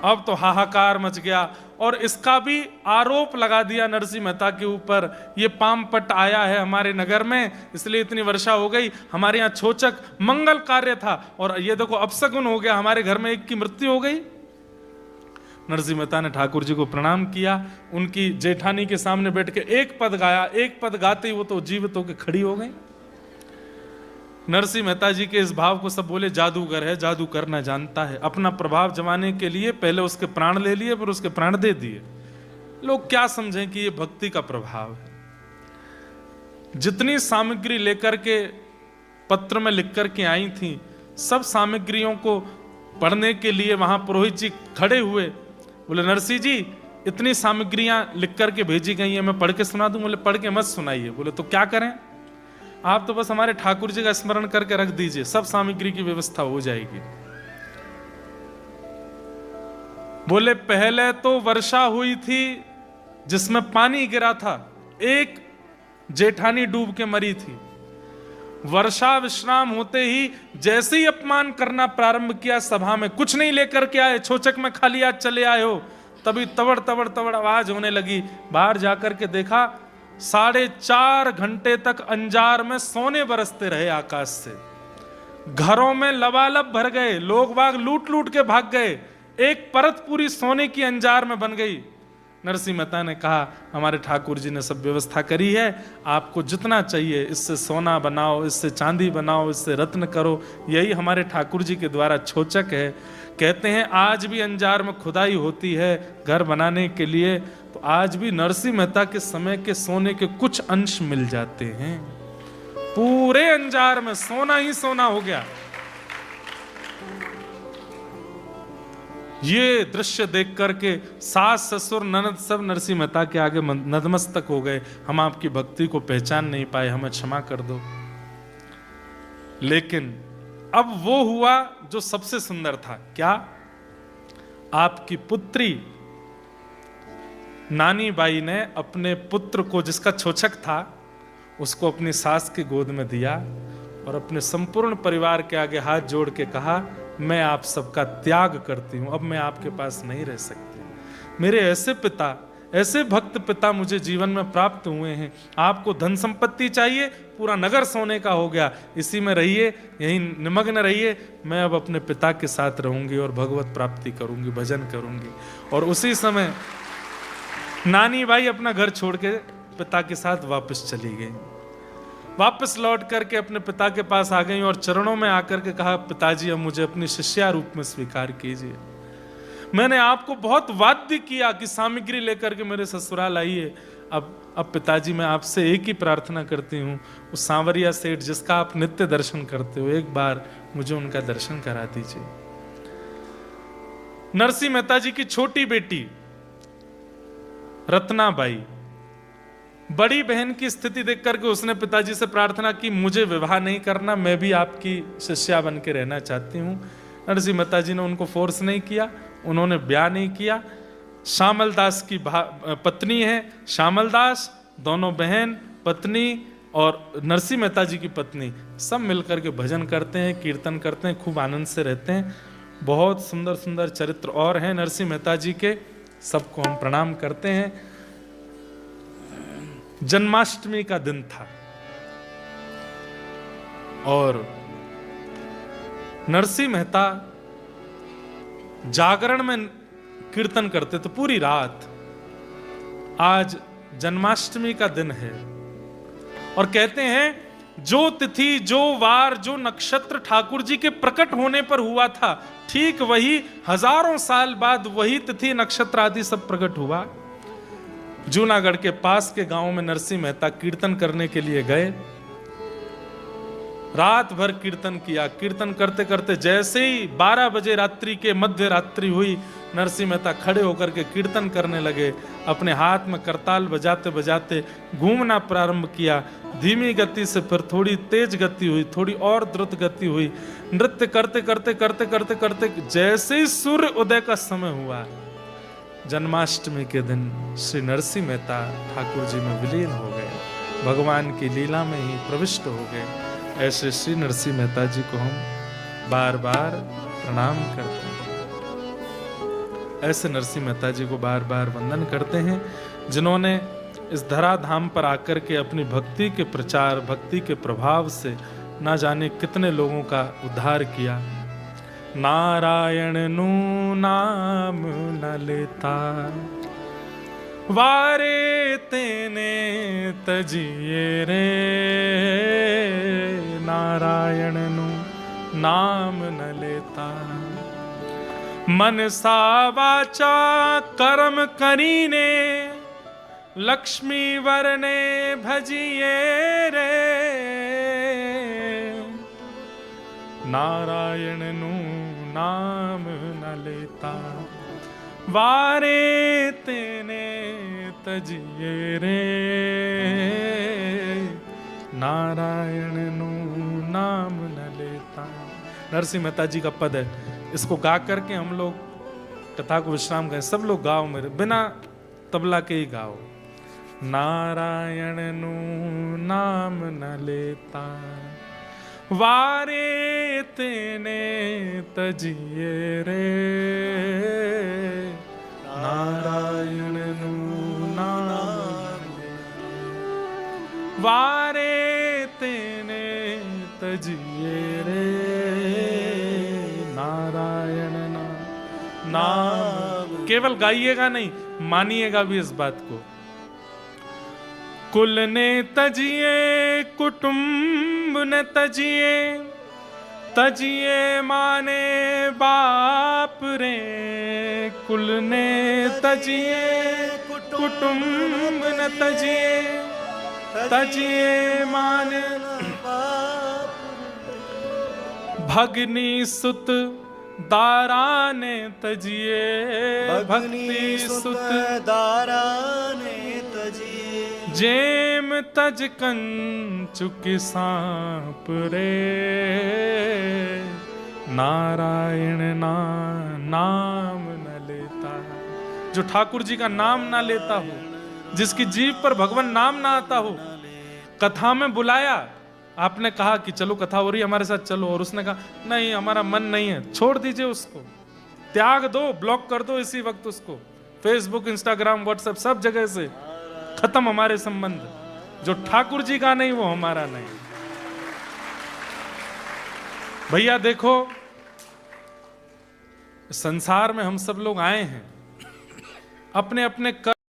अब तो हाहाकार मच गया। और इसका भी आरोप लगा दिया नरसिंह मेहता के ऊपर, ये पामपट आया है हमारे नगर में, इसलिए इतनी वर्षा हो गई। हमारे यहाँ छोचक मंगल कार्य था और ये देखो अपशगुन हो गया, हमारे घर में एक की मृत्यु हो गई। नरसिंह मेहता ने ठाकुर जी को प्रणाम किया, उनकी जेठानी के सामने बैठ के एक पद गाया। एक पद गाते ही वो तो जीवित होकर खड़ी हो गई। नरसिंह मेहता जी के इस भाव को सब बोले जादूगर है, जादू करना जानता है। अपना प्रभाव जमाने के लिए पहले उसके प्राण ले लिए, फिर उसके प्राण दे दिए। लोग क्या समझें कि ये भक्ति का प्रभाव है। जितनी सामग्री लेकर के पत्र में लिख करके आई थी, सब सामग्रियों को पढ़ने के लिए वहां पुरोहित जी खड़े हुए। बोले नरसिंह जी इतनी सामग्रियां लिख करके भेजी गई हैं, मैं पढ़ के सुना दूं? बोले पढ़ के मत सुनाइए। बोले तो क्या करें? आप तो बस हमारे ठाकुर जी का स्मरण करके रख दीजिए, सब सामग्री की व्यवस्था हो जाएगी। बोले पहले तो वर्षा हुई थी जिसमें पानी गिरा था, एक जेठानी डूब के मरी थी। वर्षा विश्राम होते ही जैसे ही अपमान करना प्रारंभ किया, सभा में कुछ नहीं लेकर के आए, छोचक में खाली आज चले आए हो, तभी तवड़ तवड़ तवड़ आवाज होने लगी। बाहर जाकर के देखा, 4.5 घंटे तक अंजार में सोने बरसते रहे आकाश से। घरों में लबालब भर गए, लोग बाग लूट लूट के भाग गए, एक परत पूरी सोने की अंजार में बन गई। नरसिंह मेहता ने कहा हमारे ठाकुर जी ने सब व्यवस्था करी है, आपको जितना चाहिए इससे सोना बनाओ, इससे चांदी बनाओ, इससे रत्न करो, यही हमारे ठाकुर जी के द्वारा छोचक है। कहते हैं आज भी अंजार में खुदाई होती है घर बनाने के लिए, तो आज भी नरसिंह मेहता के समय के सोने के कुछ अंश मिल जाते हैं। पूरे अंजार में सोना ही सोना हो गया। ये दृश्य देख करके सास ससुर ननद सब नरसिंह मेहता के आगे नतमस्तक हो गए। हम आपकी भक्ति को पहचान नहीं पाए, हमें क्षमा कर दो। लेकिन अब वो हुआ जो सबसे सुंदर था। क्या? आपकी पुत्री नानी बाई ने अपने पुत्र को, जिसका छोचक था, उसको अपनी सास की गोद में दिया और अपने संपूर्ण परिवार के आगे हाथ जोड़ के कहा, मैं आप सबका त्याग करती हूं, अब मैं आपके पास नहीं रह सकती। मेरे ऐसे पिता, ऐसे भक्त पिता मुझे जीवन में प्राप्त हुए हैं। आपको धन संपत्ति चाहिए, पूरा नगर सोने का हो गया, इसी में रहिए, यहीं निमग्न रहिए। मैं अब अपने पिता के साथ रहूंगी और भगवत प्राप्ति करूंगी, भजन करूंगी। और उसी समय नानी बाई अपना घर छोड़ के पिता के साथ वापस चली गई। वापस लौट करके अपने पिता के पास आ गई और चरणों में आकर के कहा, पिताजी अब मुझे अपनी शिष्या रूप में स्वीकार कीजिए। मैंने आपको बहुत वाद्य किया कि सामग्री लेकर के मेरे ससुराल आइए। अब पिताजी मैं आपसे एक ही प्रार्थना करती हूँ, उस सांवरिया सेठ जिसका आप नित्य दर्शन करते हो, एक बार मुझे उनका दर्शन करा दीजिए। नरसिंह मेहता जी की छोटी बेटी रत्नाबाई, बड़ी बहन की स्थिति देख करके उसने पिताजी से प्रार्थना की, मुझे विवाह नहीं करना, मैं भी आपकी शिष्या बन के रहना चाहती हूँ। नरसिंह मेहता जी ने उनको फोर्स नहीं किया, उन्होंने ब्याह नहीं किया। श्यामल दास की पत्नी है, श्यामल दास, दोनों बहन, पत्नी और नरसिंह मेहता जी की पत्नी सब मिलकर के भजन करते हैं, कीर्तन करते हैं, खूब आनंद से रहते हैं। बहुत सुंदर सुंदर चरित्र और हैं नरसिंह मेहता जी के, सबको हम प्रणाम करते हैं। जन्माष्टमी का दिन था और नरसिंह मेहता जागरण में कीर्तन करते थे पूरी रात। आज जन्माष्टमी का दिन है और कहते हैं जो तिथि, जो वार, जो नक्षत्र ठाकुर जी के प्रकट होने पर हुआ था, ठीक वही हजारों साल बाद वही तिथि नक्षत्र आदि सब प्रकट हुआ। जूनागढ़ के पास के गांव में नरसिंह मेहता कीर्तन करने के लिए गए। रात भर कीर्तन किया। कीर्तन करते करते जैसे ही 12 बजे रात्रि के मध्य रात्रि हुई, नरसिंह मेहता खड़े होकर के कीर्तन करने लगे। अपने हाथ में करताल बजाते बजाते घूमना प्रारंभ किया। धीमी गति से फिर थोड़ी तेज गति हुई, थोड़ी और द्रुत गति हुई। नृत्य करते करते करते करते करते जैसे ही सूर्य उदय का समय हुआ, जन्माष्टमी के दिन श्री नरसिंह मेहता ठाकुर जी में विलीन हो गए, भगवान की लीला में ही प्रविष्ट हो गए। ऐसे श्री नरसिंह मेहता जी को हम बार बार प्रणाम करते हैं। ऐसे नरसिंह मेहता जी को बार बार वंदन करते हैं, जिन्होंने इस धराधाम पर आकर के अपनी भक्ति के प्रचार, भक्ति के प्रभाव से ना जाने कितने लोगों का उद्धार किया। नारायण नु नाम न लेता, वारे तेने तजिए रे। नारायण नु नाम न लेता, मन सा वाचा कर्म करीने, लक्ष्मी वरने भजिए रे। नारायण नु नाम न लेता, वारे तेने तजिए रे। नारायण नु नाम न लेता। नरसिंह मेहता जी का पद है, इसको गा करके हम लोग कथा को विश्राम करें। सब लोग गाओ, मेरे बिना तबला के ही गाओ। नारायण नु नाम न लेता, वारे तेने तजिए रे। नारायण नु नाम वारे तेने तजिए रे। नारायण नाम केवल गाइएगा नहीं, मानिएगा भी इस बात को। कुल ने तजिए, कुटुंब ने तजिए, तजिए माने बाप रे। कुल ने तजिए, कुटुंब ने तजिए, तजिए माने। भगनी सुत दारा ने तजिए भक्ति सुत दारा ने तजिए जेम तज कंचुक सांप रे नारायण नाम न लेता। जो ठाकुर जी का नाम ना लेता हो, जिसकी जीभ पर भगवान नाम ना आता हो, कथा में बुलाया, आपने कहा कि चलो कथा हो रही है हमारे साथ चलो, और उसने कहा नहीं हमारा मन नहीं है, छोड़ दीजिए उसको, त्याग दो, ब्लॉक कर दो इसी वक्त उसको, फेसबुक इंस्टाग्राम व्हाट्सएप सब जगह से खत्म हमारे संबंध। जो ठाकुर जी का नहीं वो हमारा नहीं। भैया देखो, संसार में हम सब लोग आए हैं अपने अपने